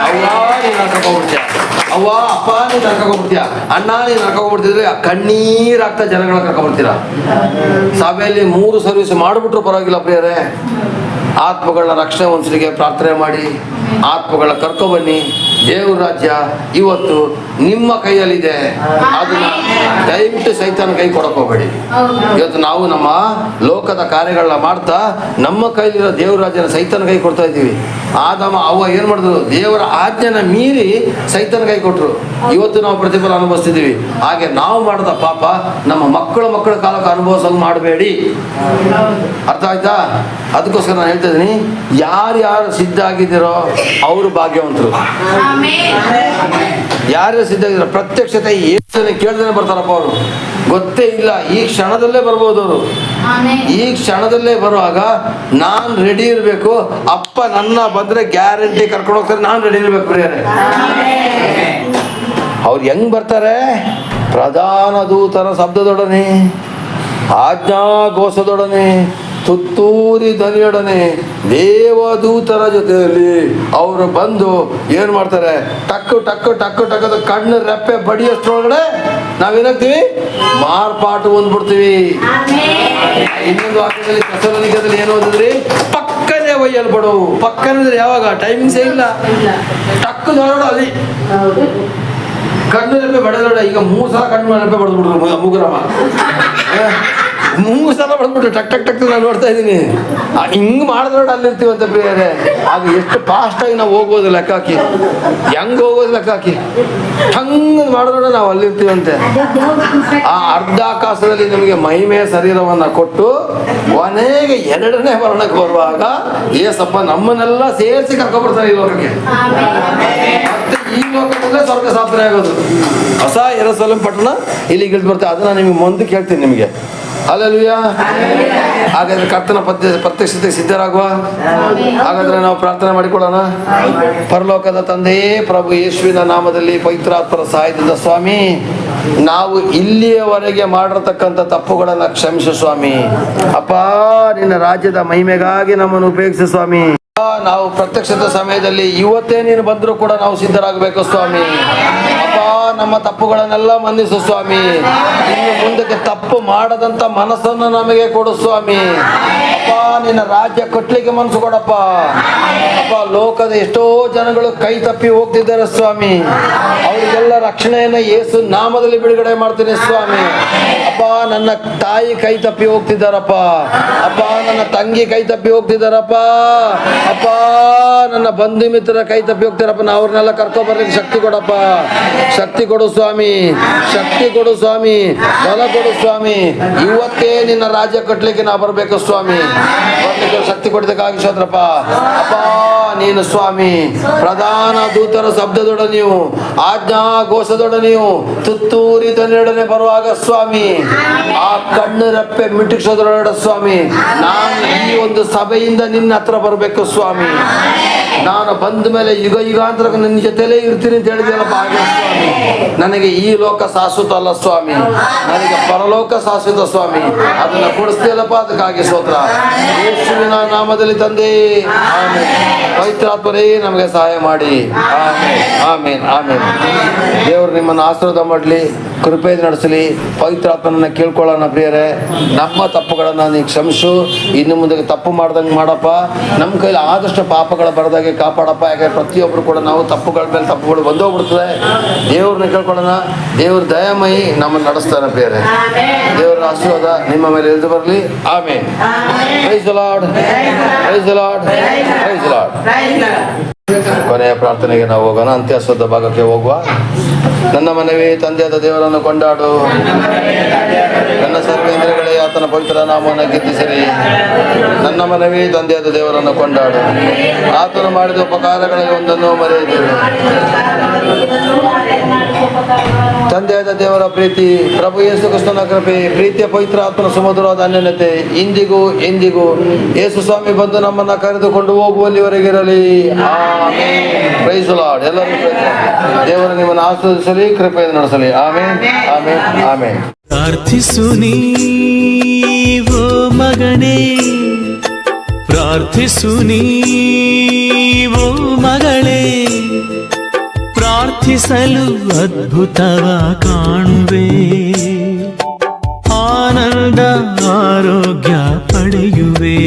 ಅವ್ವ ನೀನು ಕರ್ಕೊಬಿಡ್ತೀಯ, ಅವ್ವ ಅಪ್ಪ ನೀನು ಕರ್ಕೊಬಿಡ್ತೀಯ, ಅಣ್ಣ ನೀನು ಕರ್ಕೊಬಿಡ್ತಿದ್ರೆ ಕಣ್ಣೀರಾಗ್ತಾ ಜನಗಳನ್ನ ಕರ್ಕೊಬರ್ತೀರ. ಸಭೆಯಲ್ಲಿ 3 ಸರ್ವಿಸ್ ಮಾಡಿಬಿಟ್ರು ಪರವಾಗಿಲ್ಲ ಪ್ರಿಯರೇ. ಆತ್ಮಗಳನ್ನ ರಕ್ಷಣೆ ಹೊಂದಲಿಕ್ಕೆ ಪ್ರಾರ್ಥನೆ ಮಾಡಿ ಆತ್ಮಗಳ ಕರ್ಕೊಬನ್ನಿ. ದೇವ್ರ ರಾಜ್ಯ ಇವತ್ತು ನಿಮ್ಮ ಕೈಯಲ್ಲಿದೆ. ಅದನ್ನ ದಯವಿಟ್ಟು ಸೈತಾನ ಕೈ ಕೊಡಕ್ ಹೋಗ್ಬೇಡಿ. ಇವತ್ತು ನಾವು ನಮ್ಮ ಲೋಕದ ಕಾರ್ಯಗಳನ್ನ ಮಾಡ್ತಾ ನಮ್ಮ ಕೈಲಿರೋ ದೇವ್ರ ರಾಜ್ಯನ ಸೈತಾನ ಕೈ ಕೊಡ್ತಾ ಇದ್ದೀವಿ. ಆದಮ ಅವ್ವ ಏನ್ ಮಾಡಿದ್ರು? ದೇವರ ಆಜ್ಞೆನ ಮೀರಿ ಸೈತಾನ ಕೈ ಕೊಟ್ರು. ಇವತ್ತು ನಾವು ಪ್ರತಿಫಲ ಅನುಭವಿಸ್ತಿದ್ದೀವಿ. ಹಾಗೆ ನಾವು ಮಾಡಿದ ಪಾಪ ನಮ್ಮ ಮಕ್ಕಳ ಕಾಲಕ್ಕೆ ಅನುಭವಿಸೋದು ಮಾಡಬೇಡಿ. ಅರ್ಥ ಆಯ್ತಾ? ಅದಕ್ಕೋಸ್ಕರ ನಾನು ಹೇಳ್ತಾ ಇದ್ದೀನಿ, ಯಾರ್ಯಾರು ಸಿದ್ಧ ಆಗಿದ್ದೀರೋ ಅವರು ಭಾಗ್ಯವಂತರು. ಯಾರ್ಯಾರು ಸಿದ್ಧ ಆಗಿದ್ದೀರೋ ಪ್ರತ್ಯಕ್ಷತೆ ಏನು ಕೇಳ್ದೇನೆ ಬರ್ತಾರಪ್ಪ ಅವರು. ಗೊತ್ತೇ ಇಲ್ಲ, ಈ ಕ್ಷಣದಲ್ಲೇ ಬರ್ಬೋದು ಅವರು. ಈ ಕ್ಷಣದಲ್ಲೇ ಬರುವಾಗ ನಾನು ರೆಡಿ ಇರಬೇಕು. ಅಪ್ಪ ನನ್ನ ಬಂದ್ರೆ ಗ್ಯಾರಂಟಿ ಕರ್ಕೊಂಡು ಹೋಗ್ತಾರೆ, ನಾನು ರೆಡಿ ಇರ್ಬೇಕು ಪ್ರಿಯರೇ. ಅವ್ರು ಹೆಂಗ್ ಬರ್ತಾರೆ? ಪ್ರಧಾನ ದೂತರ ಶಬ್ದದೊಡನೆ, ಆಜ್ಞಾಘೋಷದೊಡನೆ, ತುತ್ತೂರಿ ಧ್ವನಿಯೊಡನೆ, ದೇವದೂತರ ಜೊತೆಯಲ್ಲಿ ಅವರು ಬಂದು ಏನ್ ಮಾಡ್ತಾರೆ? ಟಕ್ಕು ಟಕ್ಕು ಟಕ್ಕು ಟಕ್ಕದ ಕಣ್ಣು ರೆಪ್ಪೆ ಬಡಿಯಷ್ಟರೊಳಗಡೆ ನಾವೇನಾಗ್ತೀವಿ? ಮಾರ್ಪಾಟು ಹೊಂದ್ಬಿಡ್ತೀವಿ. ಇನ್ನೊಂದು ವಾಕ್ಯದಲ್ಲಿ ಥೆಸಲೋನಿಕದಲ್ಲಿ ಏನು ಓದಿದ್ರಿ? ಪಕ್ಕನೆ ಒಯ್ಯಲ್ಪಡು. ಪಕ್ಕನೆ ಯಾವಾಗ? ಟೈಮಿಂಗ್ಸೇ ಇಲ್ಲ. ಟಕ್ಕು ನೋಡೋಣ ಅಲ್ಲಿ ಕಣ್ಣು ರೆಪ್ಪೆ ಬಡದೋಡ. ಈಗ 3 ಸಲ ಕಣ್ಣು ರೆಪ್ಪೆ ಬಡ್ದ್ಬಿಟ್ರು ಮುಗುರಮ್ಮ. 3 ಸಲ ಬಡ್ದ್ಬಿಟ್ರು. ಟಕ್ ಟಕ್ ಟಕ್ ನಾನು ನೋಡ್ತಾ ಇದ್ದೀನಿ. ಹಿಂಗ್ ಮಾಡಿದ್ರೋಡ ಅಲ್ಲಿರ್ತೀವಂತ ಪ್ರಿಯರೇ. ಆಗ ಎಷ್ಟು ಫಾಸ್ಟ್ ಆಗಿ ನಾವು ಹೋಗ್ಬೋದು ಲೆಕ್ಕ ಹಾಕಿ, ಹೆಂಗ್ ಹೋಗೋದು ಲೆಕ್ಕ ಹಾಕಿ. ಹಂಗ ಮಾಡಿದ್ರೋಡ ನಾವು ಅಲ್ಲಿರ್ತೀವಂತೆ. ಆ ಅರ್ಧಾಕಾಶದಲ್ಲಿ ನಮಗೆ ಮಹಿಮೆಯ ಶರೀರವನ್ನ ಕೊಟ್ಟು ಕೊನೆಗೆ 2ನೇ ವರ್ಣಕ್ಕೆ ಬರುವಾಗ ಏಸಪ್ಪ ನಮ್ಮನ್ನೆಲ್ಲ ಸೇರಿಸಿ ಕರ್ಕೊಂಡ್ಬರ್ತಾರೆ ಈ ಲೋಕಕ್ಕೆ. ಮತ್ತೆ ಈ ಲೋಕದಲ್ಲೇ ಸ್ವರ್ಗ ಸ್ಥಾಪನೆ ಆಗೋದು. ಹೊಸ ಯೆರೂಸಲೇಮ್ ಪಟ್ಟಣ ಇಲ್ಲಿಗೆ ಇಳಿದು ಬರ್ತದೆ. ಅದನ್ನ ನಿಮಗೆ ಮುಂದಕ್ಕೆ ಹೇಳ್ತೀನಿ ನಿಮಗೆ. ಹಲ್ಲೆಲೂಯಾ. ಹಾಗಾದ್ರೆ ಕರ್ತನ ಪ್ರತ್ಯಕ್ಷತೆಗೆ ಸಿದ್ಧರಾಗುವ. ಹಾಗಾದ್ರೆ ನಾವು ಪ್ರಾರ್ಥನೆ ಮಾಡಿಕೊಳ್ಳೋಣ. ಪರಲೋಕದ ತಂದೆಯೇ, ಪ್ರಭು ಯೇಸುವಿನ ನಾಮದಲ್ಲಿ ಪವಿತ್ರಾತ್ಮರ ಸಹಾಯದಿಂದ ಸ್ವಾಮಿ, ನಾವು ಇಲ್ಲಿಯವರೆಗೆ ಮಾಡಿರತಕ್ಕಂಥ ತಪ್ಪುಗಳನ್ನು ಕ್ಷಮಿಸು ಸ್ವಾಮಿ. ಅಪ್ಪ, ನಿನ್ನ ರಾಜ್ಯದ ಮಹಿಮೆಗಾಗಿ ನಮ್ಮನ್ನು ಉಪಯೋಗಿಸು ಸ್ವಾಮಿ. ನಾವು ಪ್ರತ್ಯಕ್ಷತೆ ಸಮಯದಲ್ಲಿ ಇವತ್ತೇ ನೀನು ಬಂದರೂ ಕೂಡ ನಾವು ಸಿದ್ಧರಾಗಬೇಕು ಸ್ವಾಮಿ. ಅಪ್ಪ, ನಮ್ಮ ತಪ್ಪುಗಳನ್ನೆಲ್ಲ ಮನ್ನಿಸು ಸ್ವಾಮಿ. ಇನ್ನು ಮುಂದಕ್ಕೆ ತಪ್ಪು ಮಾಡದಂತ ಮನಸ್ಸನ್ನು ನಮಗೆ ಕೊಡು ಸ್ವಾಮಿ. ಅಪ್ಪ, ನಿನ್ನ ರಾಜ್ಯ ಕಟ್ಟಲಿಕ್ಕೆ ಮನಸ್ಸು ಕೊಡಪ್ಪ. ಅಪ್ಪ, ಲೋಕದ ಎಷ್ಟೋ ಜನಗಳು ಕೈ ತಪ್ಪಿ ಹೋಗ್ತಿದ್ದಾರೆ ಸ್ವಾಮಿ. ಅವರಿಗೆಲ್ಲ ರಕ್ಷಣೆಯನ್ನ ಯೇಸು ನಾಮದಲ್ಲಿ ಬಿಡುಗಡೆ ಮಾಡ್ತೀನಿ ಸ್ವಾಮಿ. ಅಪ್ಪ, ನನ್ನ ತಾಯಿ ಕೈ ತಪ್ಪಿ ಹೋಗ್ತಿದ್ದಾರಪ್ಪ. ಅಪ್ಪ, ನನ್ನ ತಂಗಿ ಕೈ ತಪ್ಪಿ ಹೋಗ್ತಿದ್ದಾರಪ್ಪ. ಅಪ್ಪ, ನನ್ನ ಬಂಧು ಮಿತ್ರರ ಕೈ ತಪ್ಪಿ ಹೋಗ್ತಾರಪ್ಪ. ನಾ ಅವ್ರನ್ನೆಲ್ಲ ಕರ್ಕೊ ಬರ್ಲಿಕ್ಕೆ ಶಕ್ತಿ ಕೊಡಪ್ಪ. ಶಕ್ತಿ ಕೊಡು ಸ್ವಾಮಿ. ಶಕ್ತಿ ಕೊಡು ಸ್ವಾಮಿ. ಬಲ ಕೊಡು ಸ್ವಾಮಿ. ಇವತ್ತೇ ನಿನ್ನ ರಾಜ್ಯ ಕಟ್ಟಲಿಕ್ಕೆ ನಾವು ಬರಬೇಕು ಸ್ವಾಮಿ. ಬರ್ಲಿಕ್ಕೆ ಶಕ್ತಿ ಕೊಡದಕ್ಕಾಗಿ ಸ್ತೋತ್ರಪ್ಪ. ಅಪ್ಪ, ನೀನು ಸ್ವಾಮಿ ಪ್ರಧಾನ ದೂತರ ಶಬ್ದದೊಡನೆಯೂ ಆಜ್ಞಾಘೋಷದೊಡನೆಯೂ ತುತ್ತೂರಿ ಧ್ವನಿಯೊಡನೆ ಬರುವಾಗ ಸ್ವಾಮಿ, ಆ ಕಣ್ಣು ರೆಪ್ಪೆ ಮಿಟಿಸೋದ್ರೊಳಗಡೆ ಸ್ವಾಮಿ, ನಾನು ಈ ಒಂದು ಸಭೆಯಿಂದ ನಿನ್ನ ಹತ್ರ ಬರಬೇಕು ಸ್ವಾಮಿ. ನಾನು ಬಂದ ಮೇಲೆ ಯುಗ ಯುಗಾಂತರ ನಿನ್ನ ಜೊತೆಲೇ ಇರ್ತೀನಿ ಅಂತ ಹೇಳಿದ್ಯಲ್ಲಪ್ಪ. ಹಾಗೆ ಸ್ವಾಮಿ, ನನಗೆ ಈ ಲೋಕ ಶಾಶ್ವತ ಅಲ್ಲ ಸ್ವಾಮಿ, ನನಗೆ ಪರಲೋಕ ಶಾಶ್ವತ ಸ್ವಾಮಿ. ಅದನ್ನ ಕೊಡಿಸ್ತೀಯಲ್ಲಪ್ಪ, ಅದಕ್ಕಾಗಿ ಸ್ತೋತ್ರ. ಯೇಸುವಿನ ನಾಮದಲ್ಲಿ ತಂದೆ, ಆಮೇನ್. ಪವಿತ್ರಾತ್ಮರೇ ನಮಗೆ ಸಹಾಯ ಮಾಡಿ. ಆಮೇನ್, ಆಮೇನ್, ಆಮೇನ್. ದೇವರು ನಿಮ್ಮನ್ನು ಆಶೀರ್ವಾದ ಮಾಡಲಿ, ಕೃಪೆ ನಡೆಸಲಿ. ಪವಿತ್ರಾತ್ಮನನ್ನ ಕೇಳ್ಕೊಳ್ಳೋಣ ಪ್ರಿಯರೇ. ನಮ್ಮ ತಪ್ಪುಗಳನ್ನು ನೀನು ಕ್ಷಮಿಸು. ಇನ್ನು ಮುಂದೆ ತಪ್ಪು ಮಾಡ್ದಂಗೆ ಮಾಡಪ್ಪ. ನಮ್ಮ ಕೈಲಿ ಆದಷ್ಟು ಪಾಪಗಳ ಬರದಾಗೆ ಕಾಪಾಡಪ್ಪ. ಯಾಕೆ ಪ್ರತಿಯೊಬ್ಬರು ಕೂಡ ನಾವು ತಪ್ಪುಗಳ ಮೇಲೆ ತಪ್ಪುಗಳು ಬಂದೋಗ್ಬಿಡ್ತದೆ. ದೇವ್ರನ್ನ ಕೇಳ್ಕೊಳ್ಳೋಣ. ದೇವ್ರ ದಯಾಮಯಿ ನಮ್ಮನ್ನು ನಡೆಸ್ತಾನೆ ಪ್ರಿಯರೇ. ದೇವರ ಆಶೀರ್ವಾದ ನಿಮ್ಮ ಮೇಲೆ ಇಳಿದು ಬರಲಿ. Amen. Praise the lord, praise the lord, praise the Lord. ಕೊನೆಯ ಪ್ರಾರ್ಥನೆಗೆ ನಾವು ಹೋಗೋಣ. ಅಂತ್ಯಸ್ವದ ಭಾಗಕ್ಕೆ ಹೋಗುವ. ನನ್ನ ಮನವಿ ತಂದೆಯಾದ ದೇವರನ್ನು ಕೊಂಡಾಡು, ನನ್ನ ಸರ್ವೇಂದ್ರಗಳೇ ಆತನ ಪವಿತ್ರ ನಾಮವನ್ನು ಕೀರ್ತಿಸಿರಿ. ನನ್ನ ಮನವಿ ತಂದೆಯಾದ ದೇವರನ್ನು ಕೊಂಡಾಡು, ಆತನು ಮಾಡಿದ ಉಪಕಾರಗಳಲ್ಲಿ ಒಂದನ್ನು ಮರೆಯದಿರು. ತಂದೆಯಾದ ದೇವರ ಪ್ರೀತಿ, ಪ್ರಭು ಯೇಸು ಕ್ರಿಸ್ತನ ಕೃಪೆ, ಪ್ರೀತಿಯ ಪವಿತ್ರ ಆತ್ಮನ ಸುಮಧುರವಾದ ಅನ್ಯೋನ್ಯತೆ ಇಂದಿಗೂ ಎಂದಿಗೂ ಯೇಸು ಸ್ವಾಮಿ ಬಂದು ನಮ್ಮನ್ನು ಕರೆದುಕೊಂಡು ಹೋಗುವಲ್ಲಿವರೆಗಿರಲಿ. ಆಮೆನ್. Praise the Lord. ಎಲ್ಲರೂ ದೇವರು ನಿಮ್ಮನ್ನು ಆಶೀರ್ವದಿಸಲಿ, ಕೃಪೆಯಿಂದ ನಡೆಸಲಿ. Amen, amen, amen. ಪ್ರಾರ್ಥಿಸು ನೀವೋ ಮಗನೇ, ಪ್ರಾರ್ಥಿಸು ನೀವೋ ಮಗಳೇ, ಪ್ರಾರ್ಥಿಸಲು ಅದ್ಭುತವ ಕಾಣುವೆ, ಆನಂದ ಆರೋಗ್ಯ ಪಡೆಯುವೆ.